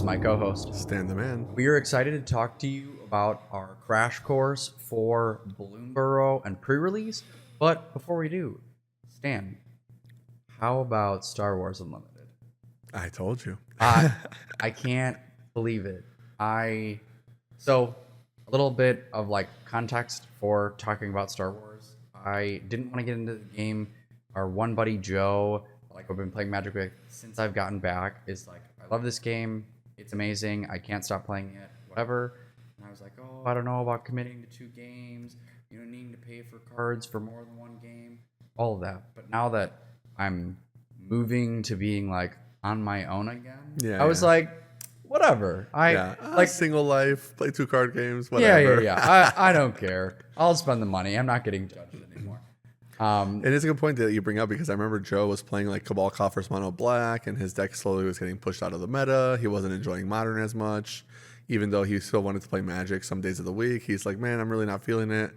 is my co-host. Stan the man. We are excited to talk to you about our crash course for Bloomburrow and pre-release. But before we do, Stan, how about Star Wars Unlimited? I told you. I can't believe it. So a little bit of like context for talking about Star Wars. I didn't want to get into the game. Our one buddy Joe, like I've been playing Magic with since I've gotten back, is like, I love this game. It's amazing. I can't stop playing it. Whatever. And I was like, oh, I don't know about committing to 2 games. Needing to pay for cards for more than 1 game. All of that. But now that I'm moving to being like on my own again, I was like, whatever. Like single life, play 2 card games, whatever. Yeah. I don't care. I'll spend the money. I'm not getting judged anymore. It is a good point that you bring up because I remember Joe was playing like Cabal Coffers Mono Black and his deck slowly was getting pushed out of the meta. He wasn't enjoying Modern as much, even though he still wanted to play Magic some days of the week. He's like, man, I'm really not feeling it.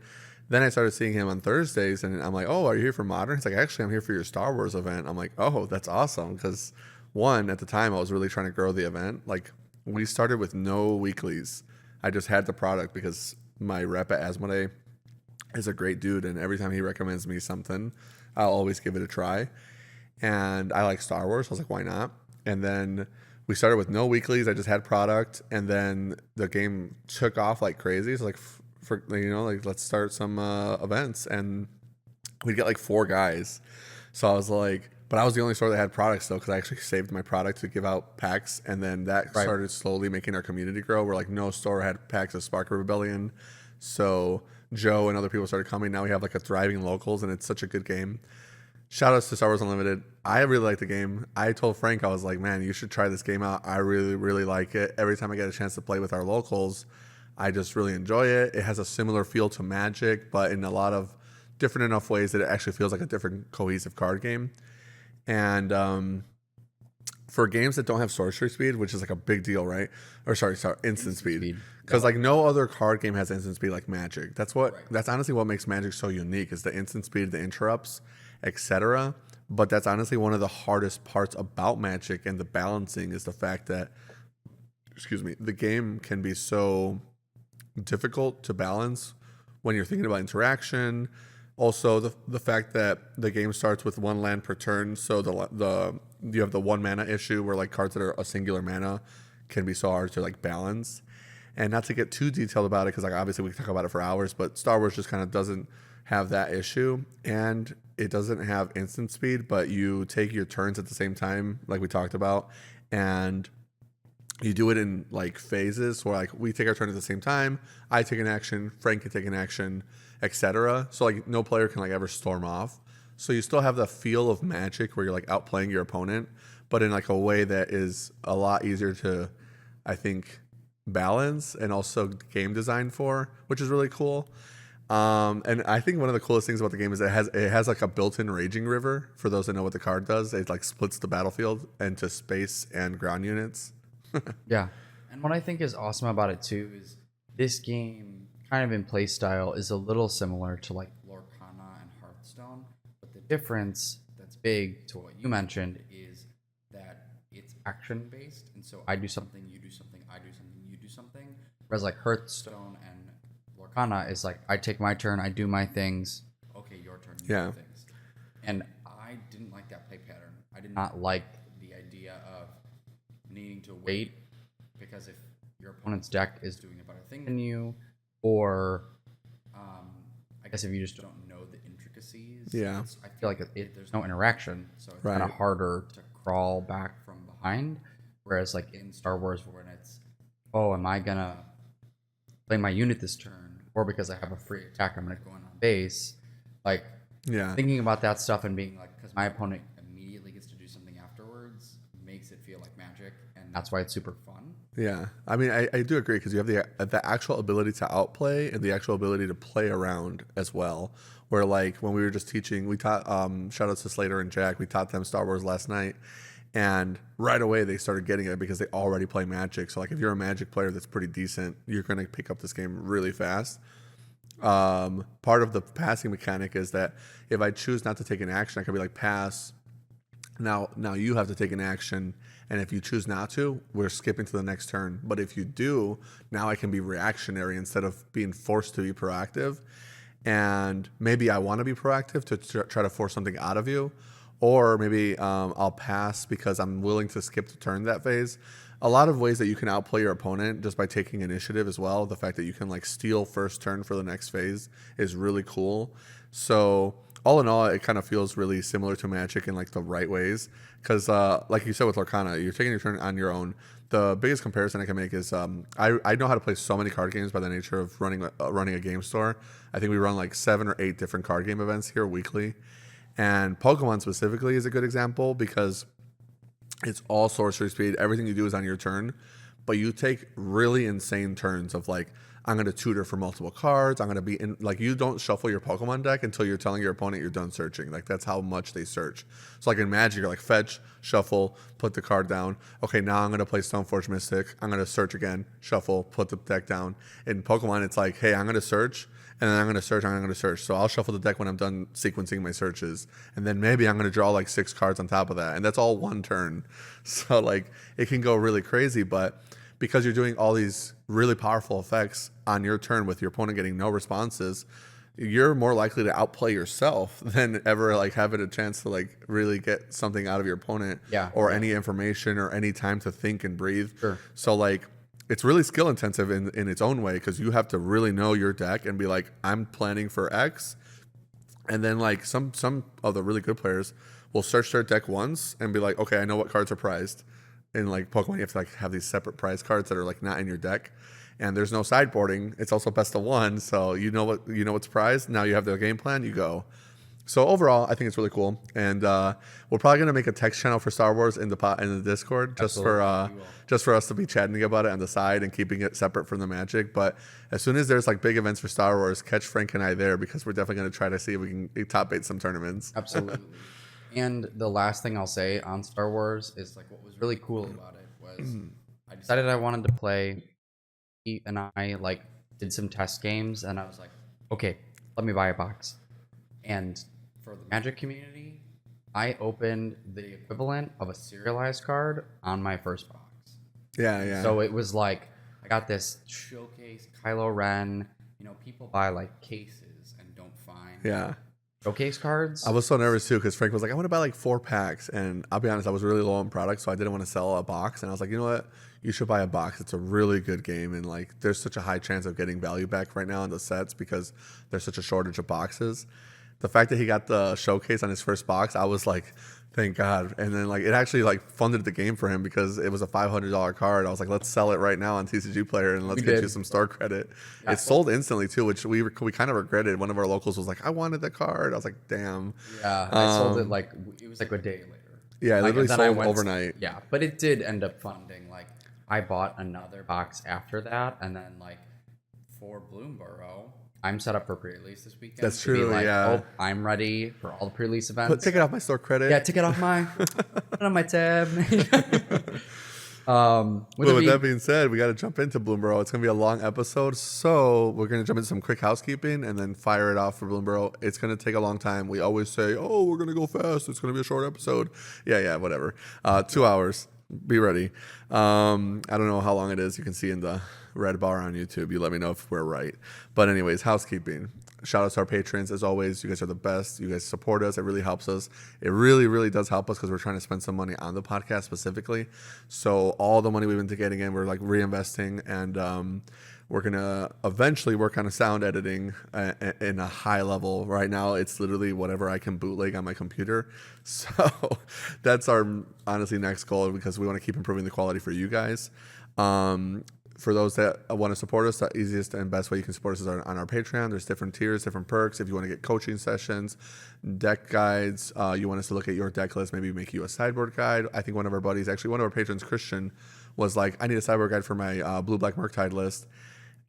Then I started seeing him on Thursdays and I'm like, oh, are you here for Modern? He's like, actually, I'm here for your Star Wars event. I'm like, oh, that's awesome. Because one, at the time, I was really trying to grow the event. Like, we started with no weeklies. I just had the product because my rep at Asmodee is a great dude, and every time he recommends me something, I'll always give it a try. And I like Star Wars, so I was like, why not? And then we started with no weeklies. I just had product, and then the game took off like crazy. So like, let's start some events, and we'd get like 4 guys. So I was like, but I was the only store that had products though, because I actually saved my product to give out packs, and then that started slowly making our community grow. Where like no store had packs of Spark of Rebellion, so Joe and other people started coming. Now we have like a thriving locals, and it's such a good game. Shout outs to Star Wars Unlimited. I really like the game. I told Frank, I was like, man, you should try this game out. I really, really like it. Every time I get a chance to play with our locals, I just really enjoy it. It has a similar feel to Magic, but in a lot of different enough ways that it actually feels like a different cohesive card game. And for games that don't have sorcery speed, which is like a big deal, right? Or sorry, instant speed. Because like no other card game has instant speed like Magic. That's honestly what makes Magic so unique is the instant speed, the interrupts, etc. But that's honestly one of the hardest parts about Magic, and the balancing is the fact that, the game can be so difficult to balance when you're thinking about interaction. Also, the fact that the game starts with 1 land per turn, so you have the 1 mana issue where like cards that are a singular mana can be so hard to like balance. And not to get too detailed about it, because like obviously we can talk about it for hours, but Star Wars just kind of doesn't have that issue, and it doesn't have instant speed, but you take your turns at the same time, like we talked about, and you do it in like phases where like we take our turn at the same time. I take an action, Frank can take an action, etc. So like no player can like ever storm off. So you still have the feel of Magic where you're like outplaying your opponent, but in like a way that is a lot easier to, I think, balance and also game design for, which is really cool. And I think one of the coolest things about the game is it has like a built-in raging river. For those that know what the card does, it like splits the battlefield into space and ground units. Yeah. And what I think is awesome about it too is this game kind of in play style is a little similar to like Lorcana and Hearthstone, but the difference that's big to what you mentioned is that it's action based, and so I do something, you do something, I do something, you do something, whereas like Hearthstone and Lorcana is like I take my turn, I do my things, okay, your turn, you do things. And I didn't like that play pattern. I did not like the idea of needing to wait, because if your opponent's deck is doing a better thing than you, or I guess if you just don't know the intricacies, I feel like there's no interaction, so it's kind of harder to crawl back from behind. Whereas like in Star Wars, when it's, oh, am I gonna play my unit this turn, or because I have a free attack, I'm gonna go in on base, like thinking about that stuff and being like, because my opponent immediately gets to do something afterwards, makes it feel like Magic, and that's why it's super fun. Yeah, I mean, I do agree, because you have the actual ability to outplay and the actual ability to play around as well. Where like when we were just teaching, we taught shout outs to Slater and Jack, we taught them Star Wars last night, and right away they started getting it because they already play Magic. So like if you're a Magic player that's pretty decent, you're gonna pick up this game really fast. Part of the passing mechanic is that if I choose not to take an action, I can be like pass, Now you have to take an action, and if you choose not to, we're skipping to the next turn. But if you do, now I can be reactionary instead of being forced to be proactive. And maybe I want to be proactive to try to force something out of you, or maybe I'll pass because I'm willing to skip the turn that phase. A lot of ways that you can outplay your opponent just by taking initiative as well. The fact that you can like steal first turn for the next phase is really cool. So all in all, it kind of feels really similar to Magic in like the right ways. Because like you said with Lorcana, you're taking your turn on your own. The biggest comparison I can make is I know how to play so many card games by the nature of running a game store. I think we run like 7 or 8 different card game events here weekly. And Pokemon specifically is a good example because it's all sorcery speed. Everything you do is on your turn, but you take really insane turns of like, I'm going to tutor for multiple cards. I'm going to be in, like, you don't shuffle your Pokemon deck until you're telling your opponent you're done searching. Like, that's how much they search. So like in Magic, you're like fetch, shuffle, put the card down. Okay, now I'm going to play Stoneforge Mystic. I'm going to search again, shuffle, put the deck down. In Pokemon, it's like, hey, I'm going to search, and then I'm going to search, I'm going to search. So I'll shuffle the deck when I'm done sequencing my searches. And then maybe I'm going to draw like 6 cards on top of that. And that's all one turn. So like, it can go really crazy, but because you're doing all these really powerful effects on your turn with your opponent getting no responses, you're more likely to outplay yourself than ever like having a chance to like really get something out of your opponent, or any information or any time to think and breathe. Sure. So like, it's really skill intensive in its own way, because you have to really know your deck and be like, I'm planning for X. And then like some of the really good players will search their deck once and be like, okay, I know what cards are prized. In like Pokemon, you have to like have these separate prize cards that are like not in your deck, and there's no sideboarding. It's also best of one, so you know what's prized. Now you have the game plan. You go. So overall, I think it's really cool, and we're probably gonna make a text channel for Star Wars in the Discord just for us to be chatting about it on the side and keeping it separate from the Magic. But as soon as there's like big events for Star Wars, catch Frank and I there, because we're definitely gonna try to see if we can top 8 some tournaments. Absolutely. And the last thing I'll say on Star Wars is like, what was really cool about it was I decided I wanted to play, and I like did some test games, and I was like, okay, let me buy a box. And for the Magic community, I opened the equivalent of a serialized card on my first box. Yeah. So it was like, I got this showcase Kylo Ren. You know, people buy like cases and don't find showcase cards. I was so nervous too, because Frank was like, I want to buy like 4 packs, and I'll be honest, I was really low on product, so I didn't want to sell a box. And I was like, you know what, you should buy a box. It's a really good game, and like there's such a high chance of getting value back right now on the sets because there's such a shortage of boxes. The fact that he got the showcase on his first box, I was like, thank God. And then like it actually like funded the game for him, because it was a $500 card. I was like, let's sell it right now on TCG Player and let's get you some store credit. It sold instantly too, which we kind of regretted. One of our locals was like, I wanted the card. I was like, damn. Yeah, I sold it like, it was like a day later. Yeah, it literally sold overnight. Yeah, but it did end up funding. Like, I bought another box after that, and then like for Bloomburrow, I'm set up for pre-release this weekend. That's true. Like, yeah. Oh, I'm ready for all the pre-release events. Take it off my store credit. Yeah, take it off my put it on my tab. With that being said, we got to jump into Bloomburrow. It's going to be a long episode, so we're going to jump into some quick housekeeping and then fire it off for Bloomburrow. It's going to take a long time. We always say, oh, we're going to go fast. It's going to be a short episode. Yeah, whatever. 2 hours. Be ready. I don't know how long it is. You can see in the red bar on YouTube. You let me know if we're right. But anyways, housekeeping. Shout out to our patrons. As always, you guys are the best. You guys support us. It really helps us. It really, really does help us, because we're trying to spend some money on the podcast specifically. So all the money we've been getting in, we're like reinvesting, and we're going to eventually work on a sound editing in a high level. Right now, it's literally whatever I can bootleg on my computer. So that's our, honestly, next goal, because we want to keep improving the quality for you guys. For those that want to support us, the easiest and best way you can support us is on our Patreon. There's different tiers, different perks. If you want to get coaching sessions, deck guides, you want us to look at your deck list, maybe make you a sideboard guide. I think one of our buddies, actually one of our patrons, Christian, was like, I need a sideboard guide for my Blue-Black Murktide list.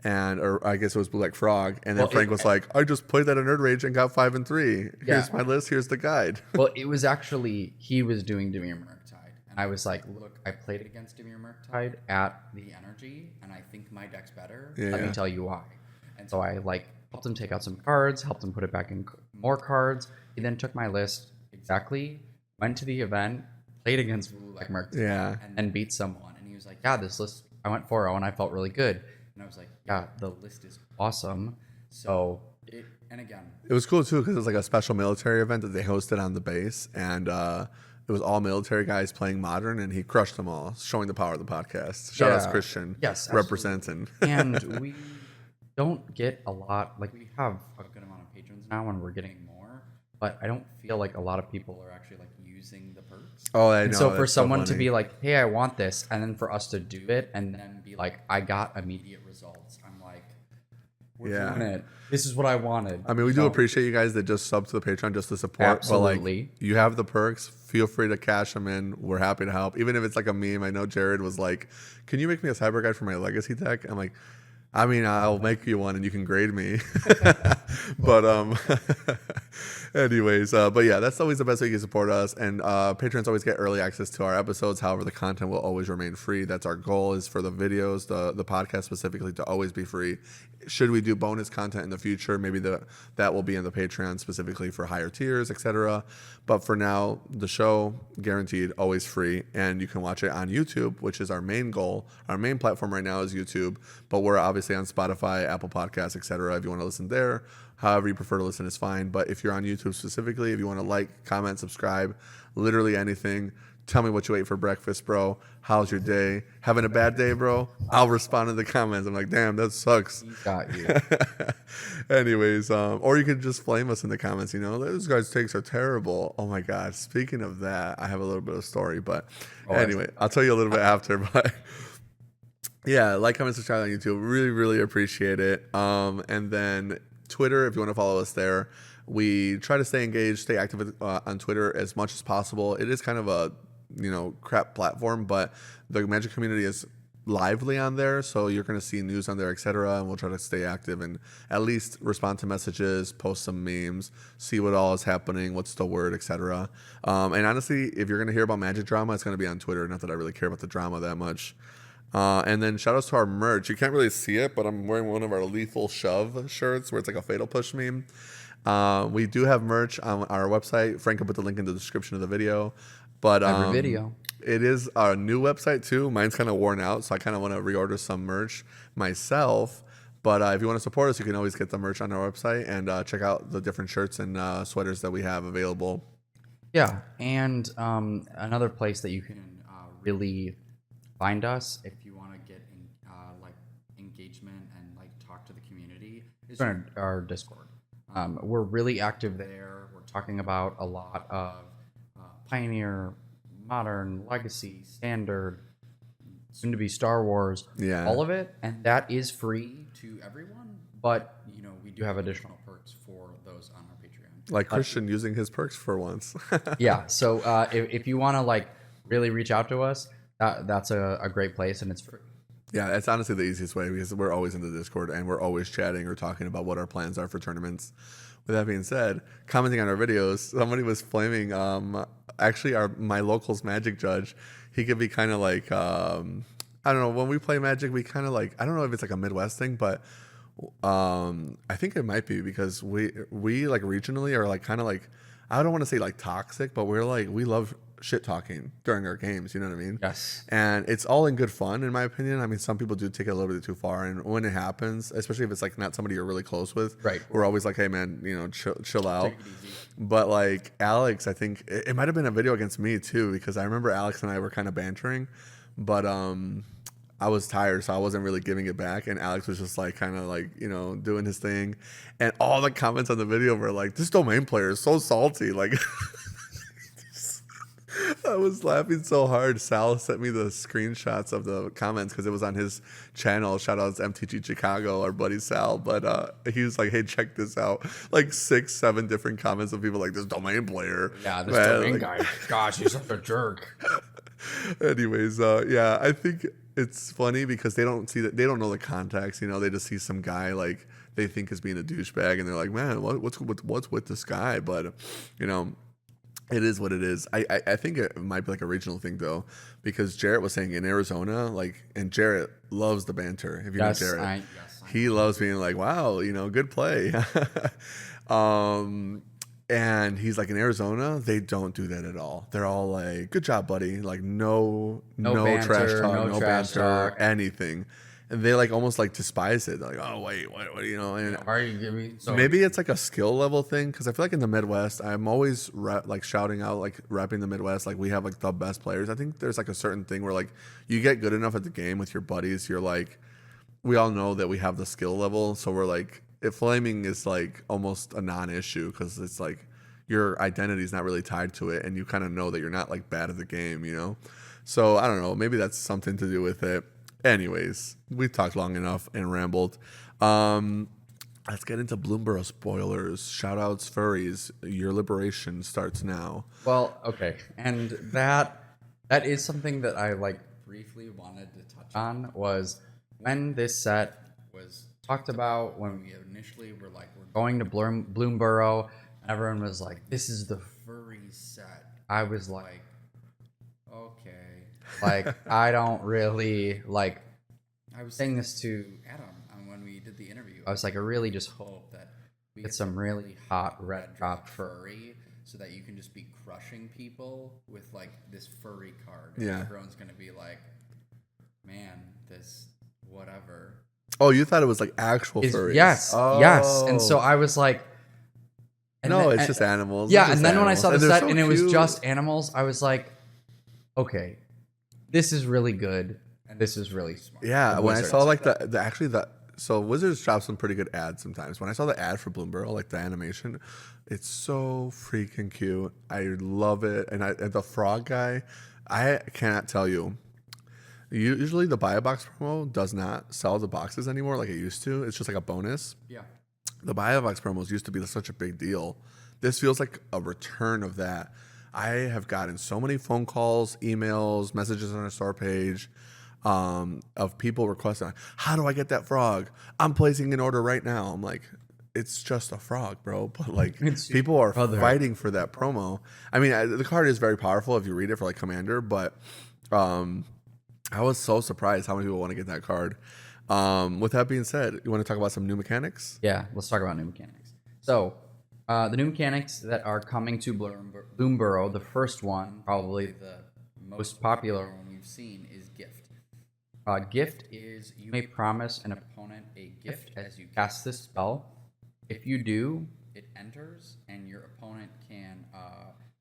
Or I guess it was Blue-Black Frog. And then Frank was like, I just played that in Nerd Rage and got 5 and 3. Here's my list. Here's the guide. Well, it was actually, he was doing Dimir Murktide. And I was like, look, I played against Dimir Murktide at the Energy, and I think my deck's better. Let me tell you why. And so I like helped him take out some cards, helped him put it back in more cards. He then took my list exactly, went to the event, played against like Mark, Yeah. and then beat someone. And he was like, "Yeah, this list, I went 4-0 and I felt really good." And I was like, "Yeah, the list is awesome." So and again, It was cool too because it was like a special military event that they hosted on the base, and it was all military guys playing modern, and he crushed them all, showing the power of the podcast. Shout out to Christian, yes, representing. and we don't get a lot. Like we have a good amount of patrons now, and we're getting more. But I don't feel like a lot of people are actually like using the perks. Oh, I know. And so for that's so someone to funny. be like, "Hey, I want this," and then for us to do it, and then be like, "I got immediate results," I'm like, "We're doing it. This is what I wanted." I mean, we do appreciate you guys that just sub to the Patreon just to support. Absolutely. But like, you have the perks. Feel free to cash them in. We're happy to help. Even if it's like a meme. I know Jared was like, "Can you make me a cyber guide for my legacy deck?" I'm like, I mean, I'll make you one and you can grade me. But anyways, but yeah, that's always the best way you can support us. And patrons always get early access to our episodes. However, the content will always remain free. That's our goal, is for the videos, the podcast specifically, to always be free. Should we do bonus content in the future, maybe that will be in the Patreon specifically for higher tiers, etc. But for now, the show, guaranteed, always free. And you can watch it on YouTube, which is our main goal. Our main platform right now is YouTube, but we're obviously on Spotify, Apple Podcasts, etc. If you want to listen there, however you prefer to listen is fine. But if you're on YouTube specifically, if you want to like, comment, subscribe, literally anything, tell me what you ate for breakfast, bro. How's your day? Having a bad day, bro? I'll respond in the comments. I'm like, damn, that sucks. Got you. Anyways, or you could just flame us in the comments. You know, those guys' takes are terrible. Oh my God. Speaking of that, I have a little bit of story, but anyway, I'll tell you a little bit after. But yeah, like, comment, subscribe on YouTube. Really, really appreciate it. And then Twitter, if you want to follow us there. We try to stay engaged, stay active on Twitter as much as possible. It is kind of a, crap platform, but the Magic community is lively on there, so you're going to see news on there, etc. And we'll try to stay active and at least respond to messages, post some memes, see what all is happening, what's the word, etc. And honestly, if you're going to hear about Magic drama, it's going to be on Twitter. Not that I really care about the drama that much. And then shout outs to our merch. You can't really see it, but I'm wearing one of our Lethal Shove shirts where it's like a Fatal Push meme. We do have merch on our website. Frank will put the link in the description of the video. But Every video. It is a new website too. Mine's kind of worn out, so I kind of want to reorder some merch myself. But if you want to support us, you can always get the merch on our website and check out the different shirts and sweaters that we have available. Yeah, and another place that you can really find us if you want to get like engagement and like talk to the community is our Discord. We're really active there. We're talking about a lot of Pioneer, Modern, Legacy, Standard, soon to be Star Wars, all of it, and that is free to everyone. But we do have additional perks for those on our Patreon, like Christian using his perks for once. Yeah, so if you want to like really reach out to us, that's a great place, and it's free. Yeah, it's honestly the easiest way because we're always in the Discord and we're always chatting or talking about what our plans are for tournaments. With that being said, commenting on our videos, somebody was flaming. Actually, my locals Magic judge, he could be kind of like, I don't know. When we play Magic, we kind of like, I don't know if it's like a Midwest thing, but I think it might be because we like regionally are like kind of like, I don't want to say like toxic, but we're like, we love shit talking during our games, you know what I mean? Yes. And it's all in good fun, in my opinion. I mean, some people do take it a little bit too far, and when it happens, especially if it's like not somebody you're really close with, right, we're always like, hey man, chill out. Take it easy. But like Alex, I think it might have been a video against me too, because I remember Alex and I were kind of bantering, but I was tired, so I wasn't really giving it back, and Alex was just like kind of like doing his thing, and all the comments on the video were like, this domain player is so salty, like. I was laughing so hard. Sal sent me the screenshots of the comments because it was on his channel. Shout out to MTG Chicago, our buddy Sal. But he was like, hey, check this out. Like 6, 7 different comments of people like, this domain player. Yeah, this domain guy. Gosh, he's such a jerk. Anyways, yeah, I think it's funny because they don't see that, they don't know the context. They just see some guy like they think is being a douchebag, and they're like, man, what's with this guy? But it is what it is. I think it might be like a regional thing though, because Jarrett was saying in Arizona, and Jarrett loves the banter. If you know Jarrett, he loves being like, wow, good play. And And he's like, in Arizona, they don't do that at all. They're all like, good job, buddy. Like no banter, trash talk, no no trash banter, talk. anything. And they like almost like despise it. They're like, oh wait, what you know? And Why are you giving me so maybe it's like a skill level thing, because I feel like in the Midwest, I'm always like shouting out, like repping the Midwest, like we have like the best players. I think there's like a certain thing where like you get good enough at the game with your buddies, you're like, we all know that we have the skill level, so we're like, if flaming is like almost a non-issue because it's like your identity is not really tied to it, and you kind of know that you're not like bad at the game, you know. So I don't know, maybe that's something to do with it. Anyways, we talked long enough and rambled. Let's get into Bloomburrow spoilers. Shout outs, furries. Your liberation starts now. Well, okay, and that is something that I like briefly wanted to touch on, was when this set was talked about, when we initially were like, we're going to Bloomburrow, and everyone was like, this is the furry set. I was like, okay. Like, I don't really, like, I was saying this to Adam when we did the interview. I was like, I really just hope that we get some really hot red drop furry so that you can just be crushing people with, like, this furry card. And Yeah. everyone's going to be like, man, this whatever. Oh, you thought it was like actual furries? Yes, Oh. yes. And so I was like, it's just animals. Yeah, It's just and then when I saw the animals. set they're and so it was cute. just animals, I was like, okay, this is really good and this is really smart. Yeah, The when I Wizards. saw like so Wizards drop some pretty good ads sometimes. When I saw the ad for Bloomburrow, like the animation, it's so freaking cute. I love it. And the frog guy, I cannot tell you. Usually the buy a box promo does not sell the boxes anymore like it used to. It's just like a bonus. Yeah. The buy a box promos used to be such a big deal. This feels like a return of that. I have gotten so many phone calls, emails, messages on our store page of people requesting, how do I get that frog? I'm placing an order right now. I'm like, it's just a frog, bro. But like, people are fighting for that promo. I mean, the card is very powerful if you read it for like Commander, but I was so surprised how many people want to get that card. With that being said, you want to talk about some new mechanics? Yeah, let's talk about new mechanics. So, the new mechanics that are coming to Bloomburrow, the first one, probably the most popular one we've seen, is Gift. Gift is, you may promise an opponent a gift as you cast this spell. If you do, it enters, and your opponent can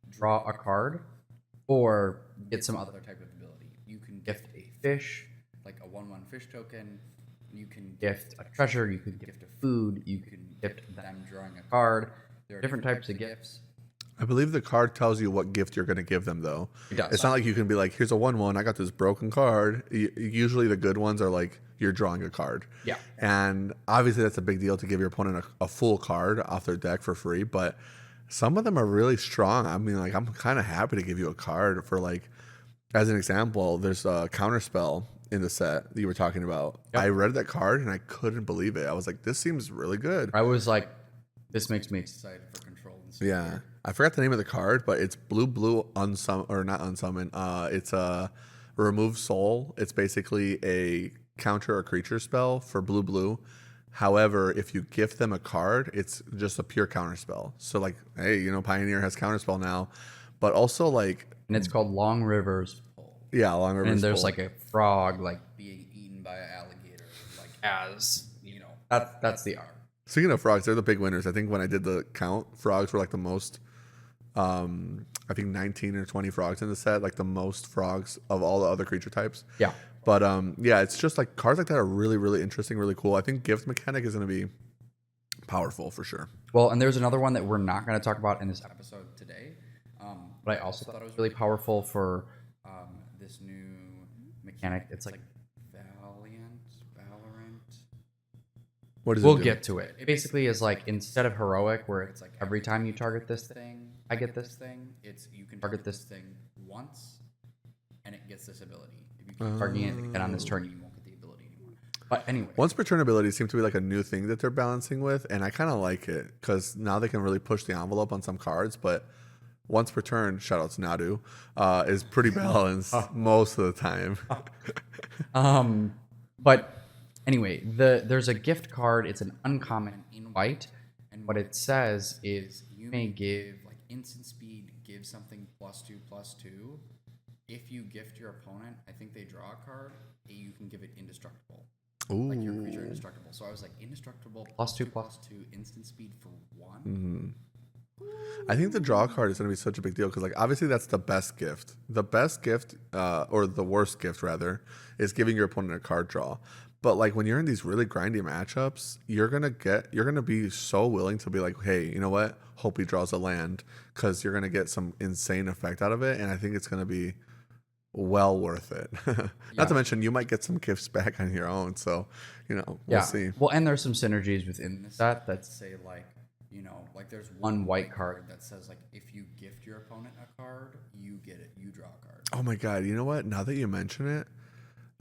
draw a card or get some other type of ability. You can gift a fish, like a 1/1 fish token. You can gift a treasure. You can gift a food. You can gift them drawing a card. There are different types of gifts. I believe the card tells you what gift you're going to give them, though. It does. It's not like you can be like, here's a 1/1. I got this broken card. Usually the good ones are like, you're drawing a card. Yeah. And obviously that's a big deal to give your opponent a full card off their deck for free. But some of them are really strong. I mean, like, I'm kind of happy to give you a card for, like, as an example, there's a counterspell in the set that you were talking about. Yep. I read that card and I couldn't believe it. I was like, this seems really good. I was like, this makes me excited for control. Yeah. I forgot the name of the card, but it's blue unsummon, or not unsummon. It's a remove soul. It's basically a counter or creature spell for blue. However, if you gift them a card, it's just a pure counter spell. So like, hey, you know, Pioneer has counter spell now, but also like, And it's called Long Rivers Pull. yeah, Long Rivers. And there's Pull. like a frog like being eaten by an alligator, like as you know. That's the art. Speaking of frogs, they're the big winners. I think when I did the count, frogs were like the most. I think 19 or 20 frogs in the set, like the most frogs of all the other creature types. Yeah. But yeah, it's just like cards like that are really, really interesting, really cool. I think gift mechanic is going to be powerful for sure. Well, and there's another one that we're not going to talk about in this episode today, but I also thought it was really powerful for this new mechanic. It's like Valorant. What is We'll it do? get to it. It basically is like, instead of heroic, where it's like every time you target this thing, I get this thing. It's you can target this thing once, and it gets this ability. If you keep targeting it again on this turn, you won't get the ability anymore. But anyway, Once per turn abilities seem to be like a new thing that they're balancing with, and I kind of like it because now they can really push the envelope on some cards. But once per turn, shout out to Nadu, is pretty balanced most of the time. But anyway, there's a gift card. It's an uncommon in white, and what it says is you may give like instant speed, give something +2/+2. If you gift your opponent, I think they draw a card, you can give it indestructible. Ooh. Like your creature indestructible. So I was like, indestructible +2/+2, instant speed for 1. I think the draw card is going to be such a big deal because, like, obviously that's the best gift. The best gift, or the worst gift rather, is giving your opponent a card draw. But like when you're in these really grindy matchups, you're gonna be so willing to be like, hey, you know what? Hope he draws a land because you're gonna get some insane effect out of it, and I think it's gonna be well worth it. Not to mention you might get some gifts back on your own. So, we'll see. Well, and there's some synergies within the set that say like, like there's one white card that says like if you gift your opponent a card, you get it, you draw a card. Oh my god, you know what? Now that you mention it,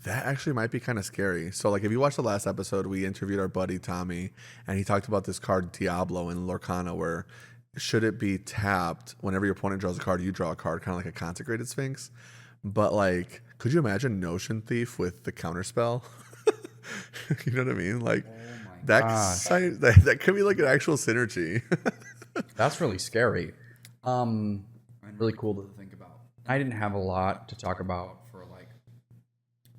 that actually might be kind of scary. So, like, if you watched the last episode, we interviewed our buddy Tommy, and he talked about this card Diablo in Lorcana, where should it be tapped whenever your opponent draws a card, you draw a card, kind of like a Consecrated Sphinx. But like, could you imagine Notion Thief with the counterspell? You know what I mean? Like, that could be like an actual synergy. That's really scary. And really cool to think about. I didn't have a lot to talk about for like,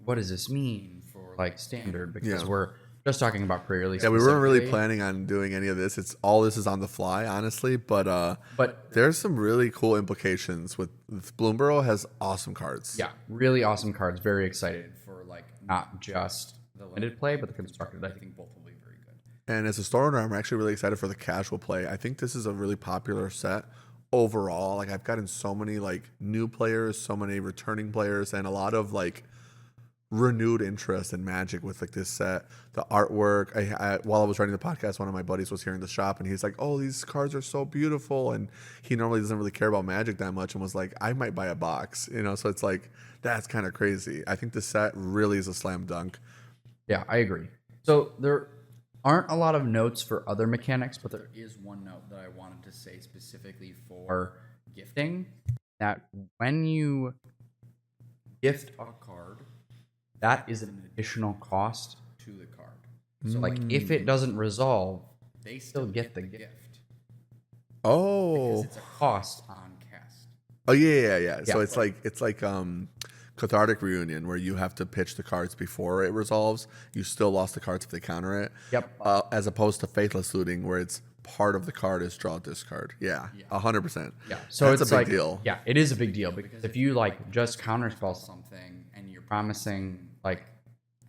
what does this mean for like standard? Because we're just talking about pre-release. Yeah, we weren't really planning on doing any of this. This is on the fly, honestly. But there's some really cool implications with Bloomburrow has awesome cards. Yeah, really awesome cards. Very excited for like not just the limited play, but the constructed. I think both will be very good. And as a store owner, I'm actually really excited for the casual play. I think this is a really popular set overall. Like I've gotten so many like new players, so many returning players, and a lot of like renewed interest in Magic with like this set. The artwork. While I was writing the podcast, one of my buddies was here in the shop, and he's like, "Oh, these cards are so beautiful," and he normally doesn't really care about Magic that much, and was like, "I might buy a box," So it's like that's kind of crazy. I think the set really is a slam dunk. Yeah, I agree. So there aren't a lot of notes for other mechanics, but there is one note that I wanted to say specifically for gifting, that when you gift a card, that is an additional cost to the card. So like if it doesn't resolve, they still get the gift. Oh. Because it's a cost on cast. Oh yeah. So it's like Cathartic Reunion, where you have to pitch the cards before it resolves. You still lost the cards if they counter it. Yep. As opposed to Faithless Looting, where it's part of the card is draw discard. Yeah. 100%. Yeah. So that's it's a big deal. Yeah, it is a big deal because if you like just counterspell something and you're promising like,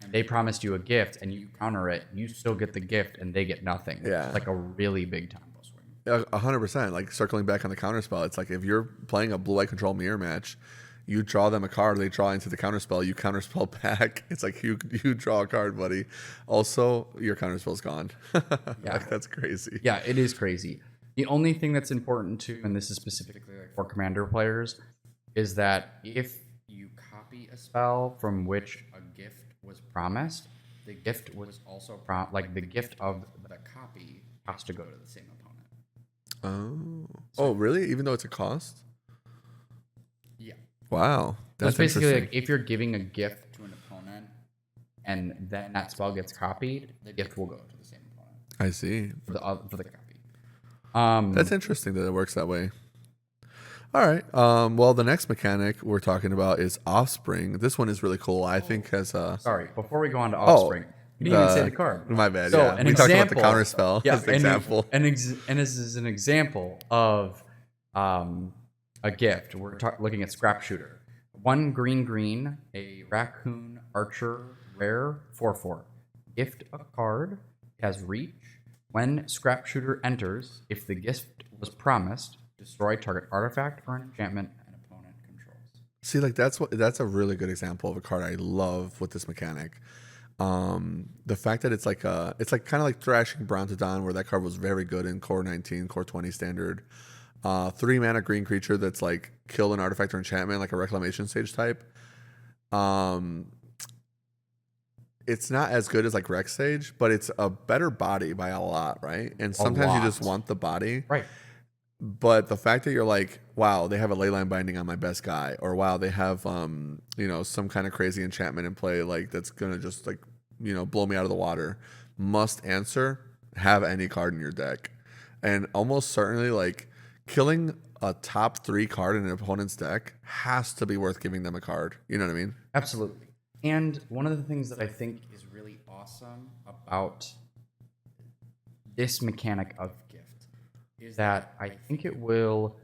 and they promised you a gift and you counter it, you still get the gift and they get nothing. Yeah. It's like a really big combo swing. 100%. Like circling back on the counterspell, it's like if you're playing a blue-white control mirror match, you draw them a card, they draw into the counterspell, you counterspell back. It's like you draw a card, buddy. Also, your counterspell's gone. Yeah, that's crazy. Yeah, it is crazy. The only thing that's important too, and this is specifically like for commander players, is that if you copy a spell from which a gift was promised, the gift was also the gift of the copy has to go to the same opponent. Oh, really? Even though it's a cost? Yeah. Wow, that's basically like if you're giving a gift to an opponent and then that spell gets copied, the gift will go to the same opponent. I see. For the copy. That's interesting that it works that way. All right. Well, the next mechanic we're talking about is Offspring. This one is really cool. I think has Sorry, before we go on to Offspring, you didn't even say the card. My bad. So yeah, we talked about the counterspell as an example. And this is an example of a gift. We're looking at Scrap Shooter. 1 green, a raccoon archer rare 4/4. Gift a card, has reach. When Scrap Shooter enters, if the gift was promised, destroy target artifact or an enchantment an opponent controls. See, like that's a really good example of a card I love with this mechanic. The fact that it's like kind of like Thrashing Brontodon, where that card was very good in Core 19, Core 20 standard. 3 mana green creature that's like kill an artifact or enchantment, like a Reclamation Sage type. It's not as good as like Rex Sage, but it's a better body by a lot, right? And sometimes you just want the body. Right. But the fact that you're like, wow, they have a Leyline Binding on my best guy, or wow, they have some kind of crazy enchantment in play, like that's gonna just like blow me out of the water. Must answer, have any card in your deck. And almost certainly, like, killing a top 3 card in an opponent's deck has to be worth giving them a card. You know what I mean? Absolutely. And one of the things that I think is really awesome about this mechanic of gift is that I think it will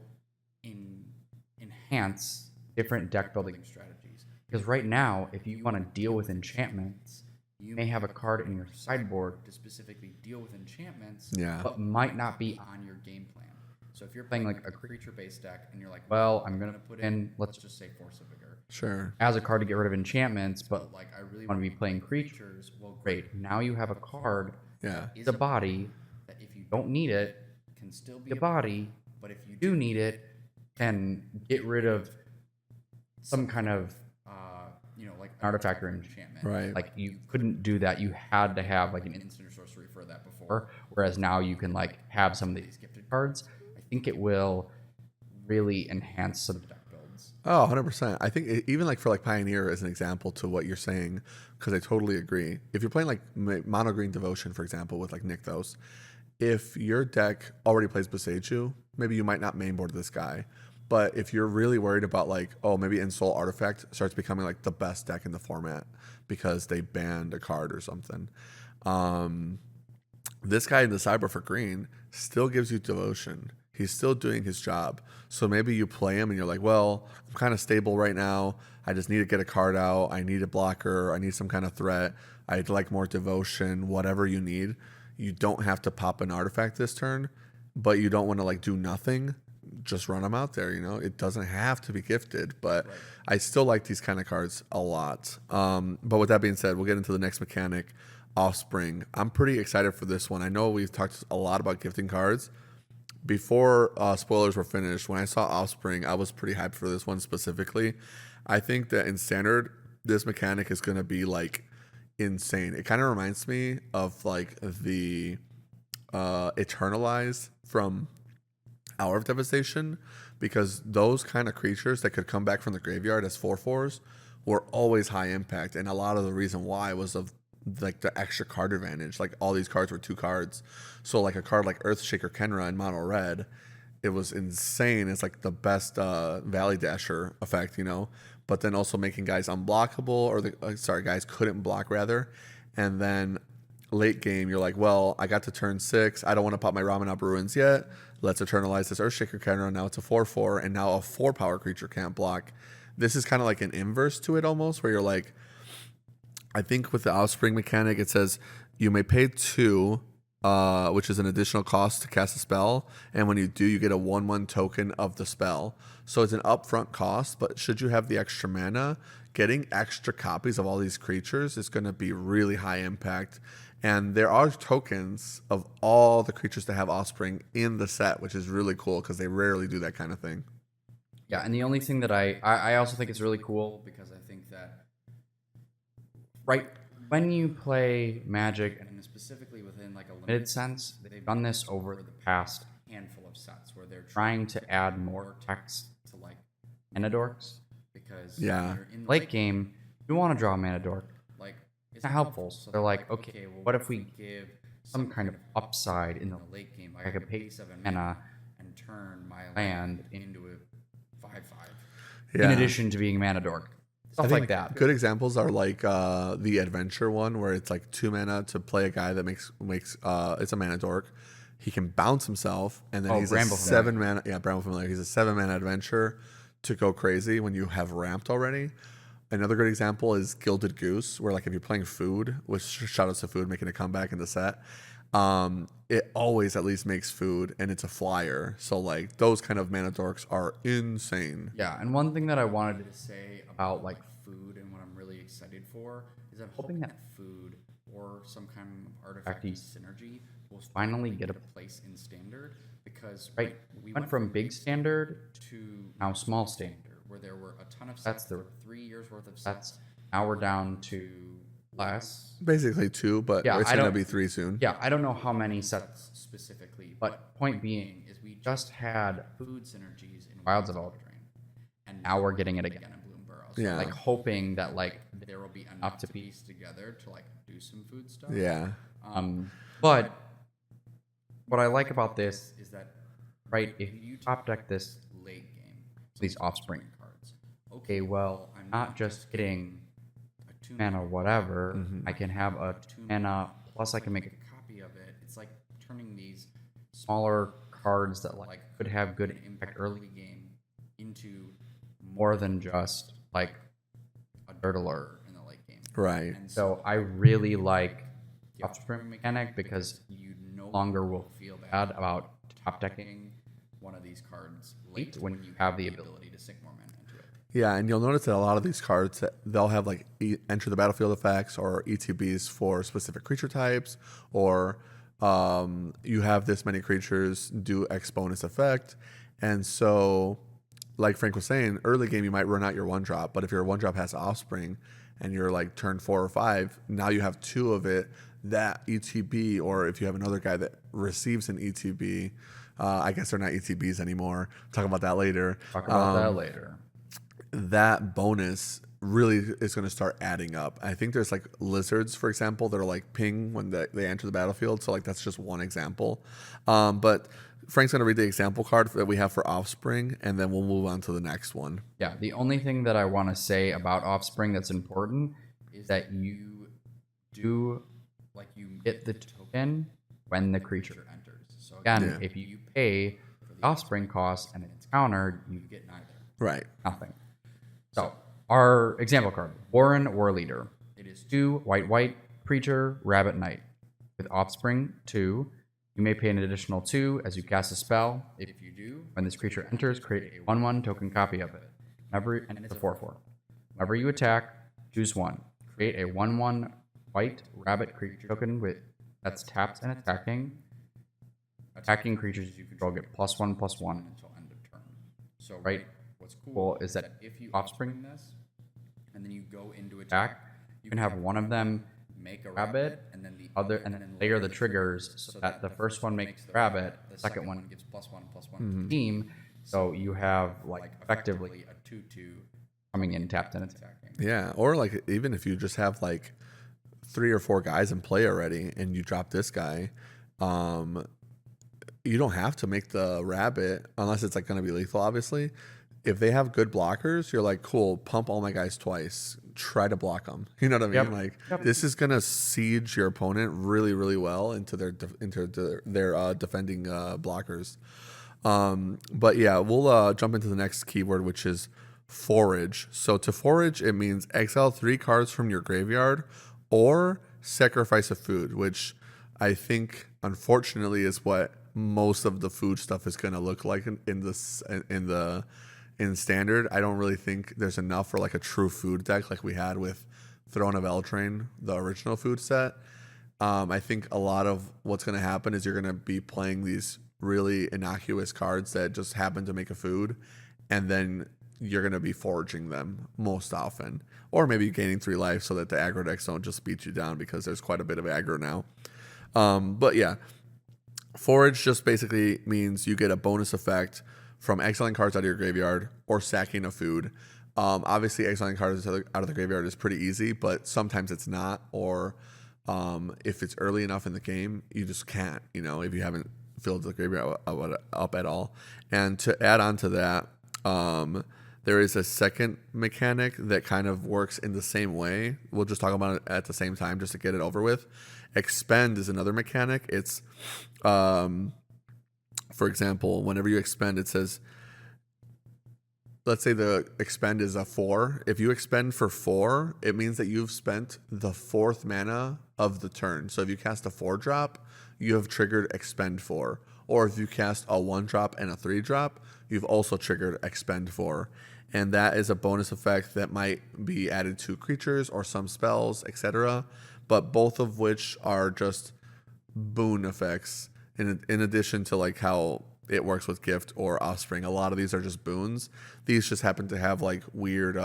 enhance different deck building strategies. Because right now, if you want to deal with enchantments, you may have a card in your sideboard to specifically deal with enchantments, but might not be on your game plan. So if you're playing like a creature-based deck and you're like, well, I'm going to put in, let's just say Force of Vigor. Sure. As a card to get rid of enchantments, but like I really want to be playing creatures. Well, great. Now you have a card that is a body that if you don't need it, can still be a body, but if you do need it, can get rid of some kind of, like an artifact or enchantment. Right. Like you couldn't do that. You had to have like an instant or sorcery for that before. Whereas now you can like have some of these gifted cards. I think it will really enhance some deck builds. Oh, 100%. I think even like for like Pioneer as an example to what you're saying, because I totally agree. If you're playing like Mono Green Devotion, for example, with like Nykthos, if your deck already plays Boseiju, maybe you might not mainboard this guy. But if you're really worried about like, oh, maybe Ensoul Artifact starts becoming like the best deck in the format because they banned a card or something. This guy in the sideboard for green still gives you Devotion. He's still doing his job. So maybe you play him and you're like, well, I'm kind of stable right now. I just need to get a card out. I need a blocker. I need some kind of threat. I'd like more Devotion, whatever you need. You don't have to pop an artifact this turn, but you don't want to like do nothing. Just run them out there, It doesn't have to be gifted, but I still like these kind of cards a lot. But with that being said, we'll get into the next mechanic, Offspring. I'm pretty excited for this one. I know we've talked a lot about gifting cards. Before spoilers were finished, when I saw Offspring, I was pretty hyped for this one specifically. I think that in Standard, this mechanic is going to be like insane. It kind of reminds me of like the Eternalize from Hour of Devastation, because those kind of creatures that could come back from the graveyard as 4/4s were always high impact, and a lot of the reason why was of like the extra card advantage. Like all these cards were 2 cards, so like a card like Earthshaker Kenra in mono red, it was insane. It's like the best Valley Dasher effect, but then also making guys unblockable, or guys couldn't block rather, and then late game, you're like, well, I got to turn 6. I don't want to pop my Ramanop Ruins yet. Let's Eternalize this Earthshaker Kenra. Now it's a 4/4, and now a 4-power creature can't block. This is kind of like an inverse to it almost, where you're like, I think with the Offspring mechanic, it says you may pay 2, which is an additional cost to cast a spell, and when you do, you get a 1/1 token of the spell. So it's an upfront cost, but should you have the extra mana, getting extra copies of all these creatures is going to be really high impact. And there are tokens of all the creatures that have Offspring in the set, which is really cool because they rarely do that kind of thing. Yeah, and the only thing that I also think is really cool, because I think that when you play Magic, and specifically within like a limited sense, they've done this over the past handful of sets where they're trying to add more text to like mana dorks, because when you're in the late game, you want to draw a mana dork. Like, it's not helpful. So they're like, okay, well, what if we give some kind of upside in the late game? Like I could pay 7 mana and turn my land into a 5/5. In addition to being a mana dork. Stuff like that. Good examples are like the Adventure one, where it's like 2 mana to play a guy that makes it's a mana dork. He can bounce himself, and then he's a 7 mana. Yeah, Bramble Familiar. He's a 7 mana adventure to go crazy when you have ramped already. Another good example is Gilded Goose, where like if you're playing food, which shout outs to food making a comeback in the set, it always at least makes food, and it's a flyer. So like those kind of mana dorks are insane. Yeah, and one thing that I wanted to say about like food and what I'm really excited for is I'm hoping that food or some kind of artifacty synergy will finally get a place in Standard, because we went from big Standard to now small Standard, where there were a ton of sets. There were 3 years worth of sets. Now we're down to less. Basically 2, but it's going to be 3 soon. Yeah, I don't know how many sets specifically, but point being is we just had food synergies in Wilds of Eldraine, and now we're getting it again in Bloomburrow. So like hoping that like there will be enough to piece together to like do some food stuff. Yeah. But what I like about this is that, right, if you top deck this late game, these offspring cards, okay, well, I'm not just getting a 2 mana whatever. I can have a 2 mana plus I can make a copy of it. It's like turning these smaller cards that like could have good impact early game into more than just like a dirtler in the late game. Right. And so I really like the offspring mechanic because you no longer will feel bad about top decking one of these cards late when you have the ability to sink more mana into it. Yeah, and you'll notice that a lot of these cards, they'll have like enter the battlefield effects or ETBs for specific creature types, or you have this many creatures do X bonus effect. And so, like Frank was saying, early game you might run out your 1-drop, but if your 1-drop has offspring and you're like turn 4 or 5, now you have 2 of it, that ETB, or if you have another guy that receives an ETB, I guess they're not ETBs anymore. Talk about that later. That bonus really is going to start adding up. I think there's like lizards, for example, that are like ping when they enter the battlefield. So like that's just one example. But Frank's going to read the example card that we have for offspring, and then we'll move on to the next one. Yeah, the only thing that I want to say about offspring that's important is that you get the token when the creature enters. So again, if you pay for the offspring cost and it's countered, you get neither. Right. Nothing. So our example card, Warren War Leader. It is 2 white creature, rabbit knight. With offspring 2, you may pay an additional 2 as you cast a spell. If you do, when this creature enters, create a 1/1 token copy of it. And it's a 4/4. Whenever you attack, choose 1. Create a 1/1 white rabbit creature token that's tapped and attacking. Attacking creatures you control get +1/+1 until end of turn. So right, what's cool is that if you offspring this and then you go into attack, you can have one of them make a rabbit and then then layer the triggers so that the first one makes the rabbit, the second one gives +1/+1 to the team. So you have like effectively a 2/2 coming in tapped and attacking. Yeah, or like even if you just have like 3 or 4 guys in play already and you drop this guy, you don't have to make the rabbit unless it's like going to be lethal, obviously. If they have good blockers, you're like, cool, pump all my guys twice, try to block them. You know what I mean? This is gonna siege your opponent really, really well into their defending blockers. But yeah, we'll jump into the next keyword, which is forage. So to forage, it means exile 3 cards from your graveyard or sacrifice a food, which I think unfortunately is what most of the food stuff is going to look like in standard. I don't really think there's enough for like a true food deck like we had with Throne of Eldraine, the original food set. I think a lot of what's going to happen is you're going to be playing these really innocuous cards that just happen to make a food, and then you're going to be foraging them most often, or maybe gaining 3 life so that the aggro decks don't just beat you down, because there's quite a bit of aggro now. But yeah, forage just basically means you get a bonus effect from exiling cards out of your graveyard or sacking a food. Obviously, exiling cards out of the graveyard is pretty easy, but sometimes it's not, or if it's early enough in the game, you just can't, if you haven't filled the graveyard up at all. And to add on to that, there is a second mechanic that kind of works in the same way. We'll just talk about it at the same time just to get it over with. Expend is another mechanic. It's, for example, whenever you expend, it says, let's say the expend is a 4. If you expend for 4, it means that you've spent the 4th mana of the turn. So if you cast a 4-drop, you have triggered expend 4. Or if you cast a 1-drop and a 3-drop, you've also triggered expend 4. And that is a bonus effect that might be added to creatures or some spells, etc. But both of which are just boon effects in addition to like how it works with gift or offspring. A lot of these are just boons. These just happen to have like weird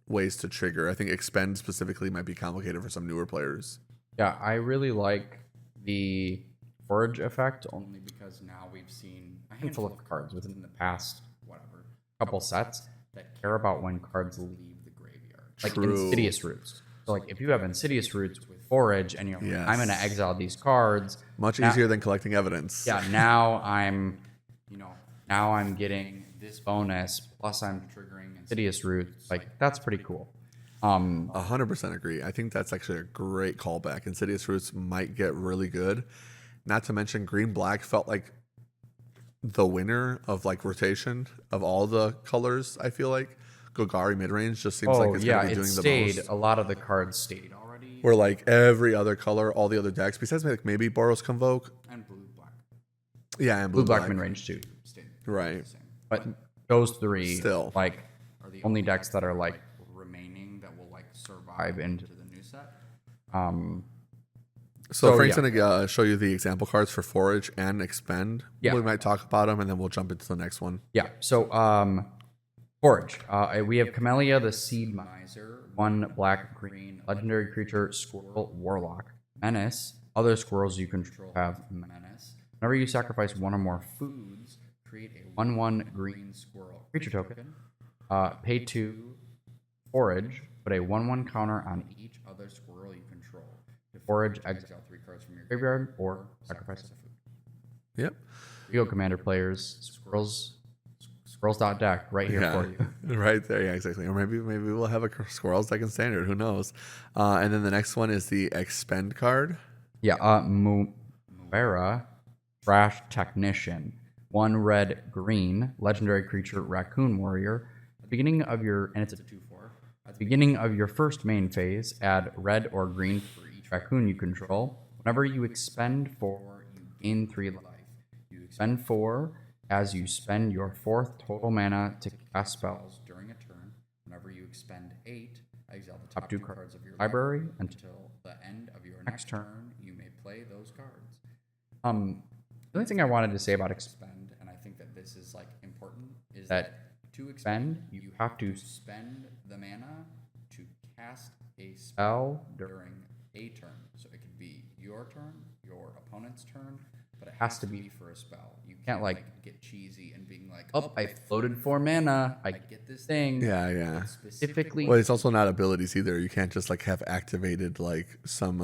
ways to trigger. I think expend specifically might be complicated for some newer players. Yeah, I really like the forage effect only because now we've seen a handful of cards within the past couple sets that care about when cards leave the graveyard. Like Insidious Roots. So like if you have Insidious Roots with forage and you're like, I'm going to exile these cards Much easier than collecting evidence. Yeah, now I'm getting this bonus, plus I'm triggering Insidious Roots. Like, that's pretty cool. 100% agree. I think that's actually a great callback. Insidious Roots might get really good. Not to mention Green Black felt like the winner of like rotation of all the colors. I feel like Golgari midrange just seems like it's going to be doing the most. A lot of the cards stayed already. Where like every other color, all the other decks, besides like maybe Boros Convoke. And Blue Black. Yeah, and Blue Black midrange too. Stayed right. But those three still like are the only decks that are like remaining that will like survive into the new set. So Frank's gonna show you the example cards for Forage and Expend. Yeah. We might talk about them and then we'll jump into the next one. Yeah. So Forage. We have Camellia the Seed Miser, 1 black-green legendary creature, Squirrel Warlock. Menace. Other squirrels you control have Menace. Whenever you sacrifice 1 or more foods, create a 1/1 green squirrel creature token. Pay 2 Forage. Put a 1/1 counter on each other squirrel you control. To Forage, exile 3 cards from your graveyard or sacrifice a food. Yep. You go, Commander players. Squirrels.deck right here for you. Right there, yeah, exactly. Or maybe we'll have a Squirrels deck in Standard. Who knows? And then the next one is the Expend card. Yeah, Muera, Trash Technician. 1 red-green, legendary creature, Raccoon Warrior. At the beginning of your, and it's a 2/4. At the beginning of your first main phase, add red or green for each raccoon you control. Whenever you expend 4, you gain 3 life. You expend 4 as you spend your 4th total mana to cast spells during a turn. Whenever you expend 8, exile the top 2 cards of your library until the end of your next turn. You may play those cards. The only thing I wanted to say about expend, and I think that this is like important, is that to expend, you have to spend the mana to cast a spell during a turn. So it could be your turn, your opponent's turn, but it has to be for a spell. You can't like get cheesy and being like, oh, I floated 4 mana, I get this thing. Yeah. Specifically. Well, it's also not abilities either. You can't just like have activated like some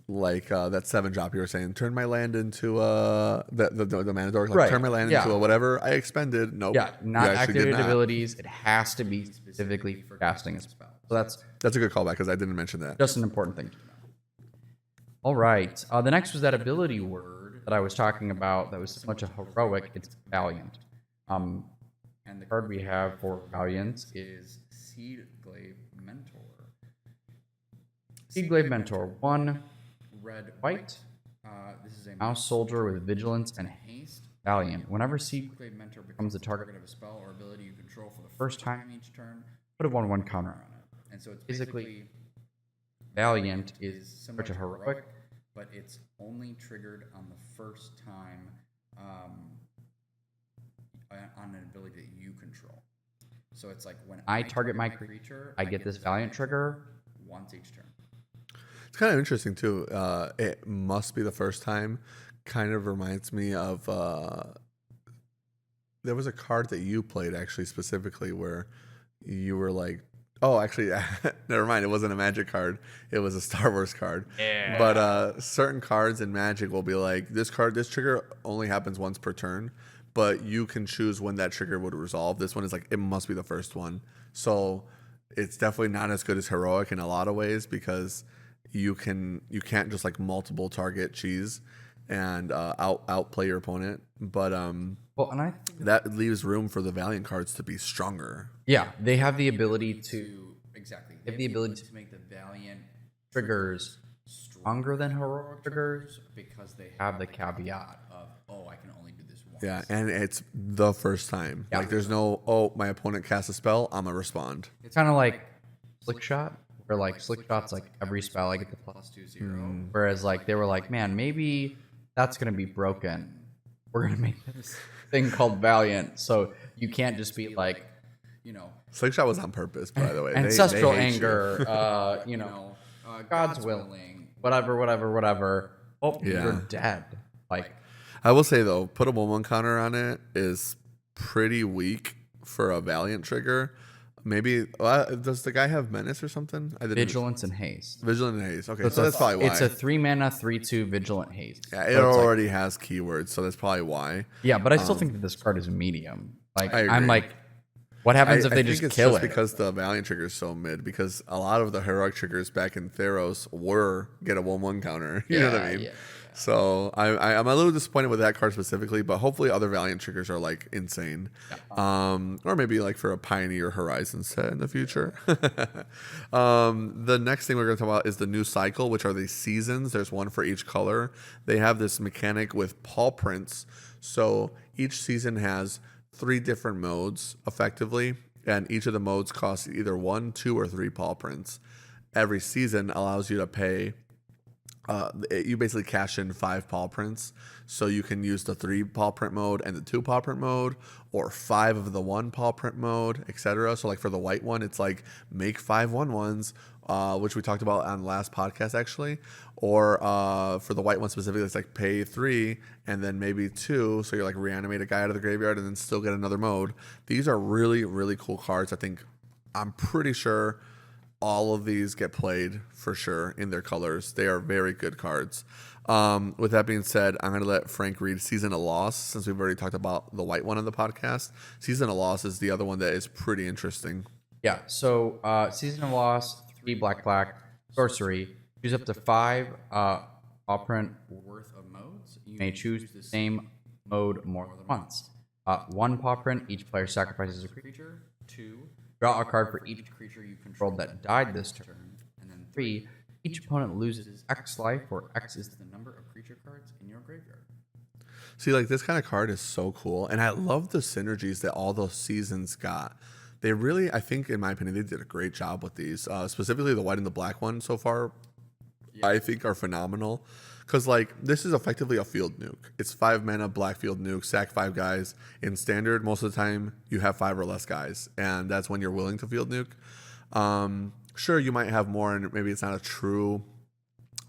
that 7-drop you were saying. Turn my land into the mana dork. Like Right. Turn my land into a whatever I expended. Nope. Yeah, not activated not. abilities. It has to be specifically for casting a spell. So that's a good callback because I didn't mention that. Just an important thing to know. All right. The next was that ability word that I was talking about that was so much a heroic. It's Valiant. And the card we have for Valiant is Seedglaive Mentor. Seedglaive Mentor. 1 red white. This is a mouse soldier with vigilance and haste. Valiant. Whenever Seedglaive Mentor becomes the target of a spell or ability you control for the first time each turn, put a 1/1 counter on it. And so it's basically Valiant is similar to heroic, but it's only triggered on the first time on an ability that you control. So it's like when I target my creature, I get this Valiant trigger once each turn. It's kind of interesting too. It must be the first time. Kind of reminds me of there was a card that you played actually specifically where you were like, oh, actually, never mind. It wasn't a Magic card. It was a Star Wars card. Yeah. But certain cards in Magic will be like, this trigger only happens once per turn, but you can choose when that trigger would resolve. This one is like, it must be the first one. So it's definitely not as good as Heroic in a lot of ways because you can't just like multiple target cheese and outplay your opponent. But Well, and I think that leaves room for the Valiant cards to be stronger. yeah, they have the ability to They have the ability to make the Valiant triggers stronger than heroic triggers because they have the caveat of, oh, I can only do this once. Yeah, and it's the first time. Yeah. Like there's no, oh, my opponent casts a spell, I'm gonna respond. It's kind of like Slick Shot, where like Slick Shot's like every spell I get the +2/+0. Whereas like they were like, man, maybe that's gonna be broken. We're gonna make this thing called Valiant, so you can't just be like, Slingshot was on purpose, by the way. ancestral they hate anger, God's willing, whatever. Oh, Yeah. you're dead. Like, I will say though, put a 1/1 counter on it is pretty weak for a Valiant trigger. Maybe does the guy have menace or something? I didn't. Vigilance and haste. Vigilant and haste. Okay, so that's probably why. It's a 3-mana 3/2 Vigilant Haste. Yeah, it So it's like- already has keywords, so that's probably why. yeah, but I still think that this card is medium. Like I agree. I'm like, what happens if they think just it's kill just it? because the Valiant trigger is so mid. Because a lot of the heroic triggers back in Theros were get a 1/1 counter. You know what I mean? Yeah. So I'm a little disappointed with that card specifically, but hopefully other Valiant triggers are like insane, or maybe like for a Pioneer Horizon set in the future. The next thing we're going to talk about is the new cycle, which are the seasons. There's one for each color. They have this mechanic with paw prints, so each season has 3 different modes effectively, and each of the modes costs either 1, 2, or 3 paw prints. Every season allows you to pay. You basically cash in 5 paw prints, so you can use the 3 paw print mode and the 2 paw print mode, or 5 of the 1 paw print mode, etc. So like for the white one, it's like make 5 1/1s, which we talked about on the last podcast actually, or for the white one specifically, it's like pay 3 and then maybe 2, so you're like reanimate a guy out of the graveyard and then still get another mode. These are really, really cool cards. I'm pretty sure all of these get played for sure in their colors. They are very good cards. With that being said, I'm going to let Frank read Season of Loss, since we've already talked about the white one on the podcast. Season of Loss is the other one that is pretty interesting. Yeah. So Season of Loss, 3 black sorcery. Choose up to 5 paw print worth of modes. You may choose the same mode more than once. 1 paw print. Each player sacrifices a creature. 2. Draw a card for each creature you controlled that died this turn. And then 3, each opponent loses X life, where X is the number of creature cards in your graveyard. See, like this kind of card is so cool. And I love the synergies that all those seasons got. They really, I think, in my opinion, they did a great job with these. Specifically the white and the black one so far, I think are phenomenal. Because, like, this is effectively a field nuke. It's 5 mana black field nuke, sack 5 guys. In standard, most of the time, you have 5 or less guys. And that's when you're willing to field nuke. Sure, you might have more, and maybe it's not a true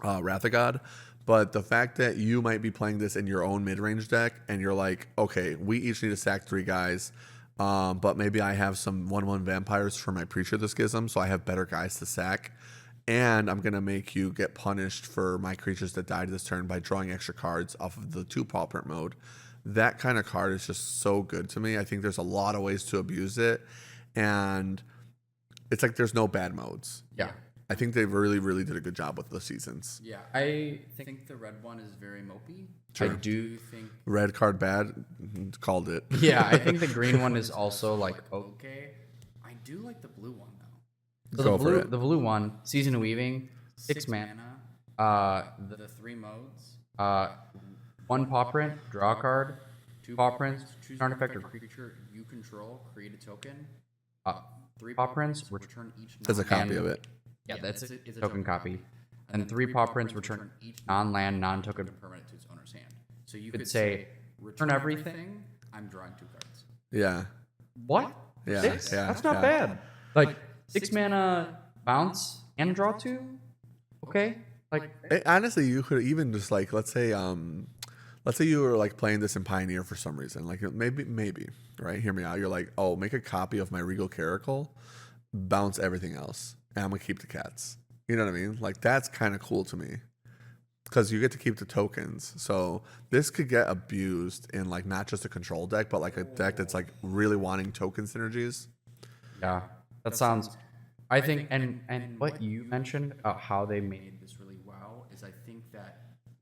Wrath of God. But the fact that you might be playing this in your own mid-range deck, and you're like, okay, we each need to sack 3 guys. But maybe I have some 1/1 vampires for my Preacher of the Schism, so I have better guys to sack. And I'm going to make you get punished for my creatures that died this turn by drawing extra cards off of the 2 paw print mode. That kind of card is just so good to me. I think there's a lot of ways to abuse it. And it's like there's no bad modes. Yeah. I think they really, really did a good job with the seasons. Yeah. I think the red one is very mopey. Sure. I do think... Red card bad, called it. Yeah, I think the green one is also, like, okay. I do like the blue one, though. So Go for it. The blue one, Season of Weaving, 6 mana, the 3 modes, 1 paw print, draw a card, 2 paw prints, choose an artifact or creature you control, create a token, 3 paw prints, return each. There's a copy of it. Yeah, that's a token copy. And 3 paw prints, return each non-land, non-token permanent to its owner's hand. So you could say, return everything, I'm drawing 2 cards. Yeah. What? Yeah, 6? yeah, That's not yeah. bad. Like, 6 mana bounce and draw 2? Okay. Like, Honestly, you could even just like, let's say you were like playing this in Pioneer for some reason, like maybe, right? Hear me out. You're like, oh, make a copy of my Regal Caracal, bounce everything else, and I'm gonna keep the cats. You know what I mean? Like that's kind of cool to me, because you get to keep the tokens. So this could get abused in like not just a control deck, but like a deck that's like really wanting token synergies. yeah, that sounds. I think, and what you mentioned about how they made this really well is I think that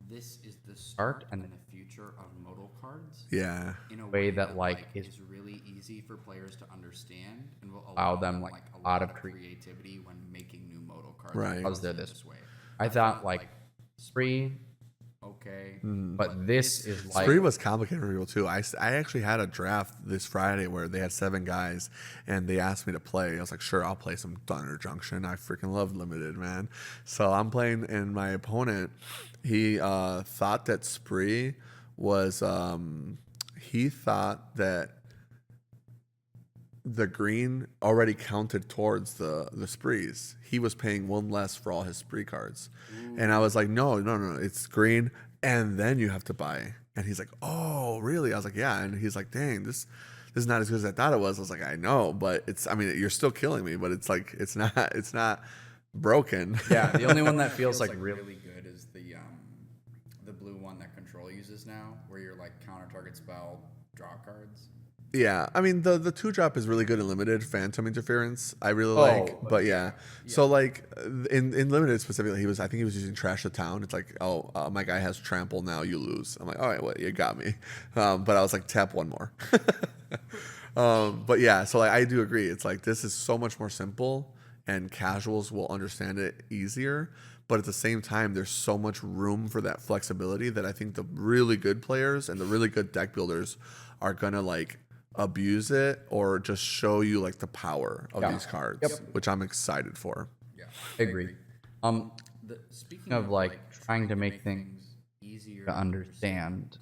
this is the start and then the future of modal cards. Yeah. In a way that like is really easy for players to understand and will allow them like a lot of creativity when making new modal cards. Right. Because they're this way. I thought like Spree, okay, but this is like Spree was complicated for people too. I actually had a draft this Friday where they had 7 guys and they asked me to play. I was like, sure, I'll play some Thunder Junction. I freaking love Limited, man. So I'm playing, and my opponent, he thought that Spree was, he thought that the green already counted towards the sprees. He was paying 1 less for all his spree cards. Ooh. And I was like, no, it's green and then you have to buy. And he's like, oh, really? I was like, yeah. And he's like, dang, this this is not as good as I thought it was. I was like, I know, but you're still killing me, but it's like, it's not broken. Yeah, the only one that feels like really good is the blue one that Control uses now, where you're like counter target spell, draw cards. Yeah, I mean the 2-drop is really good in limited. Phantom Interference I really like, but yeah. So like in limited specifically, I think he was using Trash the Town. It's like, my guy has Trample, now you lose. I'm like, all right, well, you got me. But I was like, tap one more. But yeah, so like I do agree. It's like this is so much more simple, and casuals will understand it easier. But at the same time, there's so much room for that flexibility that I think the really good players and the really good deck builders are gonna like abuse it or just show you like the power of these cards, which I'm excited for. Yeah, I agree. Speaking of like trying to make things easier to understand,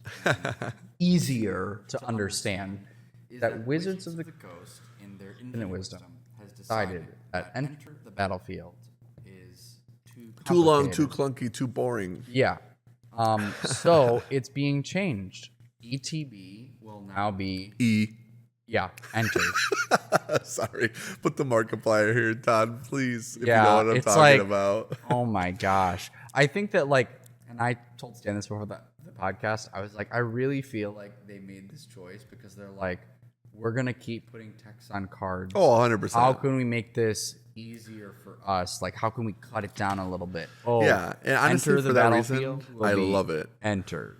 that Wizards of the Coast, in their infinite wisdom, has decided that Enter the Battlefield is too long, too clunky, too boring. Yeah. So it's being changed. ETB will now be Enter. Sorry, put the Markiplier here, Todd, please. If you know what I'm talking about. Oh my gosh, I think that like, and I told Stan this before the podcast. I was like, I really feel like they made this choice because they're like, we're gonna keep putting text on cards. Oh, 100%. How can we make this easier for us? Like, how can we cut it down a little bit? Oh, yeah, and honestly, for that reason, I love it. Enters.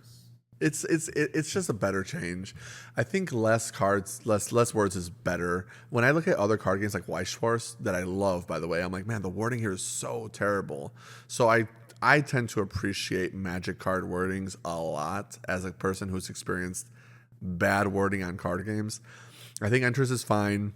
It's just a better change. I think less cards, less words is better. When I look at other card games like Weiss that I love, by the way, I'm like, man, the wording here is so terrible. So I tend to appreciate Magic card wordings a lot as a person who's experienced bad wording on card games. I think Enters is fine.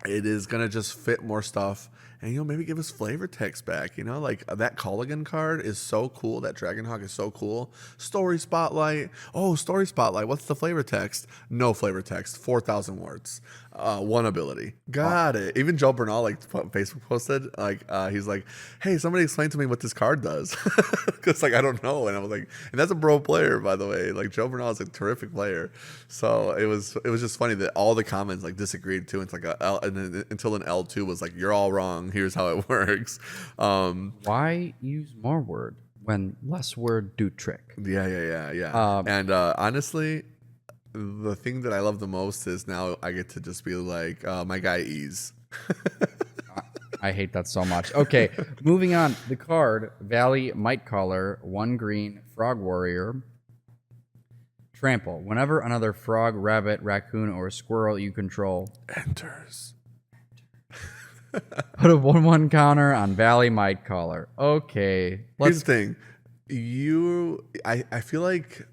It is gonna just fit more stuff. And, maybe give us flavor text back, like that Colligan card is so cool. That Dragonhawk is so cool. Story Spotlight. Oh, Story Spotlight. What's the flavor text? No flavor text. 4,000 words. One ability. Got it. Even Joe Bernal, like Facebook posted, like he's like, hey, somebody explain to me what this card does. Because like, I don't know. And I was like, and that's a pro player, by the way. Like Joe Bernal is a terrific player. So it was just funny that all the comments like disagreed too. It's like until an L2 was like, you're all wrong. Here's how it works. Why use more word when less word do trick? Yeah. And honestly, the thing that I love the most is now I get to just be like, my guy Ease. I hate that so much. Okay, moving on. The card, Valley Mightcaller, 1 green, Frog Warrior. Trample. Whenever another frog, rabbit, raccoon, or squirrel you control enters. Put a 1/1 counter on Valley Mightcaller. Okay. Here's the thing. I feel like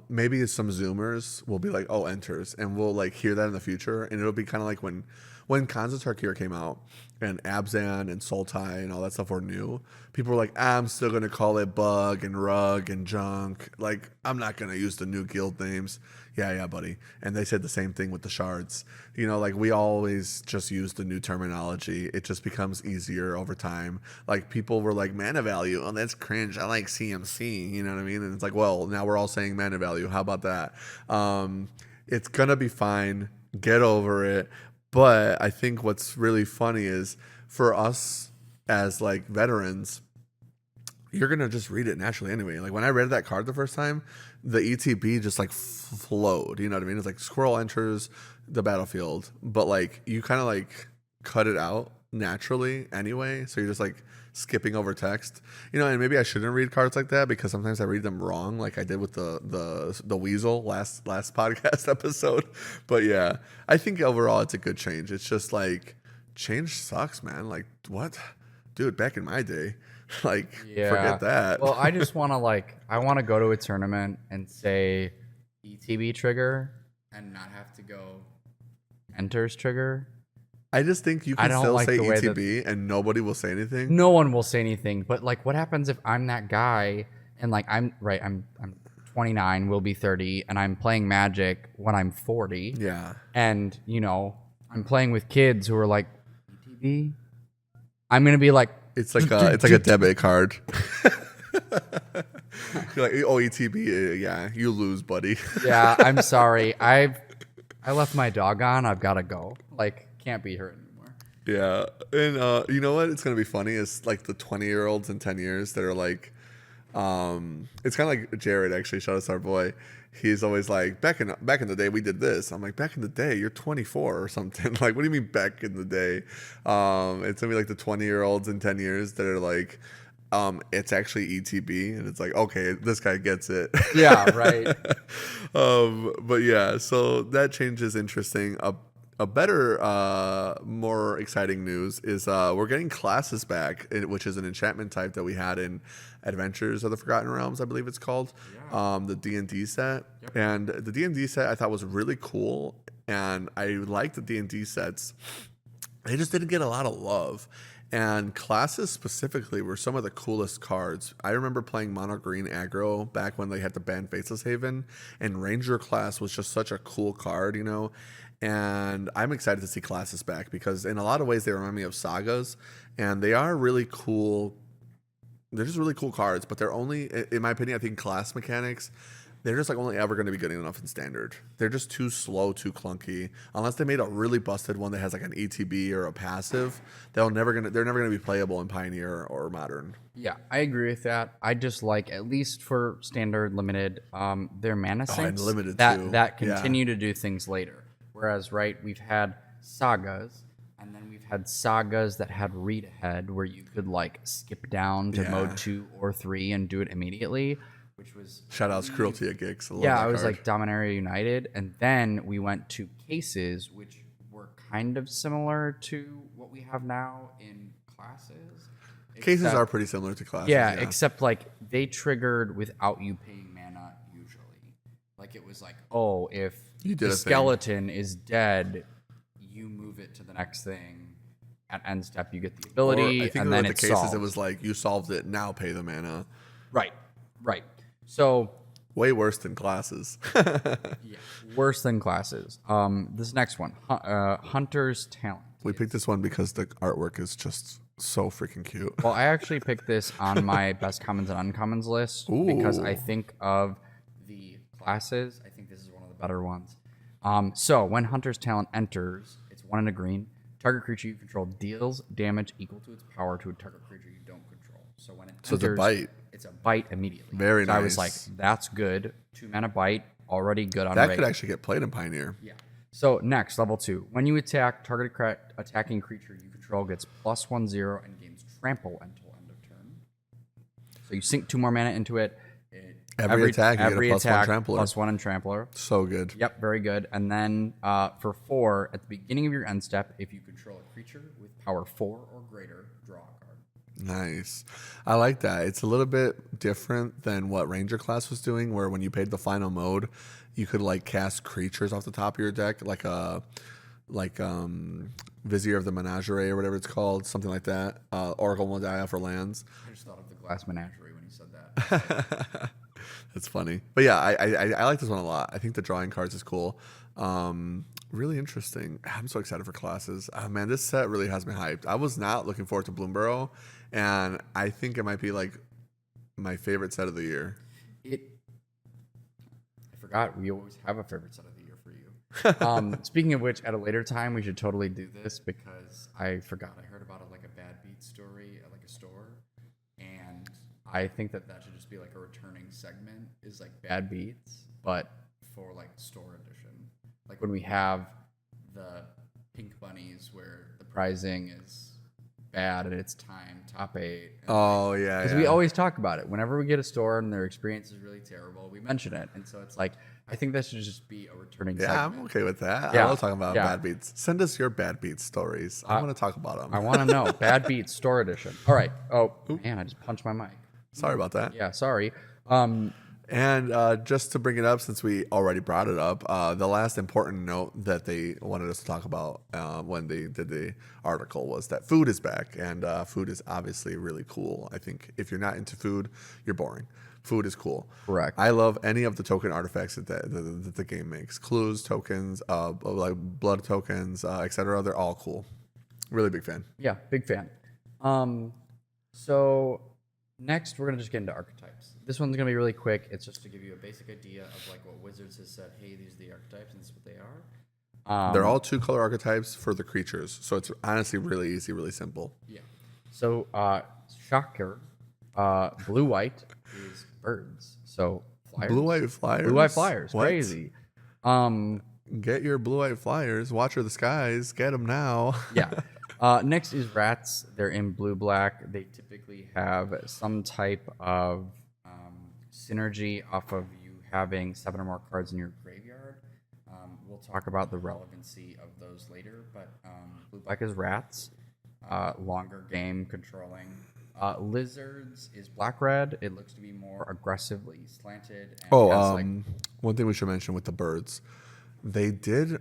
maybe some Zoomers will be like, oh, enters, and we'll like hear that in the future, and it'll be kind of like when Khans of Tarkir came out and Abzan and Sultai and all that stuff were new. People were like, I'm still gonna call it bug and rug and junk. Like, I'm not gonna use the new guild names. Yeah, buddy. And they said the same thing with the shards. Like we always just use the new terminology. It just becomes easier over time. Like people were like, mana value. Oh, that's cringe. I like CMC. You know what I mean? And it's like, well, now we're all saying mana value. How about that? It's gonna be fine. Get over it. But I think what's really funny is for us as like veterans, you're going to just read it naturally anyway. Like when I read that card the first time, the ETB just like flowed. You know what I mean? It's like squirrel enters the battlefield, but like you kind of like cut it out naturally anyway. So you're just like skipping over text, and maybe I shouldn't read cards like that because sometimes I read them wrong, like I did with the weasel last podcast episode. But yeah, I think overall it's a good change. It's just like change sucks, man. Like what, dude? Back in my day, like forget that. Well, I just want to I want to go to a tournament and say ETB trigger and not have to go enters trigger. I just think you can still say ETB and nobody will say anything. No one will say anything. But like, what happens if I'm that guy and like I'm 29, will be 30, and I'm playing Magic when I'm 40. Yeah. And I'm playing with kids who are like ETB. I'm gonna be like, it's like a debit card. You're like, oh, ETB, yeah, you lose, buddy. Yeah, I'm sorry. I left my dog on. I've got to go. Like, can't be her anymore. Yeah, and you know what? It's gonna be funny. Is like the 20-year-olds in 10 years that are like, it's kind of like Jared actually. Shout out to our boy. He's always like, back in the day we did this. I'm like, back in the day, you're 24 or something. Like, what do you mean back in the day? It's gonna be like the 20-year-olds in 10 years that are like, it's actually ETB, and it's like, okay, this guy gets it. Yeah, right. But yeah, so that change is interesting. A better, more exciting news is we're getting classes back, which is an enchantment type that we had in Adventures of the Forgotten Realms, I believe it's called. Yeah. The D&D set. Yep. And the D&D set I thought was really cool, and I like the D&D sets. They just didn't get a lot of love. And classes specifically were some of the coolest cards. I remember playing Mono Green Aggro back when they had the ban Faceless Haven, and Ranger class was just such a cool card, you know. And I'm excited to see classes back because in a lot of ways they remind me of sagas, and they are really cool. They're just really cool cards, but they're only, in my opinion, I think class mechanics, they're just like only ever going to be good enough in standard. They're just too slow, too clunky. Unless they made a really busted one that has like an ETB or a passive, they're never gonna be playable in Pioneer or Modern. Yeah, I agree with that. I just like, at least for standard limited, their mana and sinks limited that too. that Yeah. continue to do things later. Whereas, right, we've had sagas, and then we've had sagas that had read ahead, where you could like skip down to Yeah. mode 2 or 3 and do it immediately, which was Shout outs Cruelty at Gix. I love yeah, that I was card. like Dominaria United, and then we went to cases, which were kind of similar to what we have now in classes. Cases except- are pretty similar to classes. yeah, except like they triggered without you paying mana usually. Like it was like, oh, if You did the a thing. skeleton is dead, you move it to the next thing. At end step, you get the ability, Or I think and with then the it's cases solved. it was like you solved it, now pay the mana. Right. So Way worse than classes. yeah, worse than classes. This next one, Hunter's Talent. We picked this one because the artwork is just so freaking cute. Well, I actually picked this on my best commons and uncommons list because I Ooh. think of the classes. I think this is one of the better ones. So when Hunter's Talent enters, it's 1 and a green. Target creature you control deals damage equal to its power to a target creature you don't control. So when it So it's a enters, bite. it's a bite immediately. Very so I was like, nice. that's good. 2 mana bite, already good on That rate. could actually get played in Pioneer. Yeah. So next, level 2. When you attack, attacking creature you control gets +1/0 and gains trample until end of turn. So you sink 2 more mana into it. Every attack, you get a every +1 attack, trampler. +1 and trampler. So good. Yep, very good. And then for 4, at the beginning of your end step, if you control a creature with power 4 or greater, draw a card. Nice. I like that. It's a little bit different than what Ranger class was doing, where when you paid the final mode, you could like cast creatures off the top of your deck, like Vizier of the Menagerie or whatever it's called, something like that. Oracle Modia for lands. I just thought of the Glass Menagerie when you said that. That's funny. But yeah, I like this one a lot. I think the drawing cards is cool. Really interesting. I'm so excited for classes. Oh, man, this set really has me hyped. I was not looking forward to Bloomburrow, and I think it might be like my favorite set of the year. I forgot we always have a favorite set of the year for you. Speaking of which, at a later time, we should totally do this because I forgot. I heard about it like a Bad Beat story at like a store, and I think that should just be like a returning segment. Is like Bad Beats, but for like store edition. Like when we have the pink bunnies where the pricing is bad at its time, top 8. Oh yeah, Because yeah. we always talk about it. Whenever we get a store and their experience is really terrible, we mention it. And so it's like, I think that should just be a returning Yeah, segment. I'm okay with that. Yeah, I love talking about yeah. bad beats. Send us your bad beats stories. I want to talk about them. I want to know. Bad Beats Store Edition. All right. Oh, man, I just punched my mic. Sorry about that. Yeah, sorry. And just to bring it up, since we already brought it up, the last important note that they wanted us to talk about when they did the article was that food is back, and food is obviously really cool. I think if you're not into food, you're boring. Food is cool. Correct. I love any of the token artifacts that the game makes. Clues, tokens, like blood tokens, etc. They're all cool. Really big fan. Yeah, big fan. So next, we're going to just get into archetypes. This one's going to be really quick. It's just to give you a basic idea of like what Wizards has said, hey, these are the archetypes, and this is what they are. They're all 2-color archetypes for the creatures, so it's honestly really easy, really simple. Yeah. So, shocker, blue white is birds. So flyers. Blue-white flyers. Blue white flyers. What? Crazy. Get your blue-white flyers. Watcher the skies. Get them now. Yeah. Next is rats. They're in blue black. They typically have some type of synergy off of you having 7 or more cards in your graveyard. We'll talk about the relevancy of those later, but blue black is rats. Longer game controlling. Lizards is black red. It looks to be more aggressively slanted. And has, one thing we should mention with the birds, they did,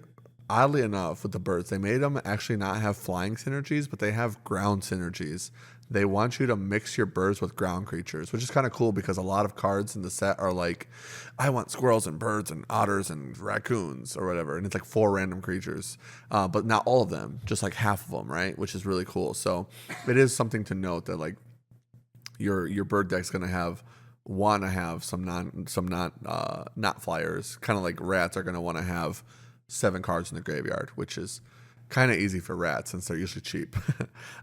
oddly enough, with the birds, they made them actually not have flying synergies, but they have ground synergies. They want you to mix your birds with ground creatures, which is kind of cool because a lot of cards in the set are like, I want squirrels and birds and otters and raccoons or whatever. And it's like 4 random creatures, but not all of them, just like half of them, right? Which is really cool. So it is something to note that like your bird deck's going to want to have some not flyers, kind of like rats are going to want to have 7 cards in the graveyard, which is kind of easy for rats since they're usually cheap.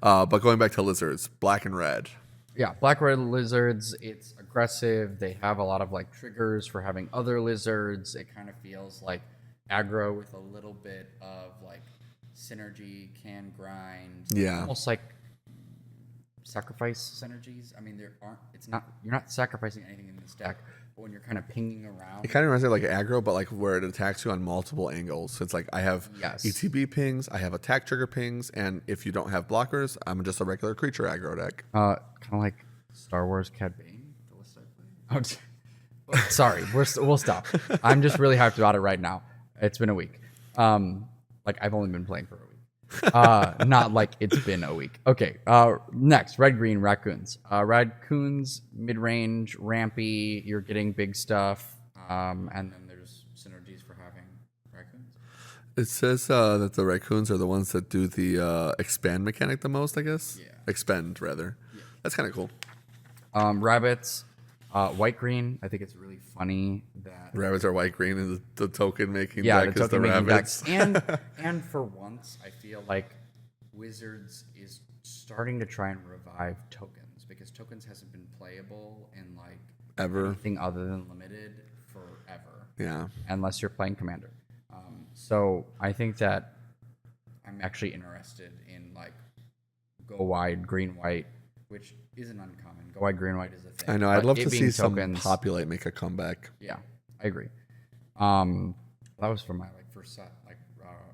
But going back to lizards, black and red. Yeah, black red lizards, it's aggressive. They have a lot of like triggers for having other lizards. It kind of feels like aggro with a little bit of like synergy, can grind. Yeah. Almost like sacrifice synergies. I mean, you're not sacrificing anything in this deck, but when you're kind of pinging around. It kind of reminds me of like aggro, but like where it attacks you on multiple angles. So it's like I have ETB pings, I have attack trigger pings, and if you don't have blockers, I'm just a regular creature aggro deck. Kind of like Star Wars Cad Bane, the list I played. Oh, sorry, we'll stop. I'm just really hyped about it right now. It's been a week. Like I've only been playing for a week. Not like it's been a week. Okay. Next, red green raccoons. Raccoons mid-range, rampy. You're getting big stuff, and then there's synergies for having raccoons. It says that the raccoons are the ones that do the expand mechanic the most, I guess. Yeah. Expend rather. Yeah. That's kind of cool. Rabbits, white green. I think it's really funny that rabbits are white green, and the token making deck is the rabbits. And for once, I feel like Wizards is starting to try and revive tokens because tokens hasn't been playable in like ever anything other than limited forever. Yeah, unless you're playing Commander. So I think that I'm actually interested in like go wide, green white, which isn't uncommon. Go wide, green white is a thing. I know. I'd love to see tokens, some populate make a comeback. Yeah, I agree. That was from my like first set, like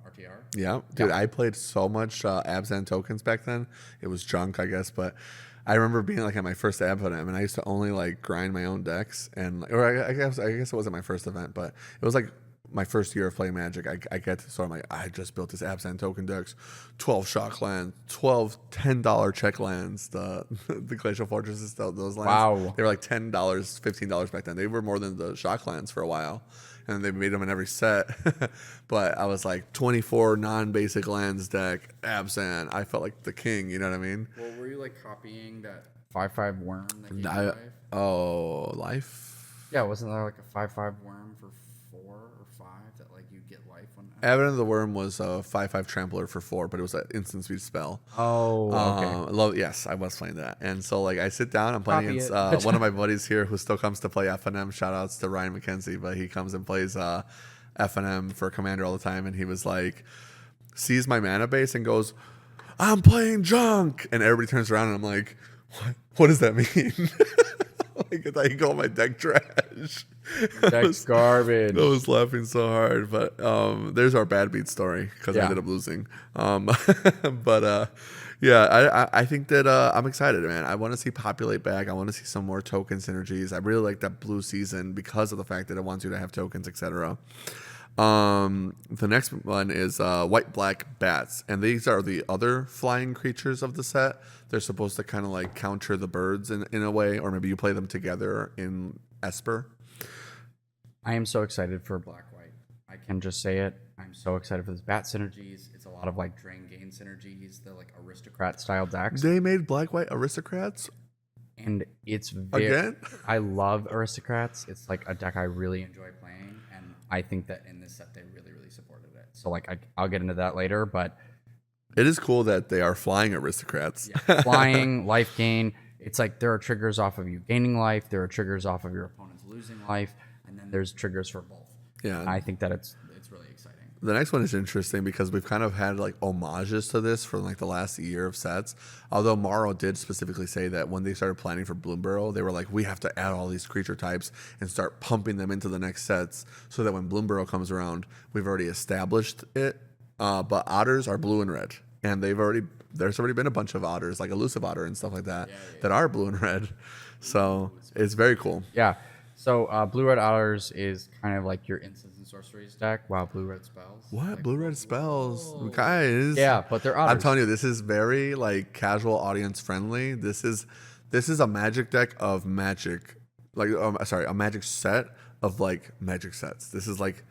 RTR. Yeah, dude, I played so much Abzan tokens back then. It was junk, I guess, but I remember being like at my first Abzan, and I used to only like grind my own decks, and or I guess it wasn't my first event, but it was like my first year of playing Magic. I get to, so I'm like, I just built this Abzan token decks, 12 shock lands, 12 $10 check lands, the Glacial Fortresses, those lands. Wow. They were like $10, $15 back then. They were more than the shock lands for a while. And they made them in every set. But I was like 24 non-basic lands deck, Abzan. I felt like the king, you know what I mean? Well, were you like copying that 5/5 worm that gave you life? Oh, life? Yeah, wasn't there like a 5/5 worm for 4 or 5 that like you get life on? Advent of the Worm was a 5/5 trampler for 4, but it was an instant speed spell. Oh, okay. Yes, I was playing that. And so like I sit down, I'm playing against one of my buddies here who still comes to play FNM. Shout outs to Ryan McKenzie, but he comes and plays FNM for Commander all the time, and he was like, sees my mana base and goes, I'm playing junk, and everybody turns around and I'm like, what does that mean? Like, I thought you called my deck trash. Deck's garbage. I was laughing so hard, but there's our bad beat story because I ended up losing. But I think that I'm excited, man. I want to see populate back. I want to see some more token synergies. I really like that blue season because of the fact that it wants you to have tokens, etc. The next one is white black bats, and these are the other flying creatures of the set. They're supposed to kind of like counter the birds in a way, or maybe you play them together in Esper. I am so excited for black white. I can just say it. I'm so excited for this bat synergies. It's a lot of like drain gain synergies, the like aristocrat style decks. They made black white aristocrats, and it's very, again. I love aristocrats. It's like a deck I really enjoy playing, and I think that in this set they really supported it. So like I'll get into that later, but It is cool that they are flying aristocrats. yeah, flying, life gain. It's like there are triggers off of you gaining life, there are triggers off of your opponents losing life, and then there's triggers for both. Yeah. I think that it's really exciting. The next one is interesting because we've kind of had like homages to this for like the last year of sets. Although Morrow did specifically say that when they started planning for Bloomburrow, they were like, we have to add all these creature types and start pumping them into the next sets so that when Bloomburrow comes around, we've already established it. But otters are blue and red, and there's already been a bunch of otters, like elusive otter and stuff like that, that are blue and red. So it's very cool. Yeah. So blue red otters is kind of like your instants and sorceries deck. Wow, blue red spells. What Like, blue red spells, guys? yeah, but they're otters. I'm telling you, this is very like casual audience friendly. This is a magic deck of magic, like a magic set of like magic sets. This is like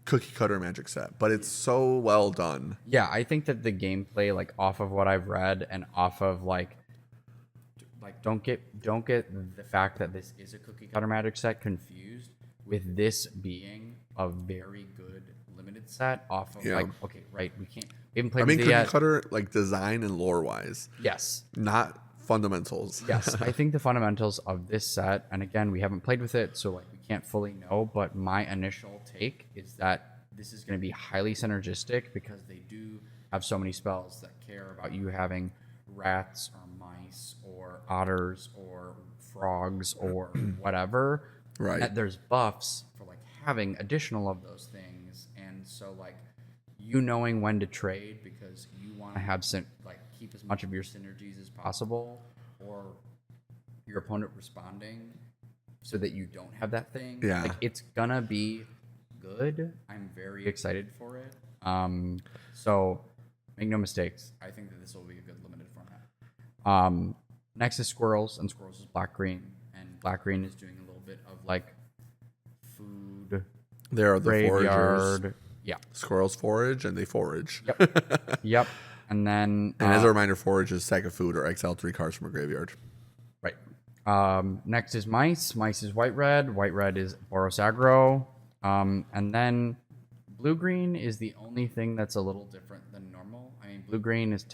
cookie cutter magic set, but it's so well done. Yeah, I think that the gameplay, like off of what I've read and off of like don't get the fact that this is a cookie cutter magic set confused with this being a very good limited set off of like, okay, right, we haven't played I mean, with it cookie yet. cutter like design and lore wise, Yes. not fundamentals. Yes, I think the fundamentals of this set, and again, we haven't played with it, so like we can't fully know, but my initial take is that this is going to be highly synergistic because they do have so many spells that care about you having rats or mice or otters or frogs or whatever. Right. That there's buffs for like having additional of those things, and so like you knowing when to trade because you want to have keep as much of your synergies as possible, or your opponent responding so that you don't have that thing. Yeah. Like it's gonna be good. I'm very excited for it. So make no mistakes. I think that this will be a good limited format. Next is squirrels, and squirrels is black green, and black green is doing a little bit of like food. There are the foragers. Graveyard. Yeah. Squirrels forage and they forage. Yep. Yep. And then And as a reminder, forage is sack of food or exile 3 cards from a graveyard. right. Next is mice. Mice is white red. White red is Boros aggro. And then blue green is the only thing that's a little different than normal. I mean, blue green is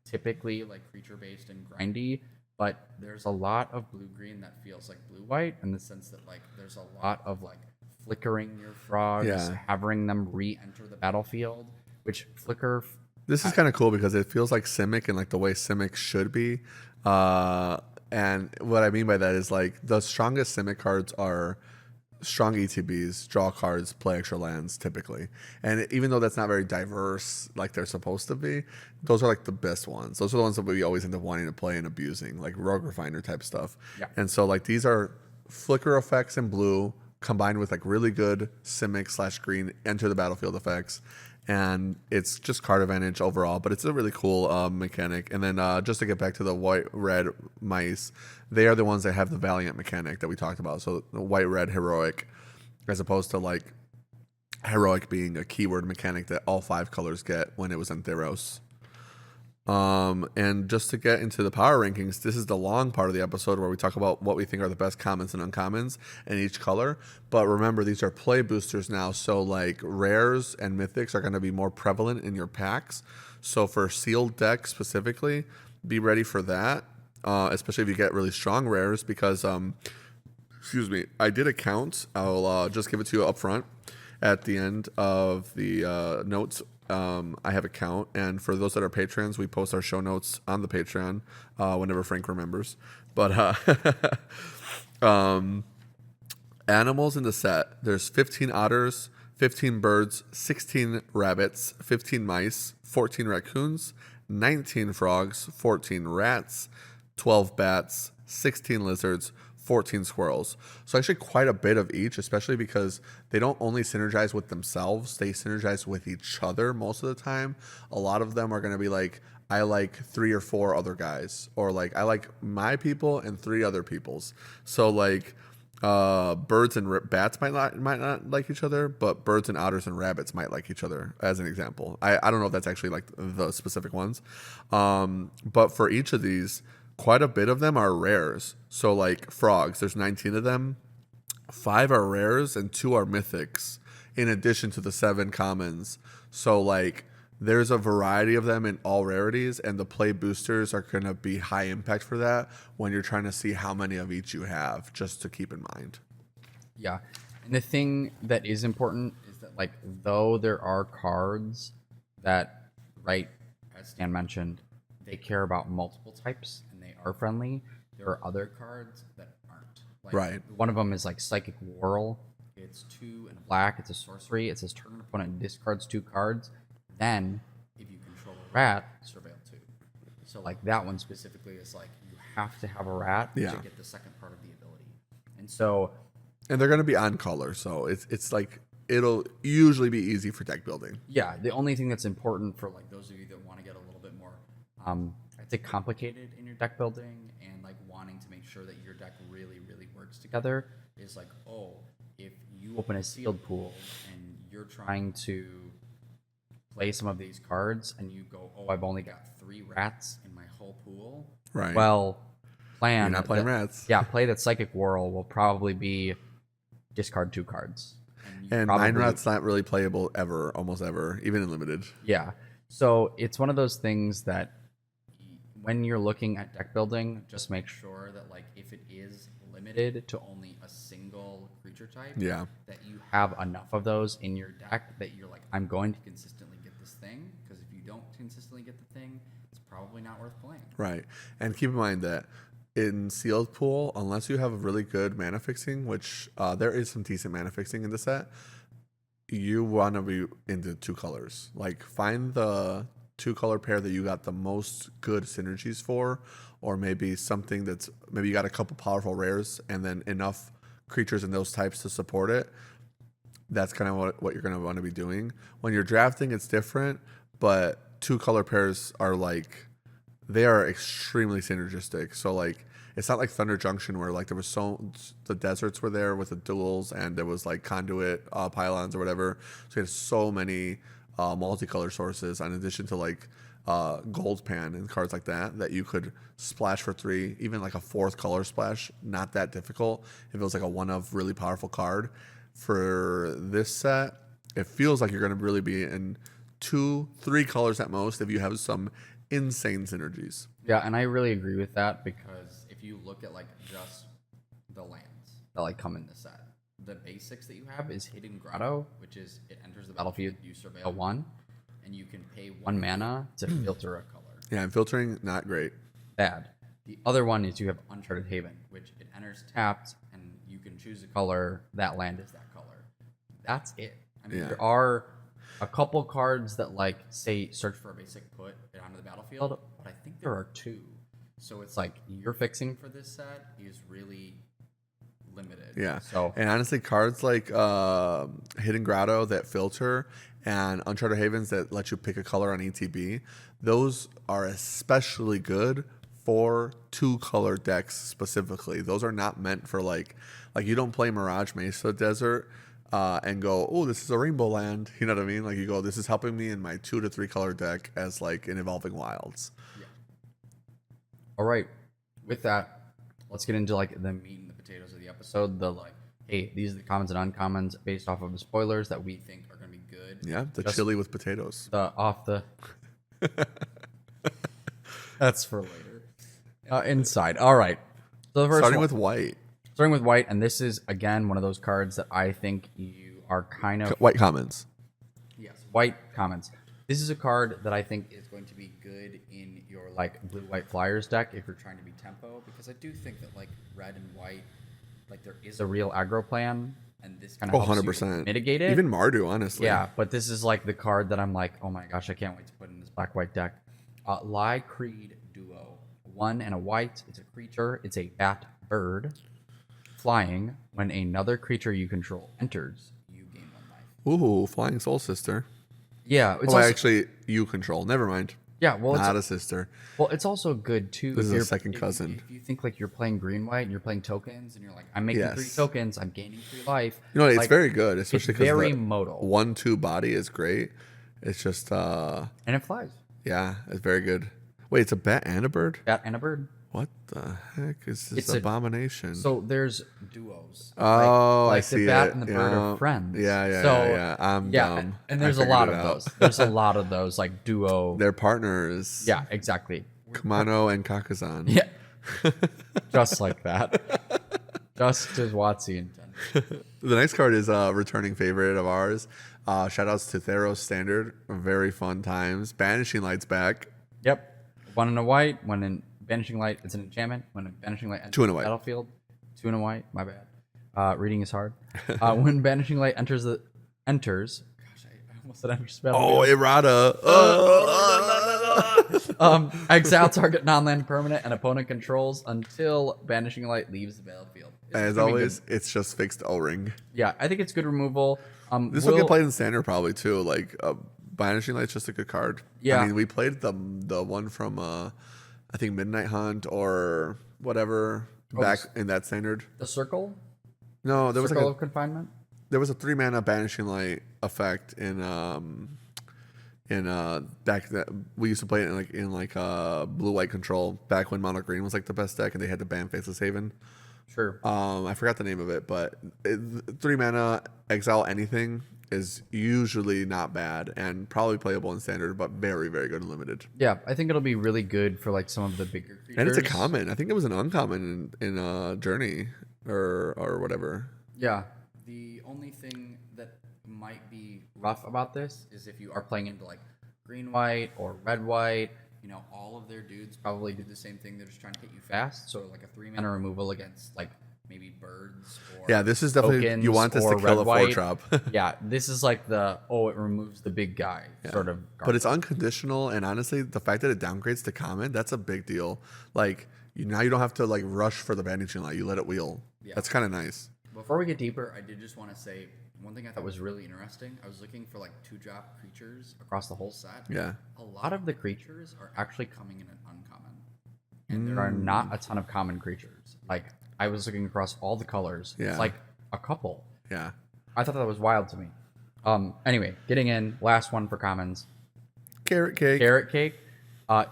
typically like creature based and grindy, but there's a lot of blue green that feels like blue white in the sense that like there's a lot of like flickering your frogs, having them re-enter the battlefield, which flicker. This is kind of cool because it feels like Simic and like the way Simic should be. And what I mean by that is like the strongest Simic cards are strong ETBs, draw cards, play extra lands typically. And even though that's not very diverse like they're supposed to be, those are like the best ones. Those are the ones that we always end up wanting to play and abusing, like Rogue Refiner type stuff. Yeah. And so like these are flicker effects in blue combined with like really good Simic / green enter the battlefield effects. And it's just card advantage overall, but it's a really cool mechanic. And then just to get back to the white-red mice, they are the ones that have the Valiant mechanic that we talked about. So the white-red heroic, as opposed to like heroic being a keyword mechanic that all 5 colors get when it was in Theros. And just to get into the power rankings, this is the long part of the episode where we talk about what we think are the best commons and uncommons in each color. But remember, these are play boosters now. So like rares and mythics are going to be more prevalent in your packs. So for sealed decks specifically, be ready for that. Especially if you get really strong rares because, excuse me, I did a count. I'll just give it to you up front at the end of the notes. I have a count, and for those that are patrons, we post our show notes on the Patreon whenever Frank remembers. But animals in the set, there's 15 otters, 15 birds, 16 rabbits, 15 mice, 14 raccoons, 19 frogs, 14 rats, 12 bats, 16 lizards, 14 squirrels. So actually quite a bit of each, especially because they don't only synergize with themselves, they synergize with each other most of the time. A lot of them are going to be like, I like 3 or 4 other guys, or like I like my people and 3 other people's. So like birds and bats might not like each other, but birds and otters and rabbits might like each other, as an example. I don't know if that's actually like the specific ones. But for each of these, quite a bit of them are rares. So like frogs, there's 19 of them. 5 are rares and 2 are mythics, in addition to the 7 commons. So like there's a variety of them in all rarities, and the play boosters are going to be high impact for that when you're trying to see how many of each you have, just to keep in mind. Yeah. And the thing that is important is that, like, though there are cards that, right, as Stan mentioned, they care about multiple types and they are friendly, there are other cards that aren't. Like, Right. one of them is like Psychic Whirl. It's 2 and a black. It's a sorcery. It says target opponent discards 2 cards. Then, if you control a rat, surveil 2. So, like, that one specifically is like you have to have a rat to get the second part of the ability. And so, and they're going to be on color, so it's like it'll usually be easy for deck building. yeah, the only thing that's important for like those of you that want to get a little bit more, I'd say, complicated in your deck building and like wanting to make sure that your deck really, really works together is like, oh, if you open a sealed pool and you're trying to play some of these cards and you go, oh, I've only got 3 rats in my whole pool. Right. Well, plan. You're not playing rats. Yeah, play that Psychic Whirl will probably be discard 2 cards. And 9 rats not really playable ever, almost ever, even in limited. Yeah. So it's one of those things that when you're looking at deck building, just make sure that, like, if it is limited to only a single creature type, that you have enough of those in your deck that you're like, I'm going to consistently get this thing, because if you don't consistently get the thing, it's probably not worth playing. Right. And keep in mind that in sealed pool, unless you have a really good mana fixing, which there is some decent mana fixing in the set, you want to be into 2 colors. Like, find the 2 color pair that you got the most good synergies for, or maybe something that's, maybe you got a couple powerful rares and then enough creatures in those types to support it. That's kind of what you're going to want to be doing. When you're drafting, it's different, but 2 color pairs are like, they are extremely synergistic. So like, it's not like Thunder Junction where like there was the deserts were there with the duels and there was like conduit pylons or whatever. So you had so many multicolor sources in addition to like gold pan and cards like that you could splash for 3, even like a 4th color splash, not that difficult if it was like a one of really powerful card. For this set, it feels like you're going to really be in 2, 3 colors at most if you have some insane synergies. Yeah, and I really agree with that, because if you look at like just the lands that like come in this set, the basics that you have is Hidden Grotto, which is it enters the battlefield, you surveil 1, and you can pay 1 mana to filter a color. Yeah, and filtering, not great. Bad. The other one is you have Uncharted Haven, which it enters tapped, and you can choose a color. That land is that color. That's it. I mean, there are a couple cards that like say search for a basic, put it onto the battlefield, but I think there are 2. So it's like your fixing for this set is really limited. Yeah. So, and honestly, cards like Hidden Grotto that filter and Uncharted Havens that let you pick a color on ETB, those are especially good for 2 color decks specifically. Those are not meant for like you don't play Mirage Mesa Desert and go, oh, this is a rainbow land. You know what I mean? Like you go, this is helping me in my 2 to 3 color deck as like an Evolving Wilds. yeah. All right. With that, let's get into like the meat and the potatoes of the episode. The like, hey, these are the commons and uncommons based off of the spoilers that we think are going to be good. Yeah, the chili with potatoes. That's for later. Inside. All right. So the first Starting with white, and this is again one of those cards that I think you are kind of white commons. Yes, white commons. This is a card that I think is going to be good in your like blue-white flyers deck if you're trying to be tempo, because I do think that like red and white, like there is a real aggro plan, and this kind of helps 100%. you mitigate it. Even Mardu, honestly. Yeah, but this is like the card that I'm like, oh my gosh, I can't wait to put in this black-white deck. Lie Creed Duo. 1 and a white. It's a creature. It's a bat bird. Flying. When another creature you control enters, you gain 1 life. Ooh, Flying Soul Sister. Yeah. It's actually, you control. Never mind. Yeah, well, not a sister. Well, it's also good too. This is a second cousin. If you think like you're playing green white and you're playing tokens, and you're like, I'm making 3 tokens, I'm gaining 3 life. You know, it's like, very good, especially because very the modal 1/2 body is great. It's just and it flies. yeah, it's very good. Wait, it's a bat and a bird? Bat and a bird. What the heck is this It's a- abomination? So there's duos. Oh, I like see the bat it. and the bird Yeah. are friends. Yeah. So I'm yeah, dumb. and I there's a figured lot it of out. those. There's a lot of those like duo. They're partners. Yeah, exactly. Kamano and Kakazan. Yeah, just like that. Just as Watsy intended. The next card is a returning favorite of ours. Shout outs to Theros Standard. Very fun times. Banishing Light's back. Yep. 1 and a white. When in Banishing Light, it's an enchantment. When a Banishing Light enters 2 and a the white. battlefield, 2 and a white. My bad. Reading is hard. When Banishing Light enters. Gosh, I almost said enters the Oh, battlefield. Errata. Exile target non-land permanent and opponent controls until Banishing Light leaves the battlefield. As gonna be always, good. it's just fixed O-Ring. Yeah, I think it's good removal. This will get played in Standard probably too. Like Banishing Light's just a good card. Yeah. I mean, we played the one from I think Midnight Hunt or whatever back in that Standard. The circle. No, there was Circle like of confinement. there was a 3-mana Banishing Light effect in back that we used to play it in blue white control back when mono green was like the best deck and they had to ban Faceless Haven. Sure. I forgot the name of it, but 3-mana exile anything is usually not bad and probably playable in Standard, but very, very good in Limited. Yeah, I think it'll be really good for like some of the bigger creatures. And it's a common. I think it was an uncommon in Journey or whatever. Yeah. The only thing that might be rough about this is if you are playing into like green white or red white, you know, all of their dudes probably do the same thing. They're just trying to hit you fast. So like a 3-mana removal against like maybe birds or Yeah, this is definitely you want this to or kill a red-white. 4-drop. Yeah, this is like it removes the big guy sort of. But it's unconditional, and honestly, the fact that it downgrades to common, that's a big deal. Like now you don't have to like rush for the Banishing Light. You let it wheel. Yeah. That's kind of nice. Before we get deeper, I did just want to say one thing I thought was really interesting. I was looking for like 2-drop creatures across the whole set. Yeah. A lot of the creatures are actually coming in an uncommon. And there are not a ton of common creatures. Like, I was looking across all the colors. Yeah. It's like a couple. Yeah. I thought that was wild to me. Anyway, getting in, last one for commons. Carrot Cake. Carrot Cake.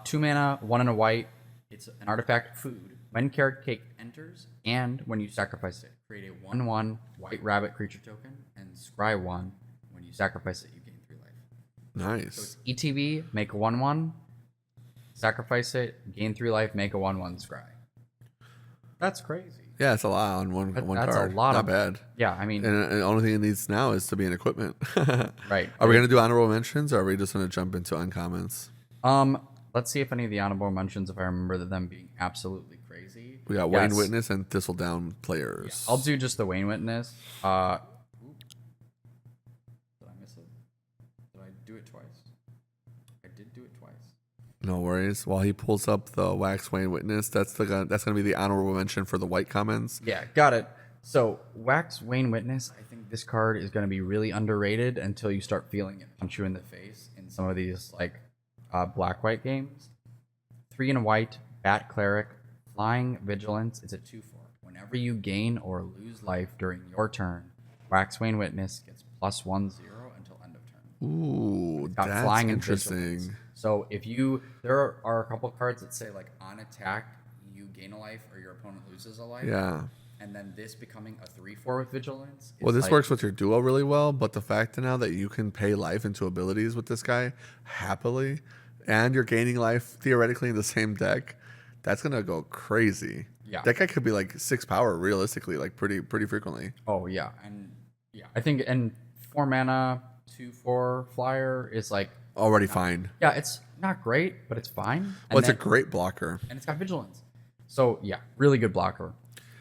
2 mana, 1 and a white. It's an artifact food. When Carrot Cake enters, and when you sacrifice it, create a 1/1 white rabbit creature token, and scry 1. When you sacrifice it, you gain 3 life. Nice. So it's ETB, make a 1/1, sacrifice it, gain 3 life, make a 1/1 scry. That's crazy. Yeah, it's a lot on one That's card. a lot Not of bad. Yeah, I mean, And the only thing it needs now is to be an equipment. right. Are we going to do honorable mentions or are we just going to jump into uncommons? Let's see if any of the honorable mentions, if I remember them being absolutely crazy. We got Wayne Witness and Thistledown players. I'll do just the Wayne Witness. Did I miss it? Did I do it twice? I did do it twice. No worries. While he pulls up the Wax Wayne Witness, that's going to be the honorable mention for the white commons. Yeah, got it. So, Wax Wayne Witness, I think this card is going to be really underrated until you start feeling it punch you in the face in some of these, like, black-white games. 3 and a white, Bat Cleric, Flying Vigilance. It's a 2/4. Whenever you gain or lose life during your turn, Wax Wayne Witness gets +1/0 until end of turn. Ooh, Got that's flying and interesting. vigilance. So if there are a couple cards that say like on attack you gain a life or your opponent loses a life. Yeah. And then this becoming a 3/4 with vigilance. Well, this like, works with your duo really well, but the fact now that you can pay life into abilities with this guy happily, and you're gaining life theoretically in the same deck, that's gonna go crazy. Yeah. That guy could be like 6 power realistically, like pretty frequently. Oh yeah, and yeah, I think and 4 mana 2/4 flyer is like Already fine. yeah, it's not great, but it's fine. Well, it's a great blocker. and it's got vigilance. So yeah, really good blocker.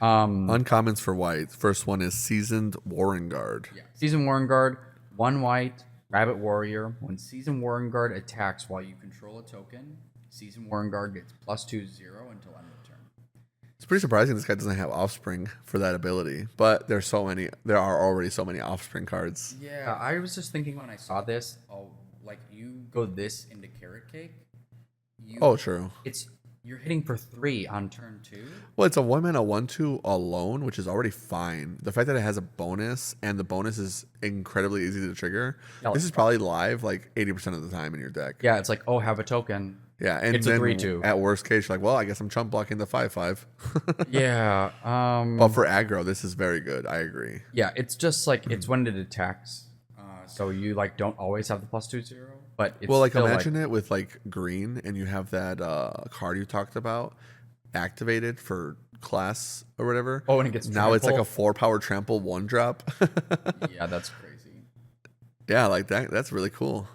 Uncommons for white. First one is Seasoned Warring Guard. Yeah. Season Warring Guard, 1 white, Rabbit Warrior. When Season Warring Guard attacks while you control a token, Season Warring Guard gets +2/0 until end of turn. It's pretty surprising this guy doesn't have Offspring for that ability, but there are already so many Offspring cards. Yeah, I was just thinking when I saw this, like you go this into Carrot Cake. Oh, true. You're hitting for 3 on turn 2. Well, it's a 1-mana 1/2 alone, which is already fine. The fact that it has a bonus and the bonus is incredibly easy to trigger. Yeah, This is probably live like 80% of the time in your deck. Yeah, it's like, oh, have a token. Yeah, and It's a then 3/2. at worst case, you're like, well, I guess I'm chump blocking the 5/5. Yeah. But for aggro, this is very good. I agree. Yeah, it's just like it's when it attacks. So you like don't always have the +2/0, but it's Well, like still imagine it with like green, and you have that card you talked about activated for class or whatever. Oh, and it gets now it's like a trample. 4-power trample 1-drop. Yeah, that's crazy. Yeah, like that. That's really cool.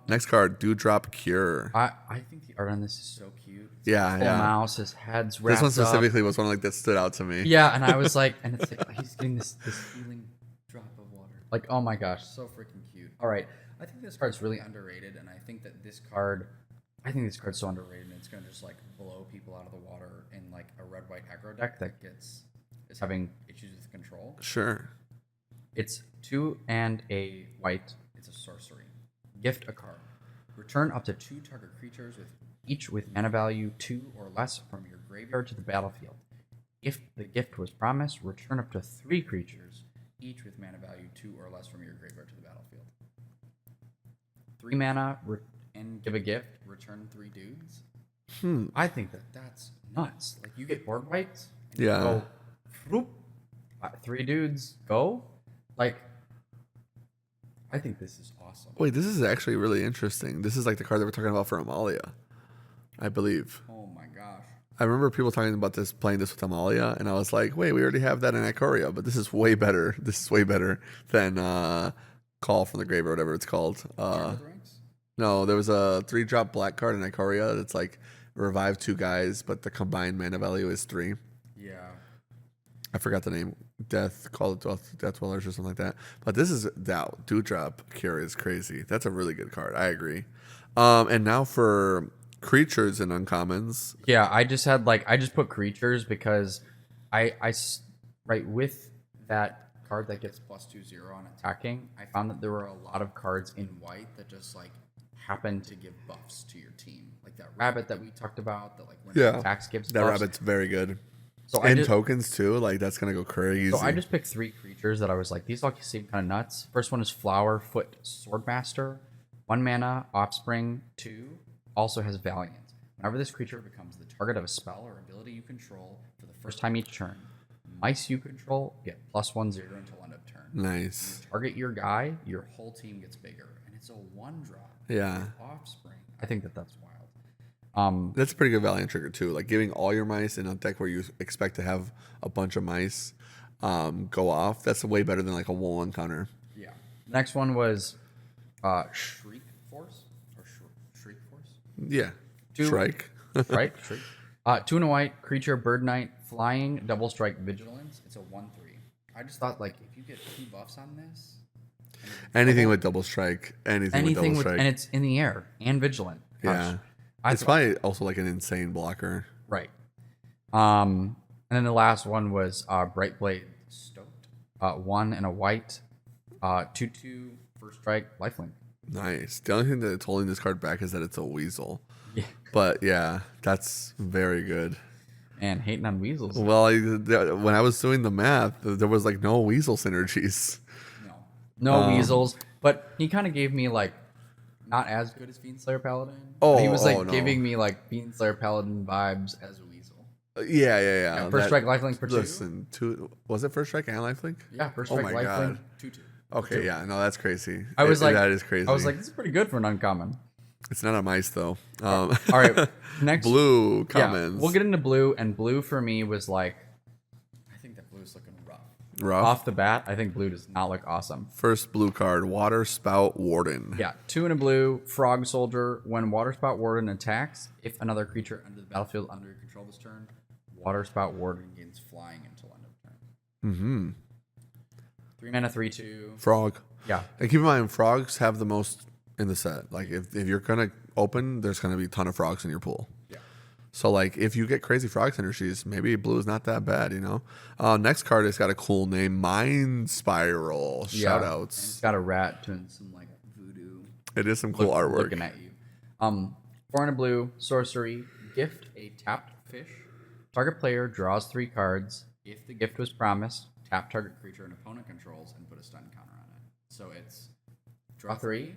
Next card, Dewdrop Cure. I think the art on this is so cute. It's Yeah, full yeah. mouse, his head's wrapped This one up. specifically was one like that stood out to me. Yeah, and I was like, and it's like he's getting this healing drop of water. Like, oh my gosh, so freaking cute. All right, I think this card's really underrated, and I think this card's so underrated, and it's gonna just like blow people out of the water in like a red-white aggro deck that is having issues with control. Sure. It's 2 and a white. It's a sorcery. Gift a card. Return up to 2 target creatures with each with mana value 2 or less from your graveyard to the battlefield. If the gift was promised, return up to 3 creatures, each with mana value 2 or less from your graveyard to the battlefield. 3 mana and give a gift. Return 3 dudes. I think that's nuts. Like you get board wiped. And Yeah. You go, whoop, 3 dudes go. Like, I think this is awesome. Wait, this is actually really interesting. This is like the card that we're talking about for Amalia, I believe. Oh my gosh. I remember people talking about this, playing this with Amalia, and I was like, wait, we already have that in Ikoria, but this is way better. This is way better than Call from the Grave or whatever it's called. No, there was a 3-drop black card in Ikoria that's like revive 2 guys, but the combined mana value is 3. Yeah. I forgot the name. Death Dwellers or something like that. But this is that Dewdrop Cure is crazy. That's a really good card. I agree. And now for creatures and uncommons. Yeah, I just put creatures because right with that card that gets +2/0 on attacking, I found that there were a lot of cards in white that just like happen to give buffs to your team. Like that rabbit that we talked about that like when it attacks gives That buffs. rabbit's very good. So and tokens too, like that's gonna go crazy. So I just picked 3 creatures that I was like, these all seem kind of nuts. First one is Flowerfoot Swordmaster, 1 mana, Offspring, 2, also has Valiant. Whenever this creature becomes the target of a spell or ability you control for the first time each turn, mice you control get +1/0 until end of turn. Nice. When you target your guy, your whole team gets bigger, and it's a 1-drop. Yeah. With Offspring. I think that's wild. That's a pretty good Valiant trigger too. Like giving all your mice in a deck where you expect to have a bunch of mice go off. That's way better than like a 1/1 counter. Yeah. Next one was Shriek Force or Shriek Force. Yeah. 2 Strike. Right? Shriek. 2 and a white creature, bird knight, flying, double strike, vigilance. It's a 1/3. I just thought like if you get 2 buffs on this, Anything with double strike. Anything with double strike. and it's in the air and vigilant. Yeah. It's probably also like an insane blocker. Right. And then the last one was Bright Blade Stoked. 1 and a white, 2/2, first strike, lifelink. Nice. The only thing that's holding this card back is that it's a weasel. Yeah. But yeah, that's very good. And hating on weasels. Well, when I was doing the math, there was like no weasel synergies. No weasels. But he kind of gave me like not as good as Fiendslayer Paladin. Oh, he was like no. giving me like Fiendslayer Paladin vibes as a weasel. Yeah. First strike, lifelink for 2. Listen, was it first strike and lifelink? Yeah, first Oh strike, my lifelink, God. 2/2. Okay, yeah, no, that's crazy. I was like, that is crazy. I was like, this is pretty good for an uncommon. It's not a mice though. All right, next blue yeah, commons. we'll get into blue, and blue for me was like, I think that blue's looking rough. Rough. Off the bat, I think blue does not look awesome. First blue card, Water Spout Warden. Yeah, 2 and a blue, Frog Soldier. When Water Spout Warden attacks, if another creature under the battlefield under your control this turn, Water Spout Warden gains flying until end of turn. Mm-hmm. 3 mana, 3/2. Frog. Yeah. And keep in mind, frogs have the most in the set. Like if you're gonna open, there's gonna be a ton of frogs in your pool. Yeah. So like if you get crazy frog synergies, maybe blue is not that bad, you know. Next card has got a cool name, Mind Spiral. Shout And outs. it's got a rat doing some like voodoo. It is some cool artwork. Looking at you. 4 and a blue, sorcery. Gift a tapped fish. Target player draws 3 cards. If the gift was promised, tap target creature an opponent controls and put a stun counter on it. So it's draw 3,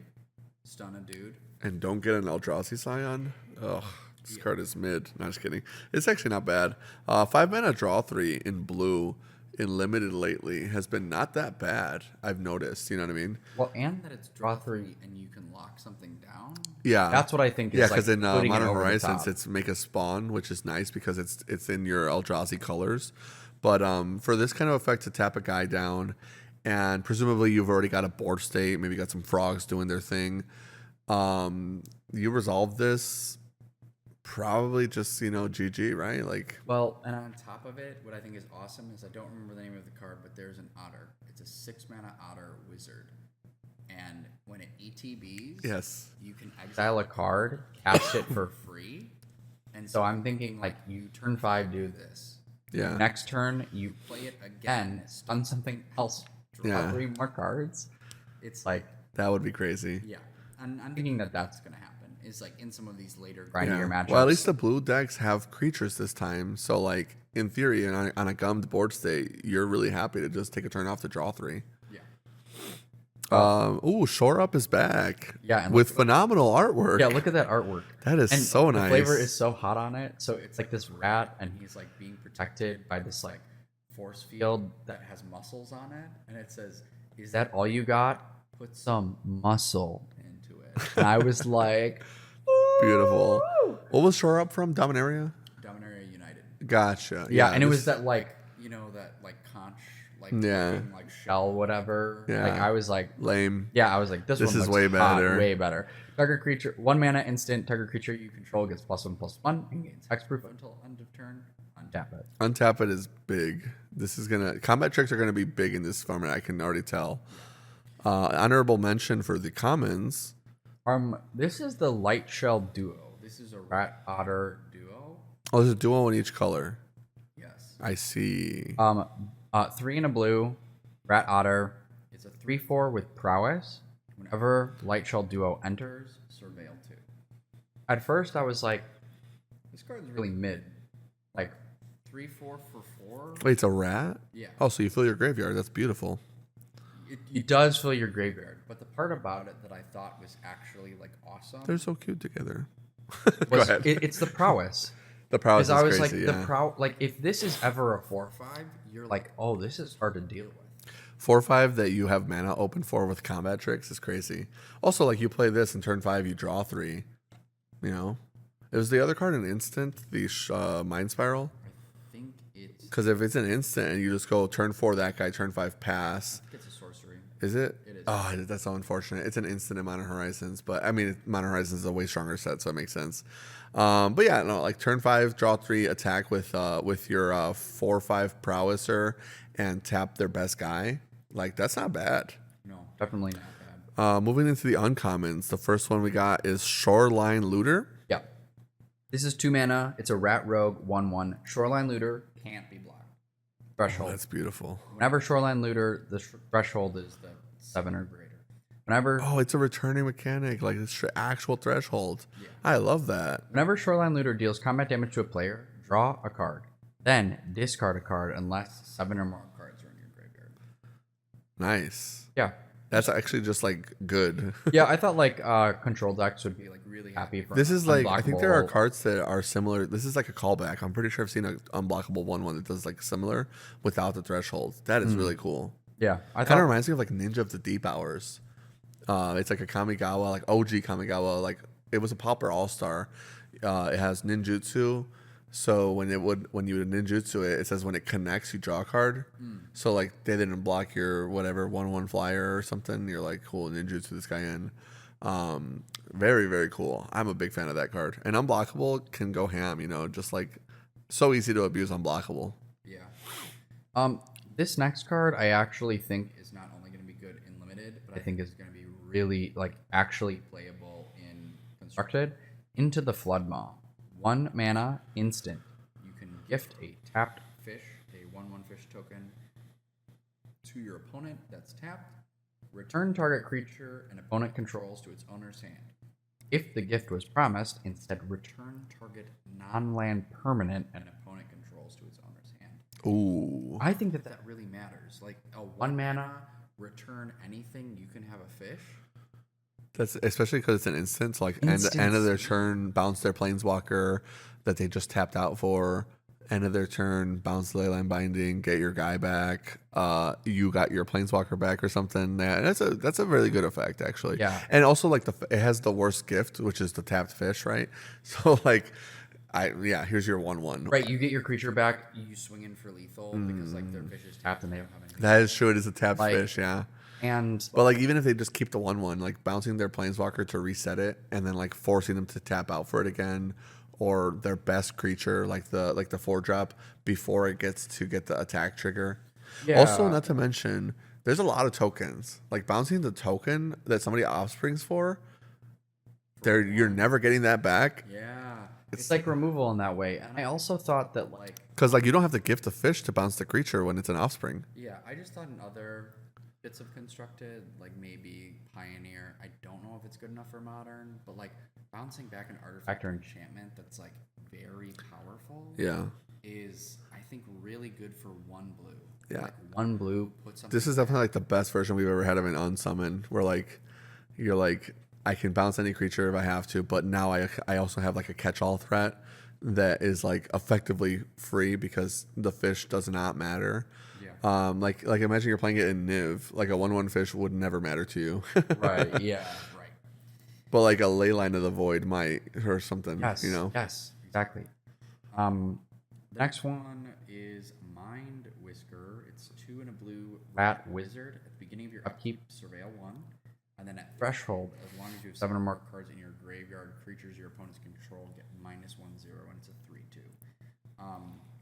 stun a dude, And don't get an Eldrazi Scion. Ugh, this card is mid. No, just kidding. It's actually not bad. 5 mana draw 3 in blue in limited lately has been not that bad. I've noticed. You know what I mean? Well, and that it's draw 3 and you can lock something down. Yeah, That's what I think. Yeah, is because like in putting it Modern over the Horizons, top. it's make a spawn, which is nice because it's in your Eldrazi colors. But for this kind of effect to tap a guy down, and presumably you've already got a board state, maybe got some frogs doing their thing. You resolve this probably just GG, right? Like, Well, and on top of it, what I think is awesome is I don't remember the name of the card, but there's an otter. It's a 6 mana otter wizard. And when it ETBs, yes, you can exile a card, cast it for free. And so I'm thinking like you turn 5 do this. yeah, Next turn you play it again, stun something else, draw 3 more cards. It's like that would be crazy. yeah. And I'm thinking that that's gonna happen. Is like in some of these later grindier matchups. Well, at least the blue decks have creatures this time, so like in theory, on a gummed board state, you're really happy to just take a turn off to draw 3. Yeah. Shore Up is back. Yeah, and with phenomenal artwork. Yeah, look at that artwork. That is and so the nice. The flavor is so hot on it. So it's like this rat, and he's like being protected by this like force field that has muscles on it, and it says, "Is that all you got? Put some muscle into it." And I was like, beautiful. What was Shore Up from? Dominaria? Dominaria United. Gotcha. Yeah, and it was that like that like conch like Yeah. looking, like shell whatever. Yeah. Like I was like lame. Yeah, I was like, this one is looks way hot, better. way better. Target creature, 1 mana instant. Target creature you control gets +1/+1 and gains hexproof until end of turn. Untap it. Untap it is big. This is combat tricks are gonna be big in this format. I can already tell. Honorable mention for the commons. This is the light shell duo. This is a rat otter duo. Oh, there's a duo in each color. Yes. I see. 3 in a blue, rat otter. It's a 3/4 with prowess. Whenever light shell duo enters, surveil 2. At first, I was like, this card's really mid. Like 3/4 for 4. Wait, it's a rat? Yeah. Oh, so you fill your graveyard. That's beautiful. It does fill your graveyard, but the part about it that I thought was actually like awesome They're so cute together. Go was ahead. it's the prowess. The prowess Because is I was crazy, like, yeah. like if this is ever a 4/5, you're like, oh, this is hard to deal with. 4/5 that you have mana open for with combat tricks is crazy. Also, like you play this and turn 5, you draw 3. You know, it was the other card an instant, the Mind Spiral. I think it's Because if it's an instant and you just go turn 4 that guy, turn 5 pass. it's a sorcery. Is it? It is. Oh, that's so unfortunate. It's an instant in Modern Horizons, but I mean, Modern Horizons is a way stronger set, so it makes sense. But yeah, no, like turn 5, draw 3, attack with your 4/5 prowesser and tap their best guy. Like that's not bad. No, definitely not bad. Moving into the uncommons, the first one we got is Shoreline Looter. Yeah. This is 2 mana. It's a rat rogue 1/1. Shoreline Looter can't be blocked. Oh, Threshold. that's beautiful. Whenever Shoreline Looter, the threshold is the 7 or greater. Whenever Oh, it's a returning mechanic, like it's actual threshold. Yeah. I love that. Whenever Shoreline Looter deals combat damage to a player, draw a card. Then discard a card unless 7 or more cards are in your graveyard. Nice. Yeah. That's actually just like good. Yeah, I thought like control decks would be like really happy for This is like I think there are unblockable- cards that are similar. This is like a callback. I'm pretty sure I've seen an unblockable one that does like similar without the threshold. That is really cool. Yeah, I Kind thought of reminds me of like Ninja of the Deep Hours. It's like a Kamigawa, like OG Kamigawa. Like it was a Pauper All Star. It has ninjutsu. So when you would ninjutsu it, it says when it connects, you draw a card. So like they didn't block your whatever 1/1 flyer or something. You're like, cool, ninjutsu this guy in. Very, very cool. I'm a big fan of that card. And unblockable can go ham, just like so easy to abuse unblockable. Yeah. This next card I actually think is not only going to be good in limited, but I think is going to be really like actually playable in constructed. Into the Flood Maw. 1 mana instant. You can gift a tapped fish, a 1/1 fish token, to your opponent that's tapped. Return target creature an opponent controls to its owner's hand. If the gift was promised, instead return target non-land permanent an opponent controls to its owner's hand. Ooh. I think that really matters. Like a 1 mana return anything, you can have a fish. That's especially because it's an instant. So like end of their turn, bounce their planeswalker that they just tapped out for. End of their turn, bounce the Leyline Binding, get your guy back. You got your planeswalker back or something. Yeah, that's a really good effect actually. Yeah. And also like it has the worst gift, which is the tapped fish, right? So like, here's your 1/1. Right, you get your creature back, you swing in for lethal because like their fish is tapped and they don't have anything. That is true. It is a tapped Like, fish, yeah. And But like even if they just keep the 1/1, like bouncing their planeswalker to reset it and then like forcing them to tap out for it again, or their best creature like the 4-drop before it gets to get the attack trigger. yeah, Also, not to mention, there's a lot of tokens. Like bouncing the token that somebody offsprings for, you're never getting that back. yeah, it's like removal in that way. And I also thought that like Because like you don't have to gift a fish to bounce the creature when it's an offspring. yeah, I just thought in other bits of constructed, like maybe Pioneer, I don't know if it's good enough for Modern, but like bouncing back an artifact or enchantment that's like very powerful is I think really good for 1 blue. Yeah. Like 1 blue, put something. This is definitely like the best version we've ever had of an unsummon, where like you're like, I can bounce any creature if I have to, but now I also have like a catch-all threat that is like effectively free because the fish does not matter. Yeah. Like imagine you're playing it in Niv, like a 1/1 fish would never matter to you. Right. Yeah. Right. But like a Leyline of the Void might or something. Yes. You know. Yes. Exactly. The next one is Mind Whisker. It's 2 and a blue rat wizard. At the beginning of your upkeep, surveil 1. And then at threshold, as long as you have 7 or more cards in your graveyard, creatures your opponents control get -1/0, and it's a 3/2.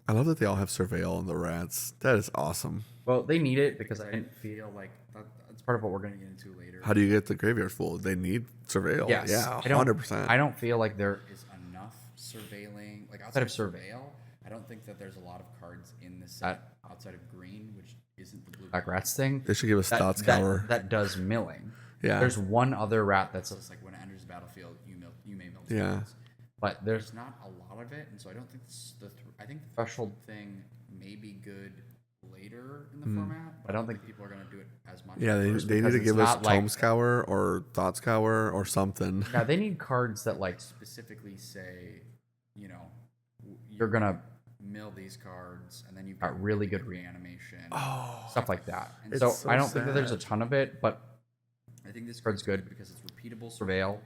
I love that they all have surveil on the rats. That is awesome. Well, they need it because I didn't feel like that's part of what we're going to get into later. How do you get the graveyard full? They need surveil. Yes. Yeah, 100%. I don't feel like there is enough surveilling. Like outside of surveil, I don't think that there's a lot of cards in the set outside of green, which isn't the blue black rats thing. They should give us Thought Scour. That does milling. Yeah. There's one other rat that says like when it enters the battlefield, you may mill. Yeah. But there's not a lot of it, and so I don't think I think the threshold thing may be good later in the format, but I don't think people are going to do it as much. Yeah, they need to give us Tome Scour or Thought Scour or something. Yeah, they need cards that like specifically say, you know, you're going to mill these cards, and then you've got really good reanimation, stuff like that. And so I don't think that there's a ton of it, but I think this card's good because it's repeatable surveil.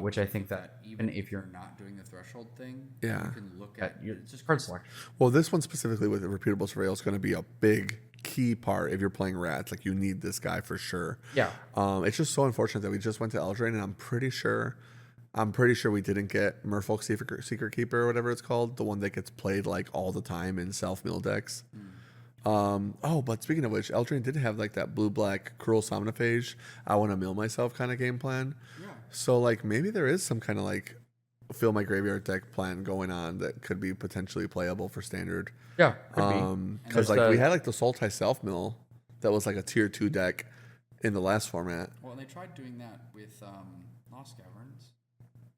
Which I think that even if you're not doing the threshold thing, you can look at it's just card selection. Well, this one specifically with the repeatable surveil is going to be a big key part if you're playing rats. Like you need this guy for sure. Yeah. It's just so unfortunate that we just went to Eldraine, and I'm pretty sure we didn't get Merfolk Secret Keeper or whatever it's called, the one that gets played like all the time in self-mill decks. But speaking of which, Eldraine did have like that blue-black Cruel Somnophage, I want to mill myself kind of game plan. Yeah. So like maybe there is some kind of like fill my graveyard deck plan going on that could be potentially playable for standard. Yeah, could be. Because like we had like the Sultai self-mill that was like a tier 2 deck in the last format. Well, they tried doing that with Lost Caverns.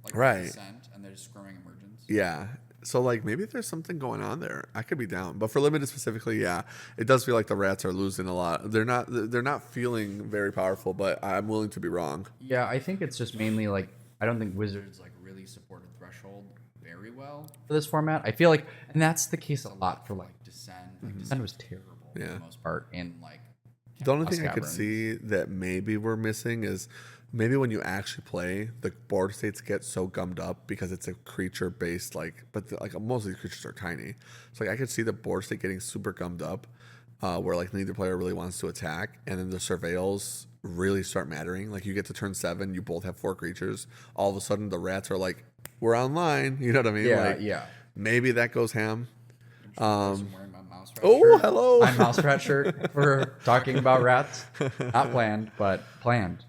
Like right. Descent, and they're just scrumming Emergence. Yeah. So like maybe there's something going on there. I could be down, but for limited specifically, yeah, it does feel like the rats are losing a lot. They're not feeling very powerful, but I'm willing to be wrong. Yeah, I think it's just mainly like I don't think Wizards like really supported Threshold very well for this format. I feel like, and that's the case a lot for like Descent. Like Descent was terrible for the most part in like. The only thing I could see that maybe we're missing is maybe when you actually play, the board states get so gummed up because it's a creature based most of these creatures are tiny. So like I could see the board state getting super gummed up, where like neither player really wants to attack, and then the surveils really start mattering. Like you get to turn 7, you both have 4 creatures. All of a sudden the rats are like, we're online. You know what I mean? Yeah, like, yeah. Maybe that goes ham. I'm wearing my mouse rat Oh, shirt. hello. My mouse rat shirt for talking about rats. Not planned, but planned.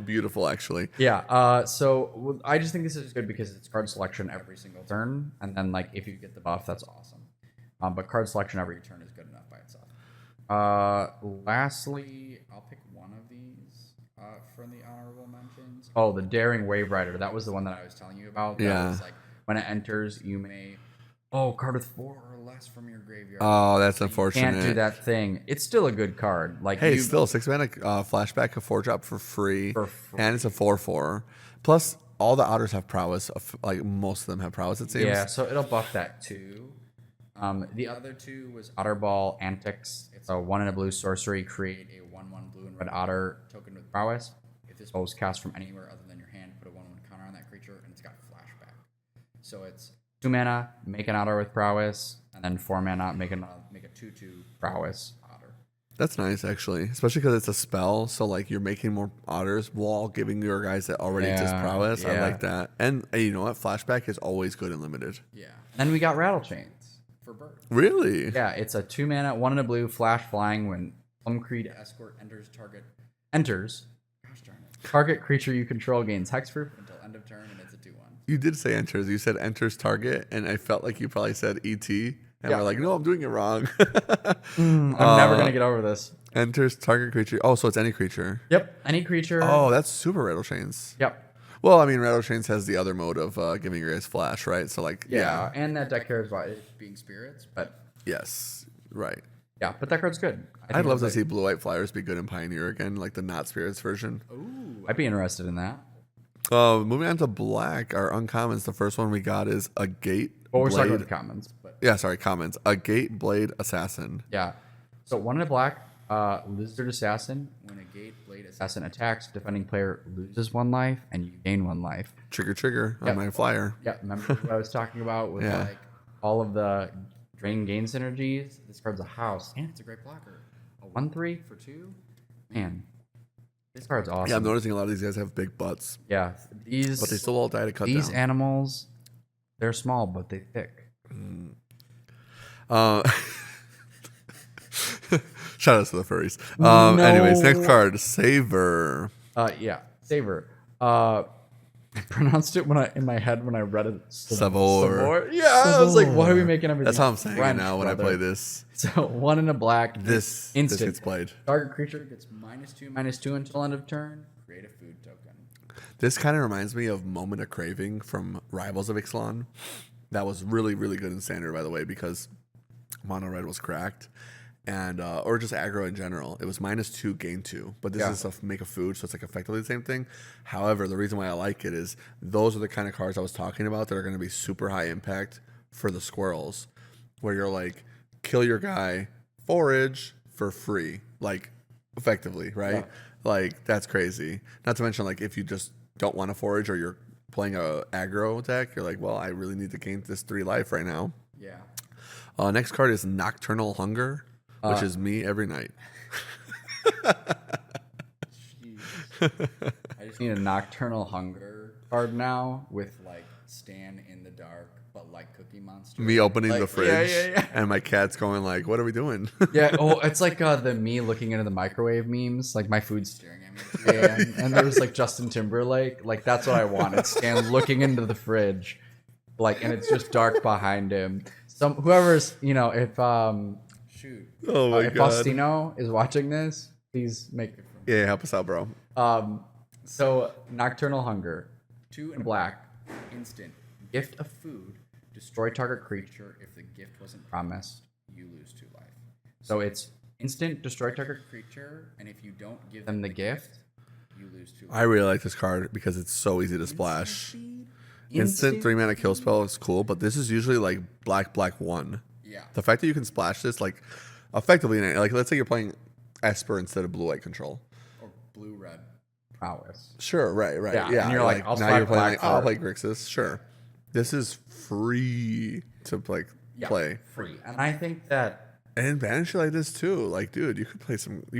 Beautiful, actually. Yeah. So I just think this is good because it's card selection every single turn, and then like if you get the buff, that's awesome. But card selection every turn is good enough by itself. Lastly, I'll pick one of these from the honorable mentions. Oh, the Daring Wave Rider. That was the one that I was telling you about. That was like when it enters, you may Oh, card with 4 or less from your graveyard. Oh, that's Can't do unfortunate. that thing. It's still a good card. Like Hey, you still 6 mana flashback, a 4-drop for free, for free. and it's a 4/4. Plus, all the otters have prowess. Like most of them have prowess. It seems. Yeah, so it'll buff that too. The other two was Otter Ball Antics. It's a 1 and a blue sorcery. Create a 1/1 blue and red otter token with prowess. If this spell is cast from anywhere other than your hand, put a 1/1 counter on that creature, and it's got flashback. So it's 2 mana, make an otter with prowess, and then 4 mana, make a 2/2 prowess otter. That's nice, actually, especially because it's a spell. So like you're making more otters while giving your guys that already exist prowess. I Yeah. like that. And you know what? Flashback is always good and limited. Yeah. Then we got Rattle Chains for birds. Really? Yeah, it's a 2 mana, 1 and a blue, flash flying. When Plumcreed Escort enters, gosh darn it, target creature you control gains hexproof until end of turn, and it's a 2/1. You did say enters. You said enters target, and I felt like you probably said ET. And Yeah. we're like, no, I'm doing it wrong. I'm never gonna get over this. Enters target creature. Oh, so it's any creature. Yep, any creature. Oh, that's super Rattle Chains. Yep. Well, I mean, Rattle Chains has the other mode of giving your guys flash, right? So like, Yeah, and that deck cares about it being spirits, but yes, right. yeah, but that card's good. I'd love to see Blue White Flyers be good in Pioneer again, like the not spirits version. Ooh, I'd be interested in that. Moving on to black, our uncommons. The first one we got is a Gate Well, we're talking Blade. about the commons, but Yeah, sorry, commons. A Gate Blade Assassin. yeah. So 1 in a black, Lizard Assassin. When a Gate Blade Assassin attacks, defending player loses 1 life, and you gain 1 life. Trigger Yep. on my flyer. Yeah, remember what I was talking about with Yeah. like all of the drain gain synergies? This card's a house, and it's a great blocker. A 1/3 for 2. Man, this card's awesome. Yeah, I'm noticing a lot of these guys have big butts, Yeah, these but they still all die to cut these down. animals, they're small but they thick. Shout out to the furries. No. Anyways, next card, Saver. Yeah, Saver. I pronounced it in my head when I read it. Savor. Yeah, I was like, why are we making everything? That's how I'm saying French, it now when I brother? play this. So 1 in a black. This instant. gets played. Target creature gets -2/-2 until end of turn. Create a food token. This kind of reminds me of Moment of Craving from Rivals of Ixalan. That was really, really good in Standard, by the way, because Mono Red was cracked. And or just aggro in general. It was -2, gain 2. But this is make a food, so it's like effectively the same thing. However, the reason why I like it is those are the kind of cards I was talking about that are going to be super high impact for the squirrels. Where you're like, kill your guy, forage for free. Like, effectively, right? Yeah. Like, that's crazy. Not to mention, like, if you just don't want to forage or you're playing a aggro deck, you're like, well, I really need to gain this 3 life right now. Yeah. Next card is Nocturnal Hunger, which is me every night. I just need a Nocturnal Hunger card now with like Stand in the Dark, but like Cookie Monster. Me opening Like, the fridge Yeah. and my cat's going like, what are we doing? Yeah. Oh, it's like the me looking into the microwave memes. Like my food's staring at me at 3 a.m. and there's like Justin Timberlake. Like that's what I want. It's Stan looking into the fridge, like, and it's just dark behind him. Whoever's, if shoot, Oh my if God. Faustino is watching this, please make it for me. Yeah, help us out, bro. So Nocturnal Hunger, 2 in black, instant, gift of food, destroy target creature. If the gift wasn't promised, you lose 2 life. So it's instant, destroy target creature, and if you don't give them the gift, you lose 2 life. I really like this card because it's so easy to splash. Instant 3 mana kill spell is cool, but this is usually like black 1. Yeah. The fact that you can splash this, like, effectively, like, let's say you're playing Esper instead of blue white control. Or blue-red prowess. Sure, right. Yeah, and you're like, I'll now slap you're playing black like, I'll for- play Grixis. Sure. This is free to like play. Free. And I think that And banish like this too. Like, dude, you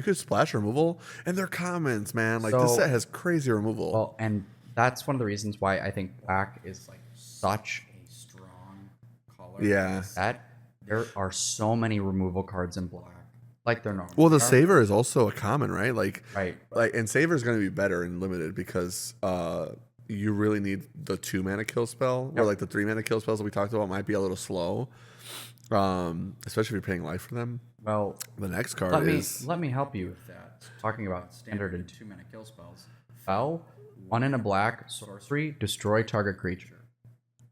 could splash removal, and they're commons, man. Like, this So- set has crazy removal. well, and that's one of the reasons why I think black is like such a strong color. Yeah. That there are so many removal cards in black. Like they're normal. Well, the Saver is also a common, right? Like, Right. and Saver is going to be better in limited because you really need the 2 mana kill spell, or like the 3 mana kill spells that we talked about might be a little slow, especially if you're paying life for them. Well, The next card let me help you with that. Talking about standard and 2 mana kill spells. Fell, 1 in a black, sorcery, destroy target creature.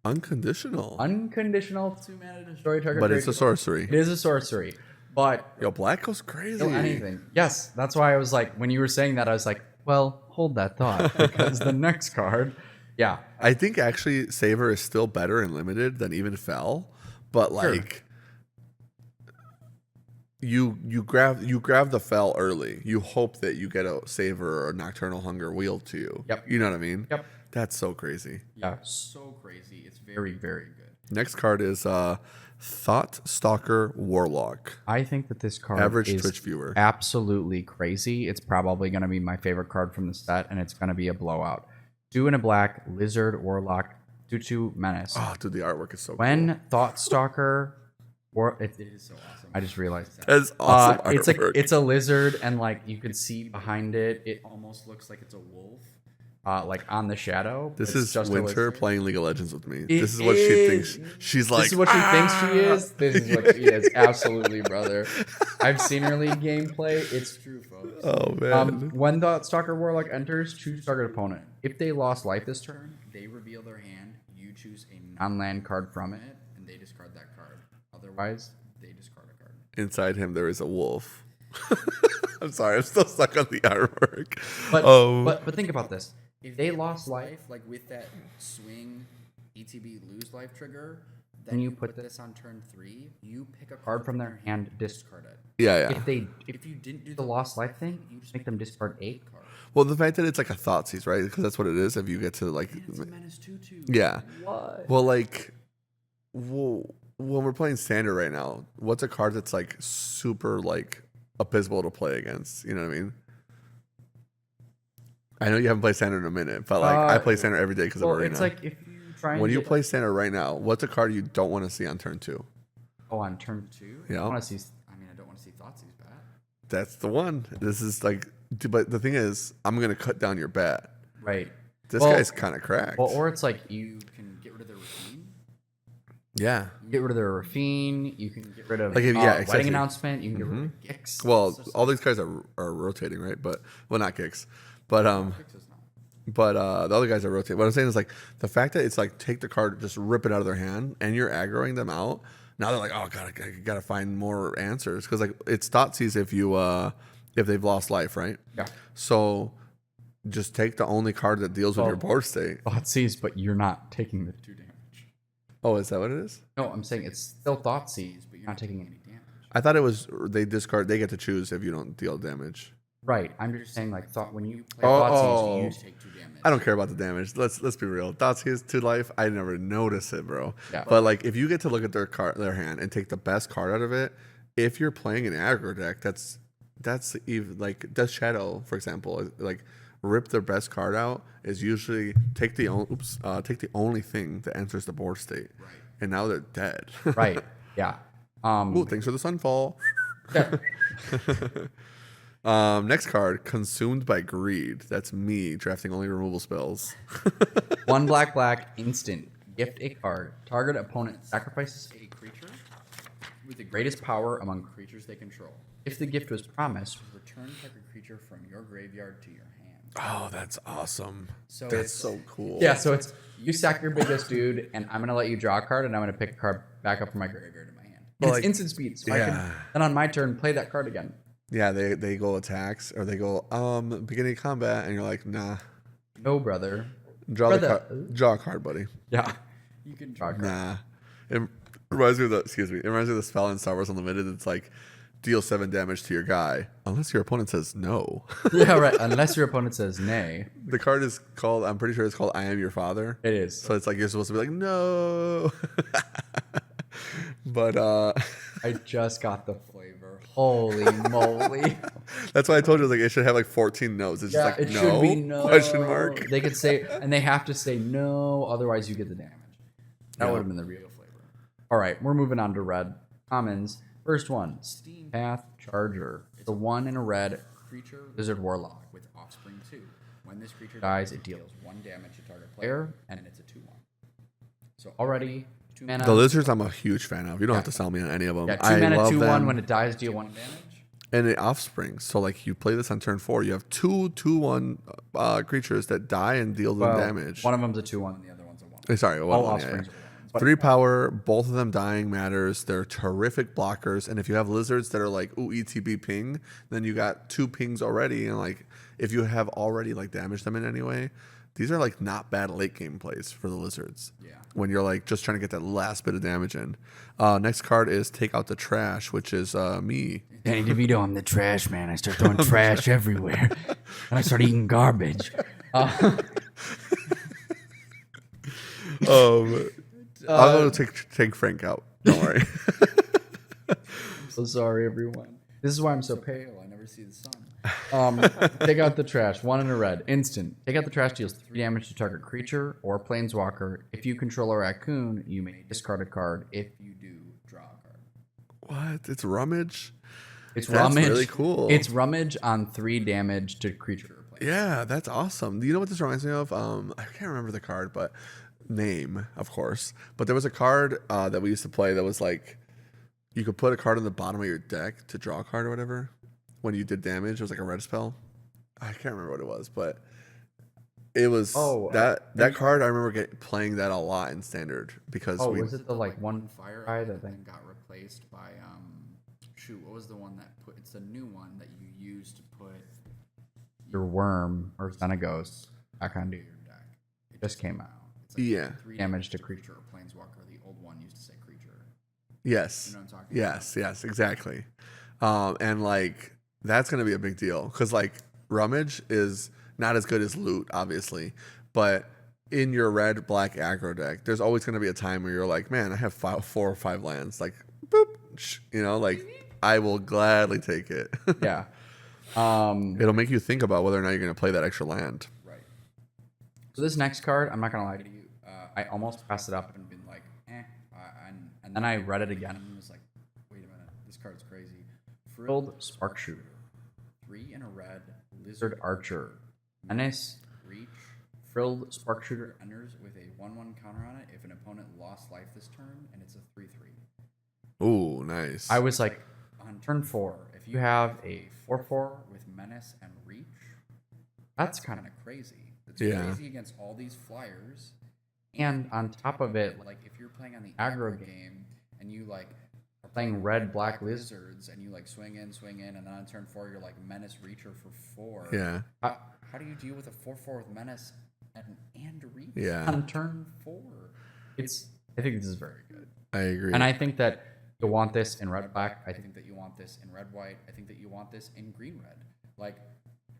Unconditional. Unconditional 2-mana destroy target. But it's a sorcery. It is a sorcery. But Yo, black goes crazy. anything. Yes, that's why I was like, when you were saying that, I was like, well, hold that thought, because the next card, yeah. I think actually Savor is still better in limited than even Fell, but like you grab the Fell early. You hope that you get a Savor or a Nocturnal Hunger wheeled to you. Yep. You know what I mean? Yep. That's so crazy. Yeah, so crazy. It's very, very good. Next card is Thought Stalker Warlock. I think that this card Average is Twitch viewer. absolutely crazy. It's probably going to be my favorite card from the set, and it's going to be a blowout. 2 and a black, Lizard, Warlock, 2/2 Menace. Oh, dude, the artwork is so When Thought Stalker, it is so awesome. I just realized that. That's awesome artwork. It's a lizard, and like you can see behind it, it almost looks like it's a wolf. Like on the shadow. This It's is just a Winter lizard. playing League of Legends with me. It This is what she is. thinks. She's like, This is what she thinks she is. This is what she is. Absolutely, brother. I've seen her league gameplay. It's true, folks. Oh man. When the Stalker Warlock enters, choose target opponent. If they lost life this turn, they reveal their hand. You choose a non-land card from it, and they discard that card. Otherwise, they discard a card. Inside him there is a wolf. I'm sorry, I'm still stuck on the artwork. But think about this. If they lost life, like with that swing ETB lose life trigger, then you put this on turn 3, you pick a card from their hand, discard it. Yeah. If you didn't do the lost life thing, you just make them discard 8 cards. Well, the fact that it's like a Thoughtseize, right? Because that's what it is. If you get to like, And it's a menace 2/2. yeah. What? Well, like, when we're playing standard right now, what's a card that's like super like abysmal to play against? You know what I mean? I know you haven't played standard in a minute, but like I play standard every day because of Arena. It's like if you try and when you get, play standard right now, what's a card you don't want to see on turn 2? oh, on turn 2, Yeah. I want to see. I mean, I don't want to see Thoughtseize bad. That's the one. This is like, but the thing is, I'm gonna cut down your bat. Right. This Well- guy's kind of cracked. Well, or it's like you can get rid of their routine. yeah. You can get rid of their Raffine. You can get rid of Like, exactly. wedding announcement. You can get rid of Gix. Well, It's just all these guys are rotating, right? But well, not kicks, but Gix is not. But the other guys are rotating. What I'm saying is like the fact that it's like take the card, just rip it out of their hand, and you're aggroing them out. Now they're like, oh god, I gotta find more answers because like it's Thoughtseize if they've lost life, right? Yeah. So just take the only card that deals with your board state. Thoughtseize, but you're not taking the 2 damage. Oh, is that what it is? No, I'm saying it's still Thoughtseize, but you're not taking any damage. I thought it was they discard. They get to choose if you don't deal damage. Right. I'm just saying, like, when you play Oh, Thoughtseize, you take 2 damage. I don't care about the damage. Let's be real. Thought's 2 life. I never notice it, bro. Yeah. But like, if you get to look at their hand and take the best card out of it, if you're playing an aggro deck, that's even like Death Shadow, for example, like rip their best card out is usually take the only thing that enters the board state. Right. And now they're dead. Right. Yeah. Ooh, thanks for the sunfall. Yeah. Next card, Consumed by Greed. That's me drafting only removal spells. 1 black, instant. Gift a card. Target opponent sacrifices a creature with the greatest power among creatures they control. If the gift was promised, return target creature from your graveyard to your hand. Oh, that's awesome. So That's it's- so cool. Yeah, so it's you sack your biggest dude, and I'm gonna let you draw a card, and I'm gonna pick a card back up from my graveyard in my hand. And Like, it's instant speed, so I yeah. can then on my turn play that card again. Yeah, they go attacks or they go beginning of combat, and you're like, nah, No, brother. draw Brother. draw a card, buddy. Yeah, you can draw a card. Nah. It reminds me of the spell in Star Wars Unlimited. It's like deal 7 damage to your guy unless your opponent says no. Yeah, right. Unless your opponent says nay. The card is called, I'm pretty sure it's called I Am Your Father. It is. So it's like you're supposed to be like, no. But I just got the flavor. Holy moly. that's why I told you like it should have like 14 no's. It's Yeah, just it like no should be no. question mark. They could say, and they have to say no, otherwise you get the damage. That Yeah. would have been the real flavor. All right, we're moving on to red. Commons. First one, Steam Path Charger. It's a 1 in a red creature lizard warlock with offspring 2. When this creature dies, it deals 1 damage to target player, and it's a 2/1. So already 2 mana. The lizards I'm a huge fan of. You don't have to sell me on any of them. Yeah, 2 I mana, love 2/1. them. When it dies, deal 1 damage. And it offspring. So like you play this on turn 4, you have 2/2/1 creatures that die and deal them damage. One of them's a 2/1, and the other one's a 1/1. Sorry, All one, offsprings are 1/1. But 3 power, both of them dying matters. They're terrific blockers. And if you have lizards that are like, ooh, ETB ping, then you got 2 pings already. And like, if you have already like damaged them in any way, these are like not bad late game plays for the lizards. Yeah. When you're like just trying to get that last bit of damage in. Next card is Take Out the Trash, which is me. Danny DeVito, I'm the trash man. I start throwing trash everywhere. And I start eating garbage. I'll go take Frank out. Don't worry. so sorry, everyone. This is why I'm so pale. I never see the sun. Take out the trash. 1 in a red. Instant. Take out the trash deals 3 damage to target creature or planeswalker. If you control a raccoon, you may discard a card. If you do, draw a card. What? It's Rummage? It's That's rummage. really cool. It's rummage on 3 damage to creature or planeswalker. Yeah, that's awesome. You know what this reminds me of? I can't remember the card, but name, of course. But there was a card that we used to play that was like, you could put a card on the bottom of your deck to draw a card or whatever. When you did damage, it was like a red spell. I can't remember what it was, but it was that card. I remember playing that a lot in standard because was it the like one fire eye that then got replaced by what was the one that it's a new one that you use to put your worm or Xenagos back onto your deck. It just came out. It's like 3 damage to creature or planeswalker. The old one used to say creature. Yes. You know what I'm talking about? Yes, exactly. And like that's gonna be a big deal because like Rummage is not as good as Loot, obviously, but in your red black aggro deck, there's always gonna be a time where you're like, man, I have 4 or 5 lands, like boop, like I will gladly take it. Yeah. It'll make you think about whether or not you're gonna play that extra land. Right. So this next card, I'm not gonna lie to you, I almost passed it up and been like, and then I read it again and was like, wait a minute, this card's crazy. Frilled Spark Shooter. 3 in a red, Lizard Archer. Menace, Reach. Frilled Spark Shooter enters with a 1/1 counter on it if an opponent lost life this turn, and it's a 3/3. Ooh, nice. I was like, on turn 4, if you have a 4/4 with Menace and Reach, that's kind of crazy. It's crazy against all these flyers. And on top of it, like if you're playing on the aggro game and you like are playing red black lizards and you like swing in, and then on turn 4 you're like Menace Reacher for 4. Yeah. How do you deal with a 4/4 with Menace and Reach on turn 4? I think this is very good. I agree. And I think that you'll want this in red black. I think that you want this in red white. I think that you want this in green red. Like,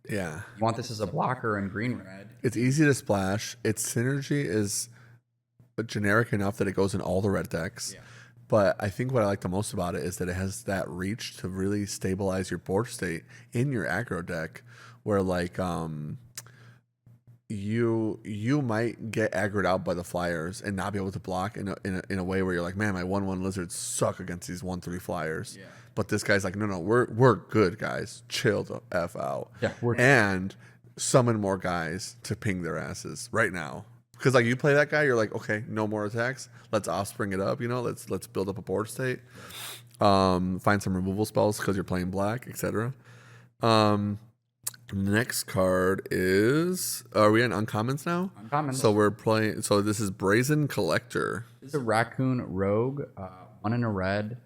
yeah, you want this as a blocker in green red. It's easy to splash. Its synergy is generic enough that it goes in all the red decks. Yeah. But I think what I like the most about it is that it has that reach to really stabilize your board state in your aggro deck, where like you might get aggroed out by the flyers and not be able to block in a way where you're like, man, my 1/1 lizards suck against these 1/3 flyers. Yeah. But this guy's like, no, we're good, guys. Chill the F out. Yeah, and summon more guys to ping their asses right now. Because like you play that guy, you're like, okay, no more attacks. Let's offspring it up. Let's build up a board state. Find some removal spells because you're playing black, etc. Next card is, are we in uncommons now? Uncommons. So we're playing. So this is Brazen Collector. This is a Raccoon Rogue, 1 in a red,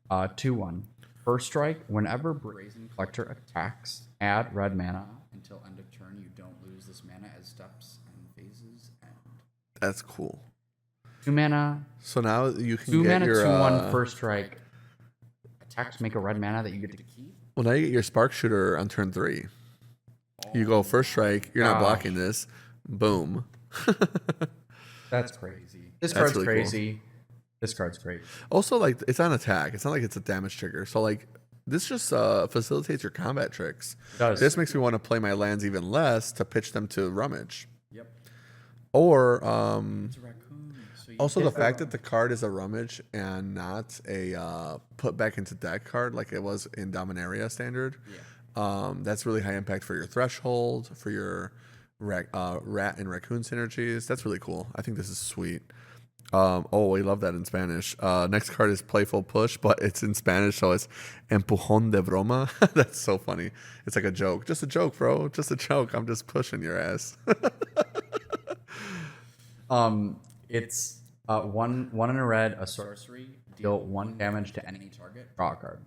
2/1. First strike. Whenever Brazen Collector attacks, add red mana until end of turn. You don't lose this mana as steps and phases end. That's cool. 2 mana. So now you can 2 get mana, your 2/1 first strike. Attacks make a red mana that you get to keep. Well, now you get your Spark Shooter on turn 3. You go first strike. You're not blocking this. Boom. That's crazy. This card's really crazy. Cool. This card's crazy. Also, like, it's on attack. It's not like it's a damage trigger. So, like, this just facilitates your combat tricks. It does. This makes me want to play my lands even less to pitch them to Rummage. Yep. Or, it's a raccoon, so also the fact that the card is a Rummage and not a put back into deck card like it was in Dominaria standard. Yeah. That's really high impact for your threshold, for your rat and raccoon synergies. That's really cool. I think this is sweet. We love that in Spanish. Next card is Playful Push, but it's in Spanish, so it's Empujón de Broma. That's so funny. It's like a joke. Just a joke, bro. Just a joke. I'm just pushing your ass. It's one in a red, a sorcery, deal 1 damage to any target, draw a card.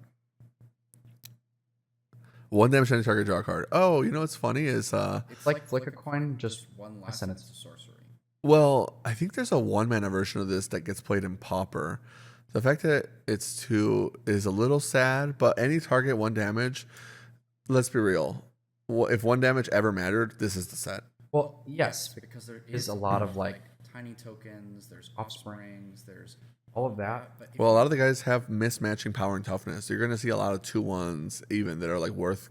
1 damage to any target, draw a card. Oh, you know what's funny is It's like flick a coin, just one less, and it's a sorcery. well, I think there's a 1-mana version of this that gets played in Pauper. The fact that it's 2 is a little sad, but any target 1 damage, let's be real. If 1 damage ever mattered, this is the set. Well, yes, because there is a lot of like tiny tokens, there's offsprings, there's all of that. But Well, a lot of the guys have mismatching power and toughness. You're going to see a lot of 2/1s even that are like worth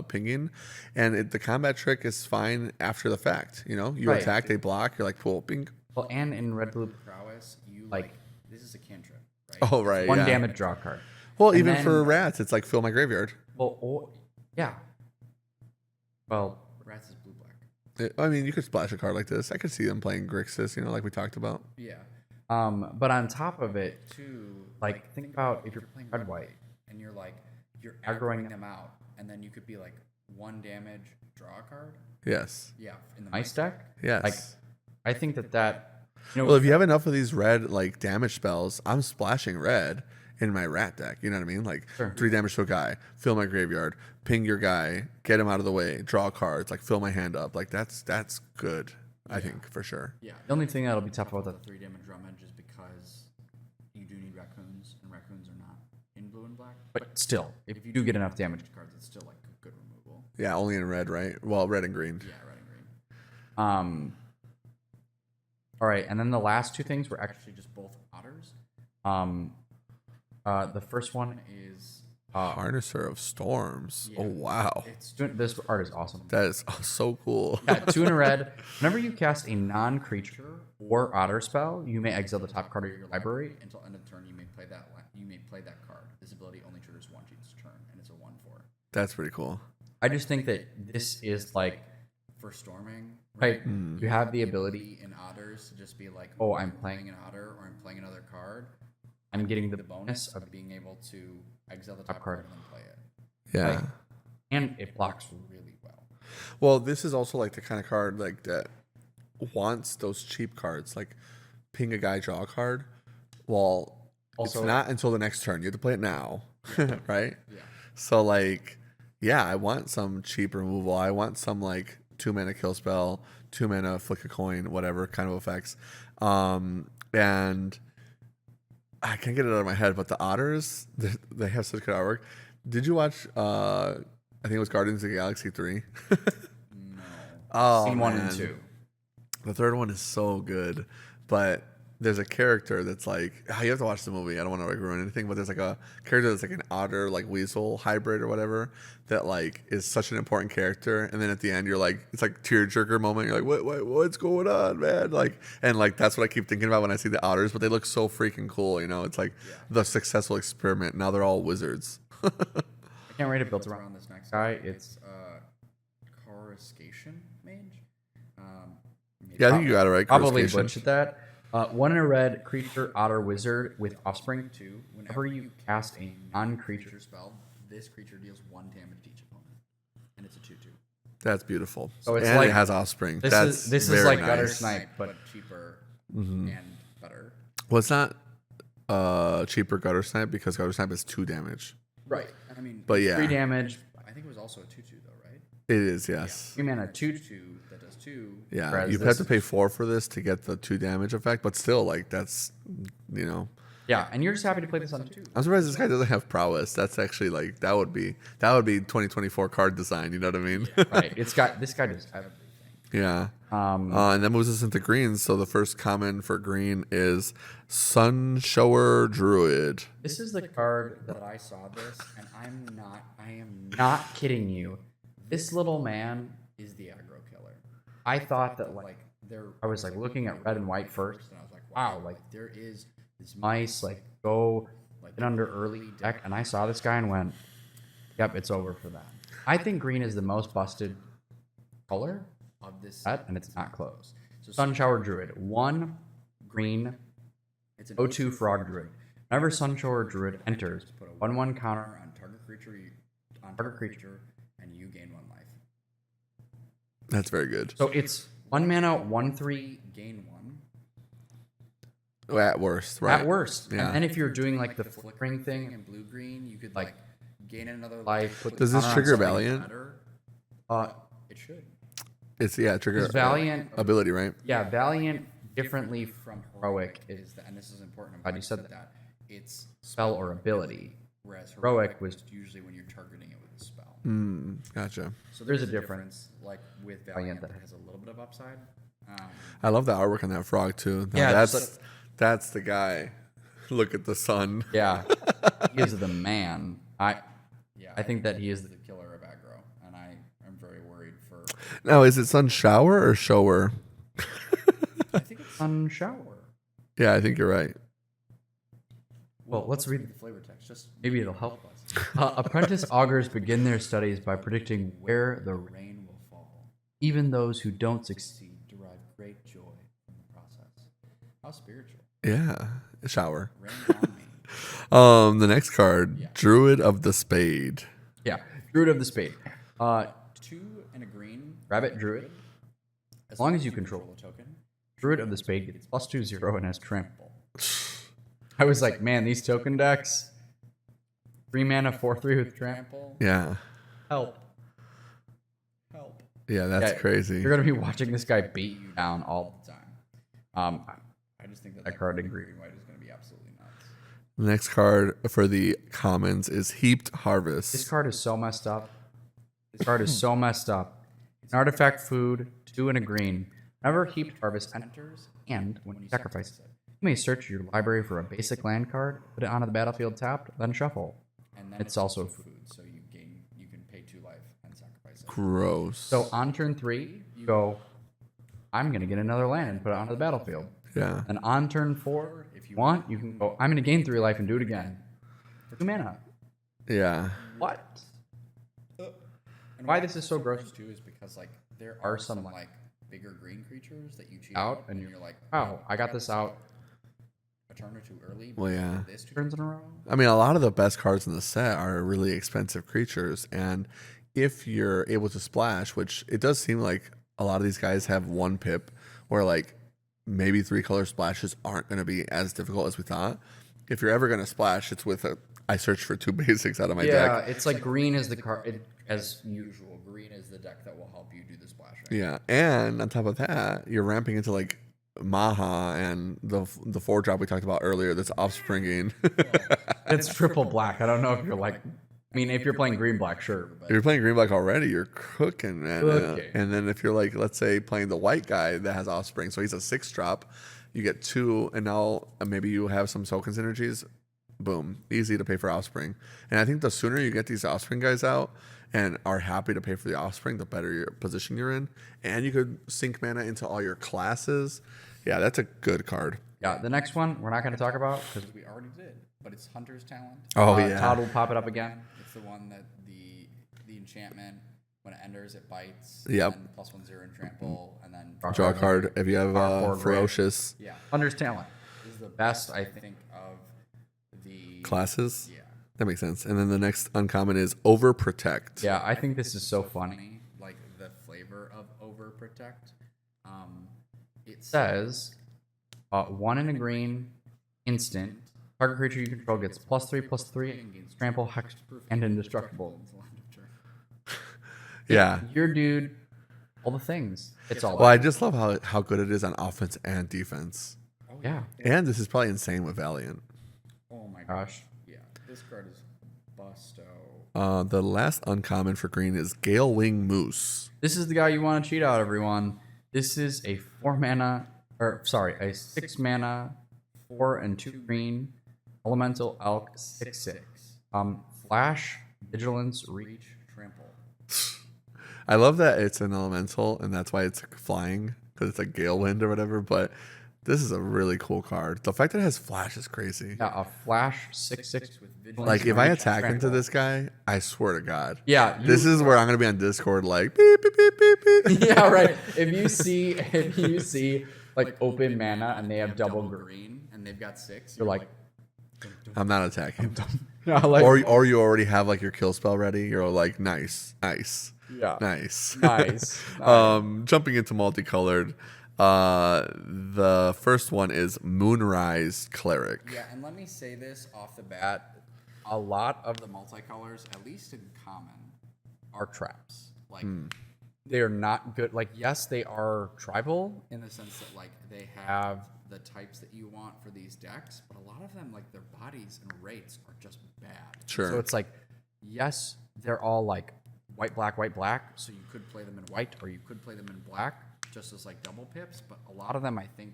pinging, and the combat trick is fine after the fact. You know, you Right. attack, they block, you're like, cool, ping. well, and in red blue prowess, you like this is a cantrip, right? Oh, right. One yeah. damage, draw a card. Well, And even then- for rats, it's like fill my graveyard. Well, yeah. Well, rats is blue black. I mean, you could splash a card like this. I could see them playing Grixis, you know, like we talked about. Yeah. But on top of it, too, like think about if you're playing red white and you're aggroing them out, and then you could be like 1 damage, draw a card. Yes. Yeah, in the mice deck. Yes. Like, I think that you know. Well, if you have enough of these red like damage spells, I'm splashing red in my rat deck. You know what I mean? Like Sure. 3 damage to a guy, fill my graveyard, ping your guy, get him out of the way, draw cards, like fill my hand up. Like that's good. I think for sure. Yeah. The only thing that'll be tough about that 3 damage rummage is because you do need raccoons, and raccoons are not in blue and black. But still, if you do get enough damage cards, it's still like a good removal. Yeah, only in red, right? Well, red and green. Yeah, red and green. All right, and then the last 2 things were actually just both otters. The first one is Harnesser of Storms. Yeah. Oh wow, this art is awesome. that is so cool. Yeah, 2 in a red. Whenever you cast a non-creature or otter spell, you may exile the top card of your library. Until end of turn, you may play that. You may play that card. This ability only triggers once each turn, and it's a 1/4. That's pretty cool. I just think that this is like for storming, right? You have the ability in otters to just be like, oh, I'm playing an otter or I'm playing another card. I'm getting the bonus of being able to exile the top card and then play it. Yeah. Like, and it blocks really well. Well, this is also like the kind of card like that wants those cheap cards, like ping a guy, draw a card. Well, Also- it's not until the next turn. You have to play it now, right? Yeah. So like, yeah, I want some cheap removal. I want some like 2-mana kill spell, 2-mana flick a coin, whatever kind of effects. And I can't get it out of my head, but the otters, they have such good artwork. Did you watch? I think it was Guardians of the Galaxy 3. No. Oh, Seen 1 and man. 2. The third one is so good, but there's a character that's like, you have to watch the movie. I don't want to like ruin anything, but there's like a character that's like an otter, like weasel hybrid or whatever, that like is such an important character. And then at the end, you're like, it's like tearjerker moment. You're like, what's going on, man? Like, and like that's what I keep thinking about when I see the otters. But they look so freaking cool. You know, it's like the successful experiment. Now they're all wizards. I can't wait to build around this next guy. It's Coruscation Mage. Yeah, I think you got it right. Probably Coruscation. butchered that. 1 in a red creature otter wizard with offspring 2. Whenever you cast a non-creature spell, this creature deals 1 damage to each opponent, and it's a 2/2. That's beautiful. So it's and like- it has offspring. This That's is very like nice. gutter snipe, but cheaper and better. Well, it's not cheaper gutter snipe because gutter snipe is 2 damage. Right. I mean, But yeah. 3 damage. I think it was also a 2/2 though, right? It is, yes. 3 mana 2/2 that does 2. Yeah, whereas you this have to is- pay 4 for this to get the 2 damage effect, but still, like that's, you know, Yeah, and you're just happy to play this on 2. I'm surprised this guy doesn't have prowess. That's actually like that would be 2024 card design. You know what I mean? Right. This guy does everything. Yeah. And that moves us into greens. So the first common for green is Sunshower Druid. This is the card that I saw this, and I am not kidding you. This little man is the aggro killer. I thought that I was like looking at red and white first, and I was like, wow, like there is this mice, like go like get under early deck, and I saw this guy and went, yep, it's over for that. I think green is the most busted color of this set, and it's not close. So Sunshower Druid, 1 green. It's an 0/2 Frog Druid. Whenever Sunshower Druid enters, put a 1/1 counter on target creature, and you gain 1 life. That's very good. So it's 1 mana, 1/3, gain 1. At worst, right? At worst. Yeah. And then if you're doing like the flickering thing in blue green, you could like gain another life. Put Does the this counter on trigger something Valiant? better. It should. It's trigger Because Valiant, ability, right? yeah, Valiant differently from Heroic is, and this is important. I'm glad you said that. It's spell or ability, whereas Heroic was usually when you're targeting it with a spell. Gotcha. So there's a difference, like with Valiant, that has a little bit of upside. I love the artwork on that frog too. Now, Yeah, that's the guy. Look at the sun. Yeah, he is the man. I think that he is the killer of aggro, and I am very worried for. Now, is it sun shower or shower? I think it's sun shower. Yeah, I think you're right. Well, let's read the flavor text. Just maybe it'll help us. Apprentice augurs begin their studies by predicting where the rain will fall. Even those who don't succeed derive great joy from the process. How spiritual. Yeah, shower. Rain on me. The next card, Druid of the Spade. Yeah, Druid of the Spade. 2 and a green, rabbit druid. As long as you control a token, Druid of the Spade gets +2/0 and has trample. I was like, man, these token decks, 3 mana, 4/3 with trample. Yeah. Help. Yeah, that's crazy. You're gonna be watching this guy beat you down all the time. I just think that card in green and white is gonna be absolutely nuts. The next card for the commons is Heaped Harvest. This card is so messed up. It's an artifact food, 2 and a green. Whenever Heaped Harvest enters, and when you sacrifice it, you may search your library for a basic land card, put it onto the battlefield tapped, then shuffle. And then it's also food, so you can pay 2 life and sacrifice it. Gross. So on turn 3, you go, I'm gonna get another land and put it onto the battlefield. Yeah. And on turn 4, if you want, you can go, I'm gonna gain 3 life and do it again. For 2 mana. Yeah. What? And why this is so gross too is because like there are some like bigger green creatures that you cheat out and you're like, oh, I got this out a turn or 2 early. Well, yeah. This 2 turns in a row. I mean, a lot of the best cards in the set are really expensive creatures, and if you're able to splash, which it does seem like a lot of these guys have 1 pip, where like maybe 3 color splashes aren't going to be as difficult as we thought. If you're ever going to splash, it's with I search for 2 basics out of my deck. Yeah, it's like green is the card as usual. Green is the deck that will help you do the splashing. Yeah, and on top of that, you're ramping into like Maha and the 4-drop we talked about earlier that's offspringing. It's triple black. I don't know if you're like, I mean, if you're playing green black, sure. But If you're playing green black already, you're cooking, man. Cooking. And then if you're like, let's say, playing the white guy that has offspring, so he's a 6-drop, you get 2, and now maybe you have some token synergies. Boom, easy to pay for offspring. And I think the sooner you get these offspring guys out and are happy to pay for the offspring, the better your position you're in. And you could sink mana into all your classes. Yeah, that's a good card. yeah, the next one we're not going to talk about because we already did, but it's Hunter's Talent. Oh, yeah. Todd will pop it up again. It's the one that the enchantment, when it enters, it bites. Yep. And then +1/0 and trample, and then Draw a card if you have Power 4 Ferocious Yeah, Hunter's Talent is the best, I think, of the classes. Yeah. That makes sense. And then the next uncommon is Overprotect. Yeah, I think this is so funny. Like the flavor of Overprotect. It says 1 in a green, instant. Target creature you control gets +3/+3 and gains trample, hexproof, and indestructible. Yeah. Your dude, all the things. It's all. Well, I just love how good it is on offense and defense. Yeah. And this is probably insane with Valiant. Oh my gosh. Yeah. This card is busto. The last uncommon for green is Gale Wing Moose. This is the guy you want to cheat out, everyone. This is a 6 mana, 4 and 2 green, elemental elk 6/6. Flash, vigilance, reach, trample. I love that it's an elemental, and that's why it's flying, because it's like Gale Wind or whatever, but this is a really cool card. The fact that it has flash is crazy. Yeah, a flash 6/6 with vigilance. Like, if and I reach, attack into trample. this guy, I swear to God. Yeah, This is where I'm going to be on Discord like, beep, beep, beep, beep, beep. yeah, right. If you see like open mana and they have double green and they've got 6, you're like, I'm not attacking. yeah, like Or you already have like your kill spell ready. You're like, nice. yeah, Nice. nice. Jumping into multicolored, The first one is Moonrise Cleric. Yeah, and let me say this off the bat. A lot of the multicolors, at least in common, are traps. Like, they are not good. Like, yes, they are tribal in the sense that, like, they have the types that you want for these decks, but a lot of them, like, their bodies and rates are just bad. Sure. So it's like, yes, they're all, like, white, black, so you could play them in white, or you could play them in black, just as, like, double pips, but a lot of them, I think,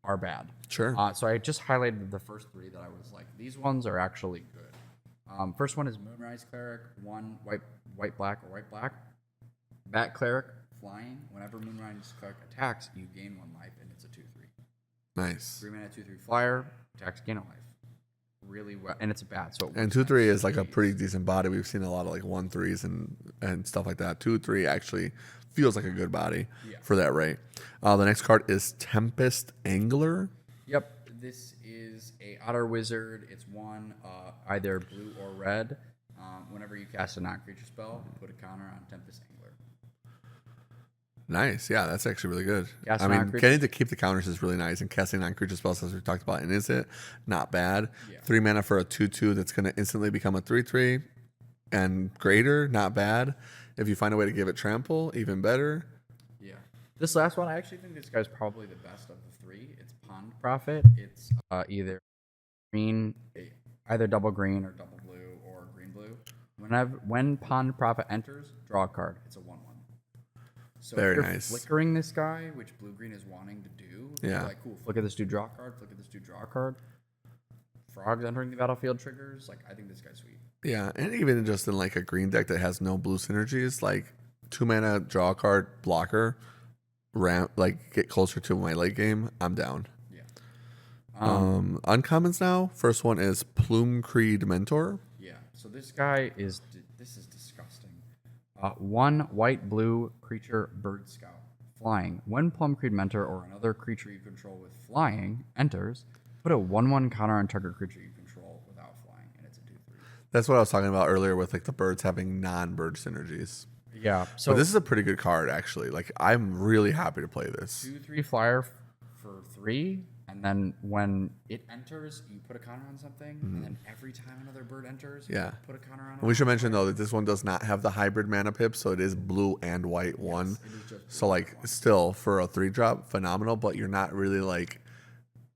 are bad. Sure. So I just highlighted the first three that I was like, these ones are actually good. First one is Moonrise Cleric, one white black or white black. Bat Cleric, flying. Whenever Moonrise Cleric attacks, you gain 1 life, and it's a 2/3. Nice. 3 mana 2/3 flyer, attacks, gain a life. Really well, and it's a bat. So And 2/3 is like a pretty decent body. We've seen a lot of like 1/3s and stuff like that. 2/3 actually feels like a good body for that rate. The next card is Tempest Angler. Yep, this is a Otter Wizard. It's one either blue or red. Whenever you cast a non-creature spell, put a counter on Tempest Angler. Nice. Yeah, that's actually really good. Cast I mean, non-creature- getting to keep the counters is really nice, and casting non-creature spells, as we talked about, and is it not bad? 3 mana for a 2/2 that's going to instantly become a 3/3 and greater, not bad. If you find a way to give it trample, even better. Yeah. This last one, I actually think this guy's probably the best of the three. It's Pond Prophet. It's either green, either double green or double blue or green blue. When Pond Prophet enters, draw a card. It's a 1/1. So Very if you're nice. flickering this guy, which blue green is wanting to do, Yeah. you're like, cool, flicker this dude, draw a card, flicker this dude, draw a card. Frogs entering the battlefield triggers. Like, I think this guy's sweet. Yeah, and even just in like a green deck that has no blue synergies, like 2 mana, draw a card, blocker, ramp, like get closer to my late game, I'm down. Yeah. Uncommons now. First one is Plume Creed Mentor. Yeah. So this guy is this is disgusting. 1 white blue creature bird scout flying. When Plum Creed Mentor or another creature you control with flying enters, put a 1/1 counter on target creature you control without flying, and it's a 2/3. That's what I was talking about earlier with like the birds having non-bird synergies. Yeah. So But this is a pretty good card actually. Like I'm really happy to play this. 2/3 flyer for 3, and then when it enters, you put a counter on something, and then every time another bird enters, you Yeah. put a counter on it. And we should mention though that this one does not have the hybrid mana pip, so it is blue and white one. it is just So like still for a 3-drop, phenomenal, but you're not really like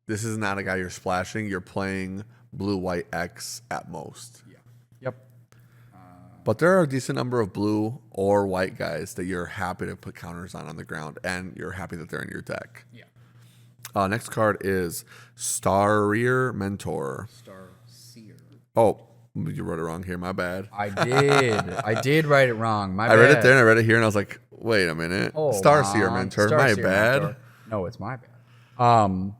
this is not a guy you're splashing. You're playing blue white X at most. Yeah. Yep. But there are a decent number of blue or white guys that you're happy to put counters on the ground, and you're happy that they're in your deck. Yeah. Next card is Starrier Mentor. Star Seer. Oh, you wrote it wrong here. My bad. I did write it wrong. My I bad. read it there and I read it here, and I was like, wait a minute. Oh, Starseer Mentor. My Starseer bad. Mentor. No, it's my bad.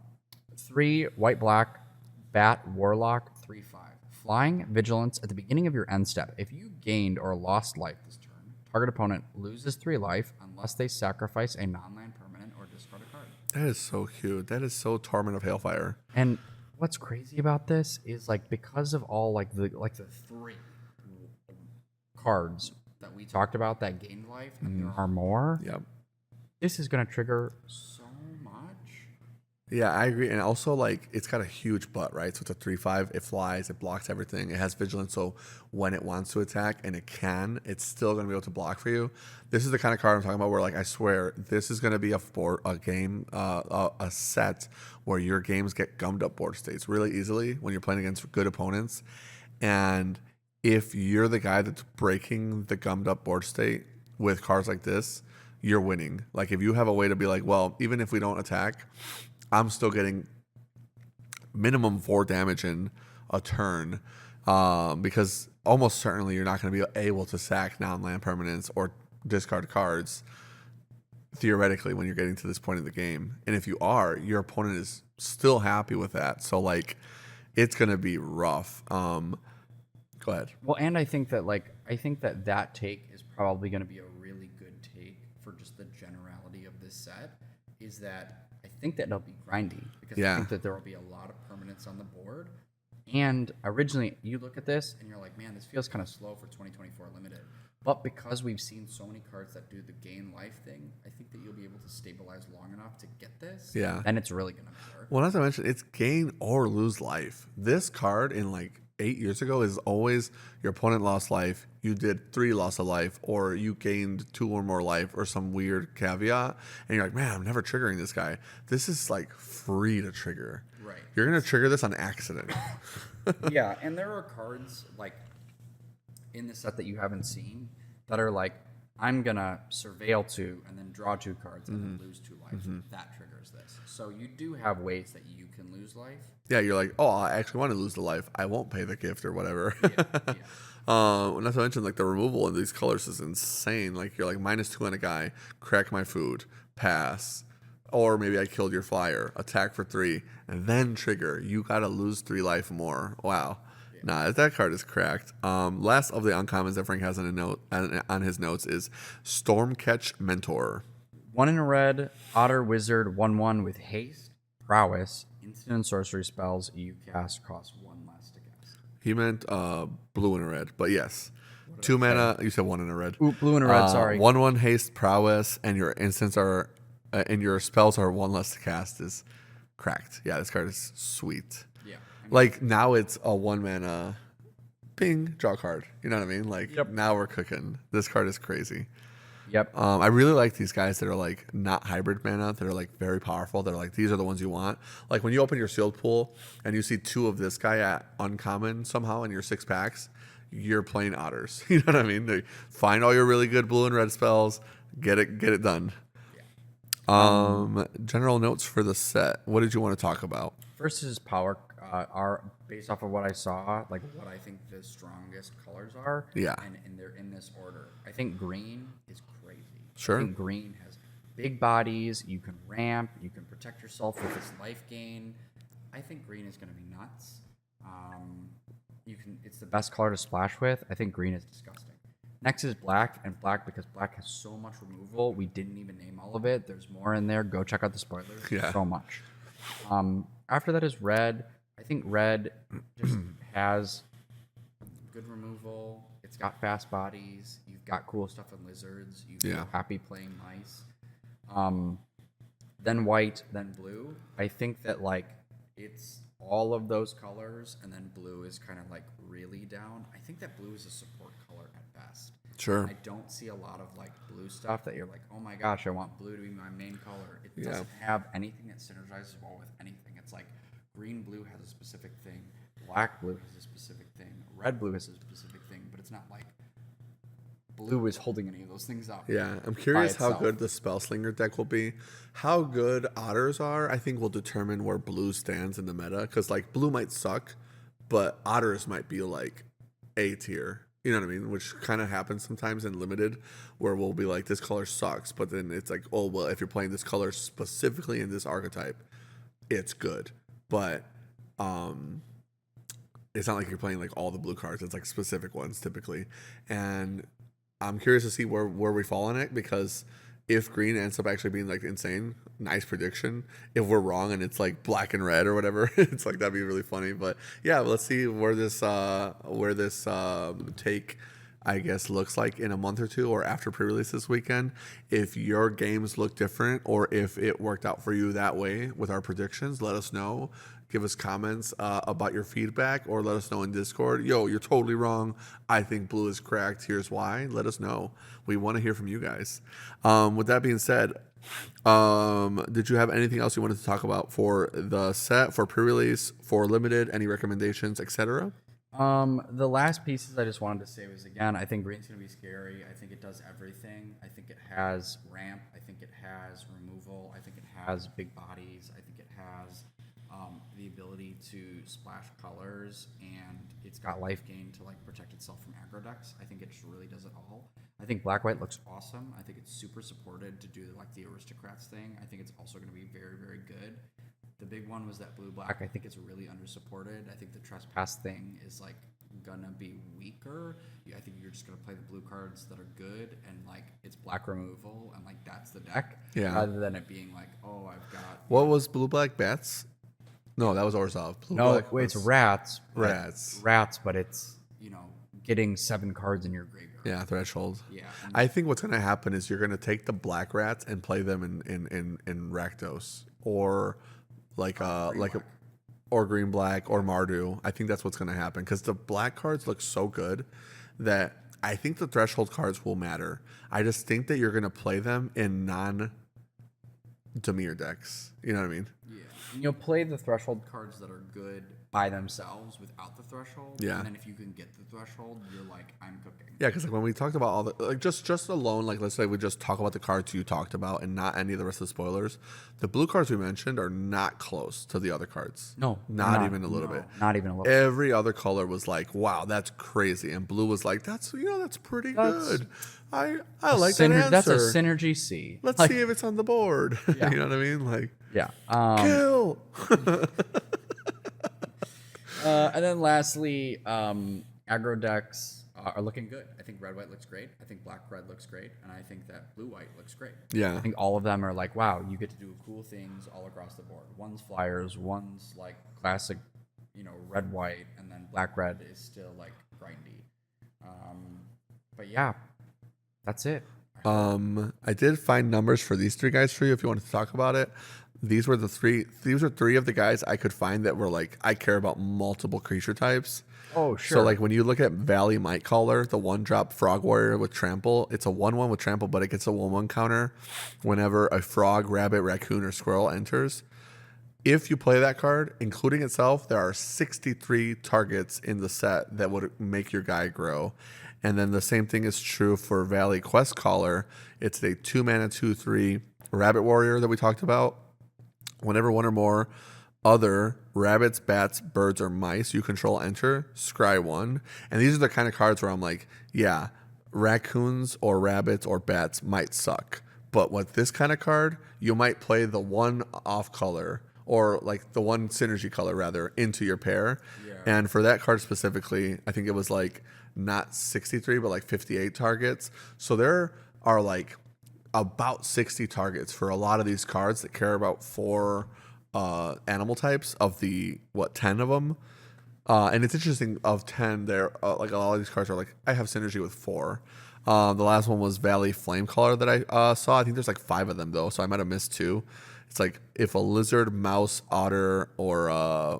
3 white black bat warlock 3/5 flying vigilance at the beginning of your end step. If you gained or lost life this turn, target opponent loses 3 life unless they sacrifice a non-land permanent or discard a card. That is so cute. That is so Torment of Hailfire. And what's crazy about this is like because of all like the 3 cards that we talked about that gained life, and there are more. Yep. This is going to trigger so much. Yeah, I agree. And also, like, it's got a huge butt, right? So it's a 3/5. It flies. It blocks everything. It has vigilance. So when it wants to attack, and it can, it's still going to be able to block for you. This is the kind of card I'm talking about where, like, I swear, this is going to be a set where your games get gummed up board states really easily when you're playing against good opponents. And if you're the guy that's breaking the gummed up board state with cards like this, you're winning. Like, if you have a way to be like, well, even if we don't attack, I'm still getting minimum 4 damage in a turn because almost certainly you're not going to be able to sack non-land permanents or discard cards theoretically when you're getting to this point of the game. And if you are, your opponent is still happy with that. So, like, it's going to be rough. Go ahead. Well, and I think that that take is probably going to be a really good take for just the generality of this set. Is that I think that it'll be grindy because I Yeah. think that there will be a lot of permanents on the board, And originally, you look at this and you're like, man, this feels kind of slow for 2024 limited. But because we've seen so many cards that do the gain life thing, I think that you'll be able to stabilize long enough to get this. Yeah. And it's really going to matter. Well, as I mentioned, it's gain or lose life. This card in like 8 years ago is always your opponent lost life, you did 3 loss of life, or you gained 2 or more life, or some weird caveat. And you're like, man, I'm never triggering this guy. This is like free to trigger. Right. You're going to trigger this on accident. Yeah. And there are cards like in the set that you haven't seen that are like, I'm going to surveil 2 and then draw 2 cards and then lose 2 life. That triggers this. So you do have ways that you can lose life. Yeah, you're like, oh, I actually want to lose the life. I won't pay the gift or whatever. Yeah. Not to mention, like, the removal in these colors is insane. Like, you're like, -2 on a guy, crack my food, pass. Or maybe I killed your flyer, attack for 3, and then trigger. You got to lose 3 life more. Wow. Nah, that card is cracked. Last of the uncommons that Frank has on, on his notes is Stormcatch Mentor. 1 in a red, Otter Wizard, 1/1 with haste, prowess, instant and sorcery spells you cast cost 1 less to cast. He meant blue and a red, but yes. 2 mana, you said 1 in a red. Ooh, blue and a red, sorry. 1/1 haste, prowess, and your instants are, and your spells are 1 less to cast is cracked. Yeah, this card is sweet. Yeah. Like, now it's a 1 mana, ping, draw card. You know what I mean? Like, Yep. now we're cooking. This card is crazy. Yep. I really like these guys that are like not hybrid mana. That are like very powerful. They're like, these are the ones you want. Like when you open your sealed pool and you see 2 of this guy at uncommon somehow in your 6 packs, you're playing otters. You know what I mean? They find all your really good blue and red spells, get it done. General notes for the set. What did you want to talk about? First is power. Are based off of what I saw, like what I think the strongest colors are. Yeah. And they're in this order. I think green is crazy. Sure. I think green has big bodies. You can ramp. You can protect yourself with this life gain. I think green is going to be nuts. It's the best color to splash with. I think green is disgusting. Next is black, and black because black has so much removal. We didn't even name all of it. There's more in there. Go check out the spoilers. Yeah. So much. After that is red. I think red just has good removal. It's got fast bodies. You've got cool stuff in lizards. You feel happy playing mice. Then white, then blue. I think that like it's all of those colors, and then blue is kind of like really down. I think that blue is a support color at best. Sure. I don't see a lot of like blue stuff that you're like, oh my gosh, I want blue to be my main color. It doesn't have anything that synergizes well with anything. It's like green blue has a specific thing, black blue has a specific thing, red blue has a specific thing, but it's not like blue is holding any of those things up. Yeah, I'm curious how itself. good the Spellslinger deck will be. How good otters are, I think, will determine where blue stands in the meta. Because, like, blue might suck, but otters might be, like, A tier. You know what I mean? Which kind of happens sometimes in Limited, where we'll be like, this color sucks. But then it's like, oh, well, if you're playing this color specifically in this archetype, it's good. But it's not like you're playing, like, all the blue cards. It's, like, specific ones, typically. And I'm curious to see where we fall on it, because if green ends up actually being like insane, nice prediction. If we're wrong and it's like black and red or whatever, it's like that'd be really funny. But yeah, let's see where this take, I guess, looks like in a month or two or after pre-release this weekend. If your games look different or if it worked out for you that way with our predictions, let us know. Give us comments about your feedback, or let us know in Discord. Yo, you're totally wrong. I think blue is cracked. Here's why. Let us know. We want to hear from you guys. With that being said, did you have anything else you wanted to talk about for the set, for pre-release, for limited, any recommendations, etc.? The last pieces I just wanted to say was, again, I think green's going to be scary. I think it does everything. I think it has ramp. I think it has removal. I think it has big bodies. I think it has the ability to splash colors, and it's got life gain to like protect itself from aggro decks. I think it just really does it all. I think black-white looks awesome. I think it's super supported to do like the aristocrats thing. I think it's also going to be very, very good. The big one was that blue-black. I think it's really undersupported. I think the trespass thing is like gonna be weaker. I think you're just gonna play the blue cards that are good, and like it's black removal, and like that's the deck. Yeah. Rather than it being like, oh, I've got. What was blue-black bats? No, that was Orzhov. Blue No, black it's was rats. rats. But it's getting 7 cards in your graveyard. Yeah, threshold. Yeah. I think what's going to happen is you're going to take the black rats and play them in Rakdos or or green black or Mardu. I think that's what's going to happen because the black cards look so good that I think the threshold cards will matter. I just think that you're going to play them in non-Dimir decks. You know what I mean? Yeah. And you'll play the threshold cards that are good by themselves without the threshold. Yeah. And then if you can get the threshold, you're like, I'm cooking. Yeah, because when we talked about all the just alone, let's say we just talk about the cards you talked about and not any of the rest of the spoilers, the blue cards we mentioned are not close to the other cards. No, not even a little bit. Not even a little. Every other color was like, wow, that's crazy, and blue was like, that's pretty good. I like that answer. That's a synergy C. Let's see if it's on the board. Yeah. You know what I mean? Like, Yeah. kill. And then lastly, aggro decks are looking good. I think red-white looks great. I think black-red looks great. And I think that blue-white looks great. Yeah. I think all of them are like, wow, you get to do cool things all across the board. One's flyers, one's like classic, red-white, and then black-red is still like grindy. But yeah, that's it. I did find numbers for these 3 guys for you if you wanted to talk about it. These were 3 of the guys I could find that were like, I care about multiple creature types. Oh, sure. So like when you look at Valley Might Caller, the 1-drop Frog Warrior with Trample, it's a 1/1 with Trample, but it gets a 1/1 counter whenever a frog, rabbit, raccoon, or squirrel enters. If you play that card, including itself, there are 63 targets in the set that would make your guy grow. And then the same thing is true for Valley Quest Caller. It's a 2-mana 2/3 Rabbit Warrior that we talked about. Whenever one or more other rabbits, bats, birds, or mice you control enter, scry 1. And these are the kind of cards where I'm like, yeah, raccoons or rabbits or bats might suck. But with this kind of card, you might play the 1 off color or like the 1 synergy color rather into your pair. Yeah. And for that card specifically, I think it was like not 63, but like 58 targets. So there are like about 60 targets for a lot of these cards that care about 4 animal types of the 10 of them. And it's interesting, of 10 there, like a lot of these cards are like, I have synergy with 4. The last one was Valley Flamecaller that I saw. I think there's like 5 of them though, so I might have missed 2. It's like if a lizard, mouse, otter, or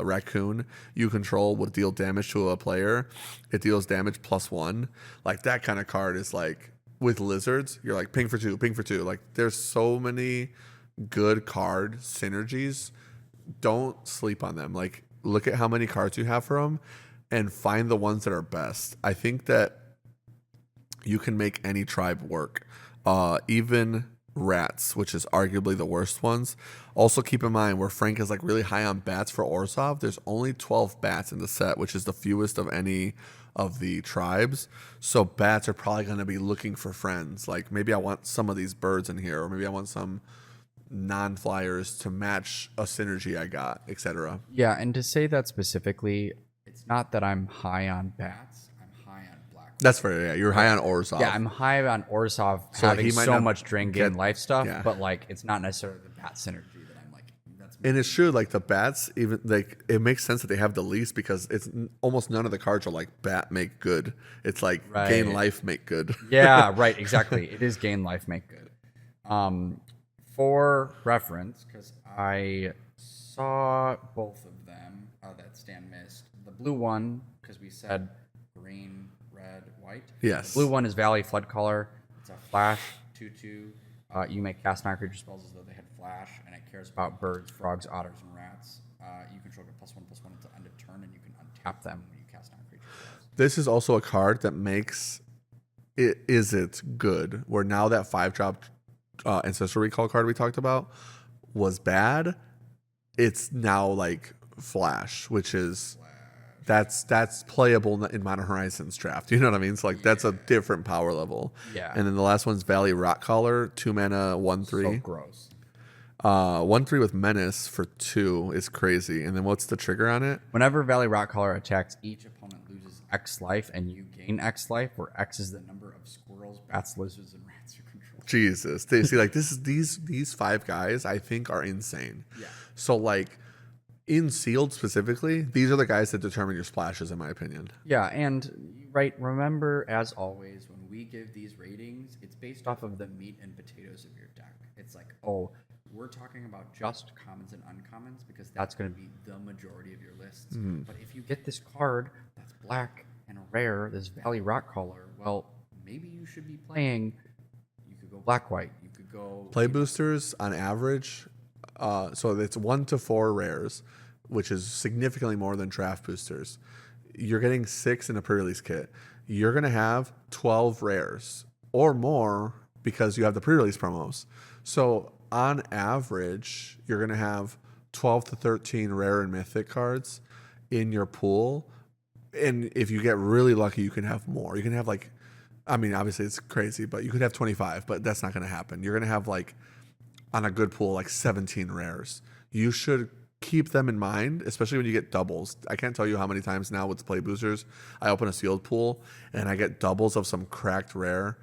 raccoon you control would deal damage to a player, it deals damage +1. Like that kind of card is like, with lizards, you're like ping for 2. Like there's so many good card synergies. Don't sleep on them. Like look at how many cards you have for them and find the ones that are best. I think that you can make any tribe work. Even rats, which is arguably the worst ones. Also keep in mind where Frank is like really high on bats for Orzhov, there's only 12 bats in the set, which is the fewest of any of the tribes. So bats are probably going to be looking for friends. Like maybe I want some of these birds in here, or maybe I want some non-flyers to match a synergy I got, etc. Yeah, and to say that specifically, it's not that I'm high on bats. I'm high on black. That's fair. Yeah, you're high on Orzhov. Yeah, I'm high on Orzhov So having he might so not much drain gain get- life stuff, yeah. but like it's not necessarily the bat synergy that I'm like. That's And it's true, like the bats, even like it makes sense that they have the least because it's almost none of the cards are like bat make good. It's like gain Right. life make good. Yeah, right, exactly. It is gain life, make good. For reference, because I saw both of them that Stan missed. The blue one, because we said green, red, white. Yes. The blue one is Valley Flood Color. It's a flash 2/2. You may cast non-creature spells as though they had flash, and it cares about birds, frogs, otters, and rats. You control a +1/+1 until end of turn, and you can untap them when you cast non-creature spells. This is also a card that makes it good. Where now that 5-drop Ancestral Recall card we talked about was bad, it's now like flash, which is that's playable in Modern Horizons draft. You know what I mean? So like that's a different power level. Yeah. And then the last one's Valley Rock Caller, 2 mana, 1/3. So gross. 1/3 with Menace for 2 is crazy. And then what's the trigger on it? Whenever Valley Rock Caller attacks, each opponent loses X life, and you gain X life, where X is the number of squirrels, bats, lizards, and rats you control. Jesus. They see like these 5 guys I think are insane. Yeah. So like in sealed specifically, these are the guys that determine your splashes, in my opinion. Yeah, and right, remember, as always, when we give these ratings, it's based off of the meat and potatoes of your deck. It's like, oh, we're talking about just commons and uncommons because that's going to be the majority of your lists. But if you get this card that's black and rare, this Valley Rock color, well, maybe you should be playing. You could go black-white. You could go Play boosters on average, so it's 1 to 4 rares, which is significantly more than draft boosters. You're getting 6 in a pre-release kit. You're going to have 12 rares or more because you have the pre-release promos. So on average, you're going to have 12 to 13 rare and mythic cards in your pool. And if you get really lucky, you can have more. You can have like, I mean, obviously it's crazy, but you could have 25, but that's not going to happen. You're going to have like, on a good pool, like 17 rares. You should keep them in mind, especially when you get doubles. I can't tell you how many times now with play boosters, I open a sealed pool and I get doubles of some cracked rare.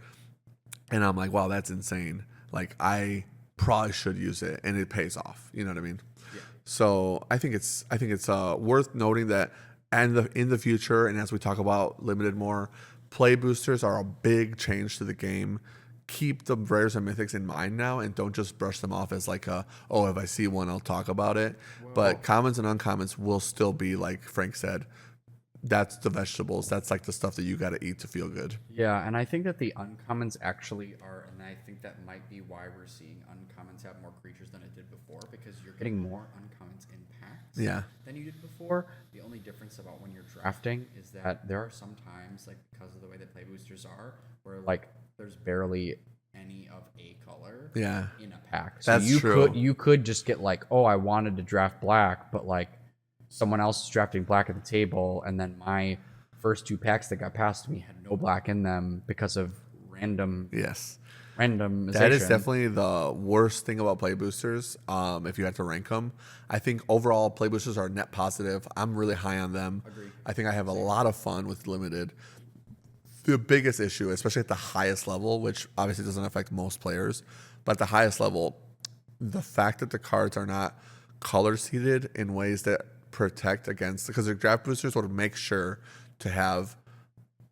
And I'm like, wow, that's insane. Like, I probably should use it, and it pays off. You know what I mean? Yeah. So I think it's worth noting that, and in the future, and as we talk about limited more, play boosters are a big change to the game. Keep the rares and mythics in mind now, and don't just brush them off as like if I see one, I'll talk about it. Whoa. But commons and uncommons will still be, like Frank said, that's the vegetables. That's like the stuff that you got to eat to feel good. Yeah, and I think that the uncommons actually are, and I think that might be why we're seeing uncommons have more creatures than it did before, because you're getting more uncommons in packs than you did before. The only difference about when you're drafting is that there are some times, like because of the way that play boosters are, where like there's barely any of a color in a pack. So that's you true. You could just get like, oh, I wanted to draft black, but like someone else is drafting black at the table, and then my first 2 packs that got passed to me had no black in them because of randomization. That is definitely the worst thing about play boosters. If you had to rank them, I think overall play boosters are net positive. I'm really high on them. Agreed. I think I have a lot of fun with limited. The biggest issue, especially at the highest level, which obviously doesn't affect most players, but at the highest level, the fact that the cards are not color seeded in ways that protect against, because the draft boosters would make sure to have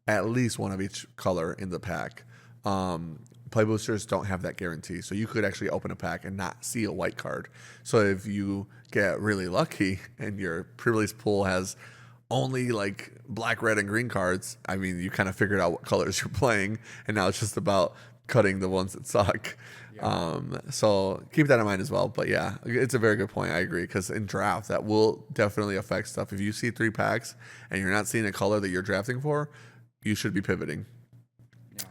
at least one of each color in the pack. Play boosters don't have that guarantee, so you could actually open a pack and not see a white card. So if you get really lucky and your pre-release pool has only like black, red, and green cards, I mean, you kind of figured out what colors you're playing, and now it's just about cutting the ones that suck. Yeah. So keep that in mind as well. But yeah, it's a very good point. I agree, because in draft, that will definitely affect stuff. If you see 3 packs and you're not seeing a color that you're drafting for, you should be pivoting. Yeah.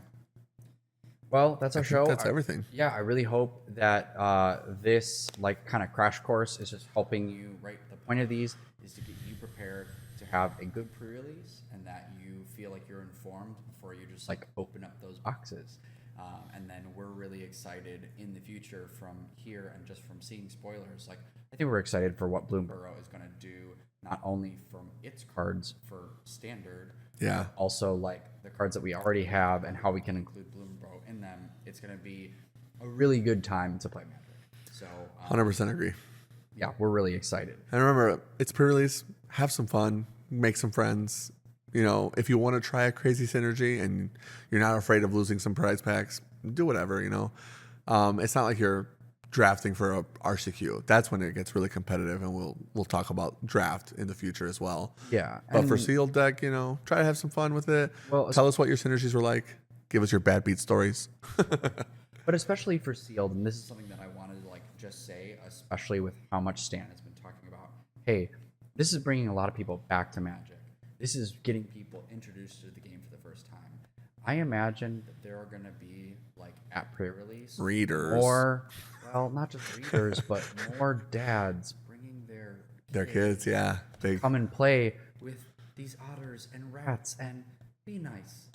Well, that's our show. That's everything. Yeah, I really hope that this like kind of crash course is just helping you. Right, the point of these is to get you prepared to have a good pre-release, and that you feel like you're informed before you just like open up those boxes. And then we're really excited in the future from here, and just from seeing spoilers. Like, I think we're excited for what Bloomburrow is going to do, not only from its cards for standard, but also like the cards that we already have and how we can include Bloomburrow in them. It's going to be a really good time to play Magic. So 100% agree. Yeah, we're really excited. And remember, it's pre-release. Have some fun. Make some friends. You know, if you want to try a crazy synergy and you're not afraid of losing some prize packs, do whatever, you know. It's not like you're drafting for a RCQ. That's when it gets really competitive, and we'll talk about draft in the future as well. Yeah. But for sealed deck, you know, try to have some fun with it. Well, tell us what your synergies were like. Give us your bad beat stories. But especially for sealed, and this is something that I wanted to like just say, especially with how much Stan has been talking about. Hey, this is bringing a lot of people back to Magic. This is getting people introduced to the game for the first time. I imagine that there are going to be, like, at pre-release, readers, more, well, not just readers, but more dads bringing their kids, yeah, to come and play with these otters and rats, and be nice.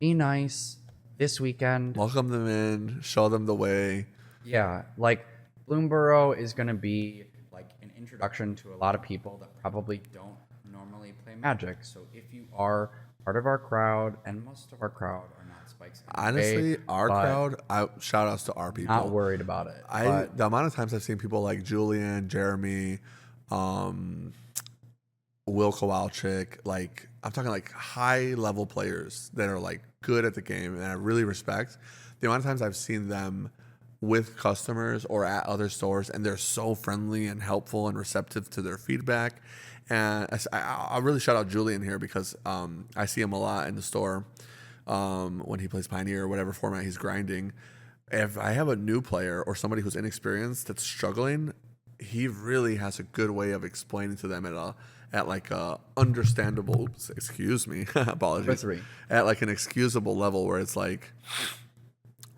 Be nice this weekend. Welcome them in, show them the way. Yeah, like, Bloomburrow is going to be, like, an introduction to a lot of people that probably don't normally play Magic. So if you are part of our crowd, and most of our crowd are not Spikes honestly, our crowd, shout outs to our people. Not worried about it. The amount of times I've seen people like Julian, Jeremy, Will Kowalczyk, like I'm talking like high level players that are like good at the game and I really respect. The amount of times I've seen them with customers or at other stores and they're so friendly and helpful and receptive to their feedback. And I'll really shout out Julian here because I see him a lot in the store when he plays Pioneer or whatever format he's grinding. If I have a new player or somebody who's inexperienced that's struggling, he really has a good way of explaining to them at like a understandable, excuse me, apologies, at like an excusable level where it's like,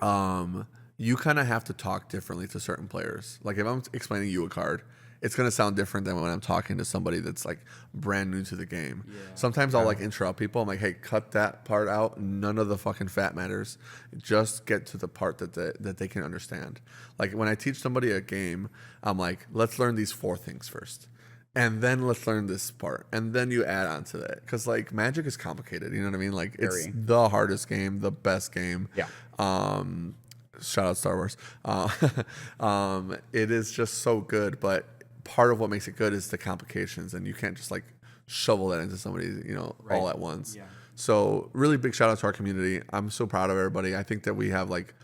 you kind of have to talk differently to certain players. Like if I'm explaining you a card, it's going to sound different than when I'm talking to somebody that's like brand new to the game. Yeah. Sometimes I'll like interrupt people. I'm like, hey, cut that part out. None of the fucking fat matters. Just get to the part that they can understand. Like when I teach somebody a game, I'm like, let's learn these 4 things first. And then let's learn this part. And then you add on to that. Because like Magic is complicated. You know what I mean? Like it's the hardest game, the best game. Yeah. Shout out Star Wars. It is just so good, but part of what makes it good is the complications, and you can't just like shovel that into somebody, all at once. Yeah. So really big shout out to our community. I'm so proud of everybody. I think that we have like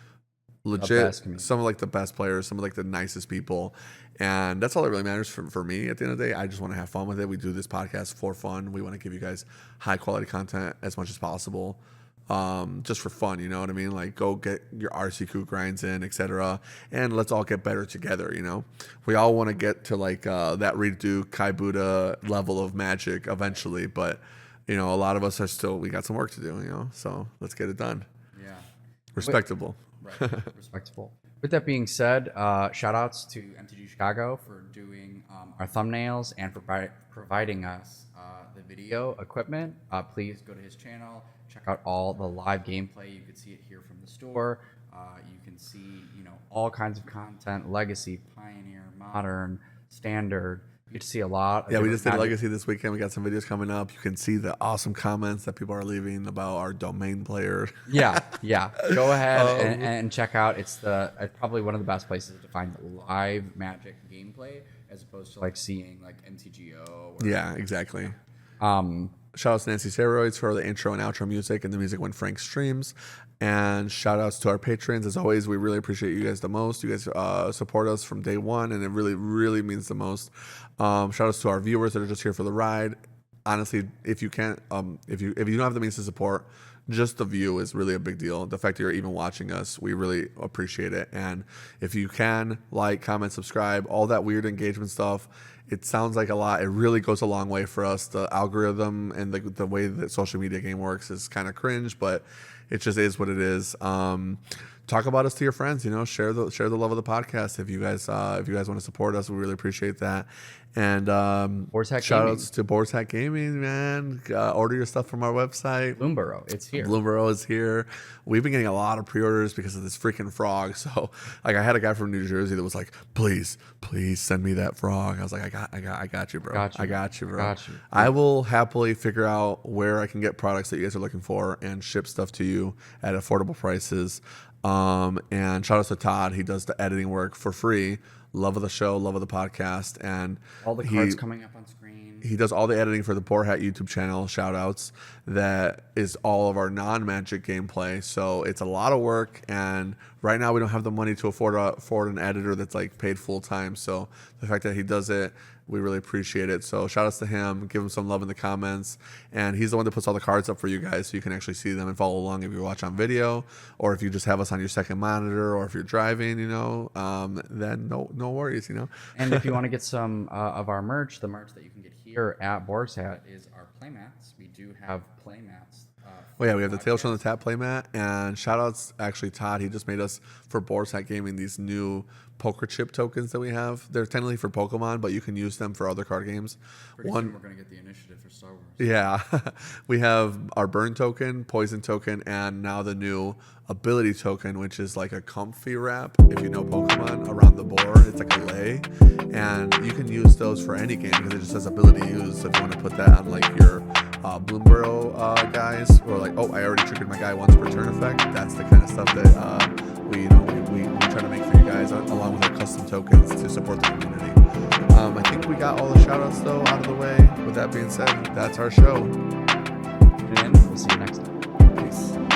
legit some of like the best players, some of like the nicest people, and that's all that really matters for me at the end of the day. I just want to have fun with it. We do this podcast for fun. We want to give you guys high quality content as much as possible. Just for fun, you know what I mean? Like go get your RCQ grinds in, etc. And let's all get better together, We all want to get to like that Redo Kai Buddha level of Magic eventually, but a lot of us we got some work to do, so let's get it done. Yeah. Respectable. Right. Respectable. With that being said, shout outs to MTG Chicago for doing our thumbnails and for providing us the video equipment. Please go to his channel. Check out all the live gameplay. You can see it here from the store. You can see, all kinds of content: Legacy, Pioneer, Modern, Standard. You get to see a lot. Yeah, we just did Legacy this weekend. We got some videos coming up. You can see the awesome comments that people are leaving about our domain player. Yeah. Go ahead and check out. It's probably one of the best places to find live Magic gameplay as opposed to like seeing like MTGO. Yeah, exactly. Shout outs to Nancy Steroids for the intro and outro music and the music when Frank streams. And shout outs to our patrons. As always, we really appreciate you guys the most. You guys support us from day one, and it really, really means the most. Shout outs to our viewers that are just here for the ride. Honestly, if you can't, if you don't have the means to support, just the view is really a big deal. The fact that you're even watching us, we really appreciate it. And if you can, like, comment, subscribe, all that weird engagement stuff, it sounds like a lot. It really goes a long way for us. The algorithm and the way that social media game works is kind of cringe, but it just is what it is. Talk about us to your friends. Share the love of the podcast. If you guys want to support us, we really appreciate that. And shout outs to Boards Hack Gaming, man. Order your stuff from our website. Bloomburrow, it's here. Bloomburrow is here. We've been getting a lot of pre-orders because of this freaking frog. So, like, I had a guy from New Jersey that was like, "Please send me that frog." I was like, "I got you, bro. I got you, bro. I will happily figure out where I can get products that you guys are looking for and ship stuff to you at affordable prices." And shout out to Todd. He does the editing work for free. Love of the show, love of the podcast, and all the cards coming up on screen. He does all the editing for the Boar Hat YouTube channel. Shout outs. That is all of our non-Magic gameplay. So it's a lot of work, and right now we don't have the money to afford an editor that's like paid full time. So the fact that he does it, we really appreciate it. So shout outs to him. Give him some love in the comments. And he's the one that puts all the cards up for you guys so you can actually see them and follow along if you watch on video, or if you just have us on your second monitor, or if you're driving, then no worries, And if you want to get some of our merch, the merch that you can get here at Borg's Hat is our playmats. We do have playmats. We have the Tales from the Tap playmat, and shout outs actually Todd. He just made us for Boards Hack Gaming these new poker chip tokens that we have. They're technically for Pokemon, but you can use them for other card games. Pretty soon we're going to get the initiative for Star Wars. Yeah. We have our burn token, poison token, and now the new ability token, which is like a comfy wrap, if you know Pokemon, around the board. It's like a lei, and you can use those for any game because it just says ability used. So if you want to put that on like your Bloomburrow guys, or like, I already triggered my guy once per turn effect. That's the kind of stuff that we try to make for you guys, along with our custom tokens to support the community. I think we got all the shout outs though out of the way. With that being said, that's our show. And we'll see you next time. Peace.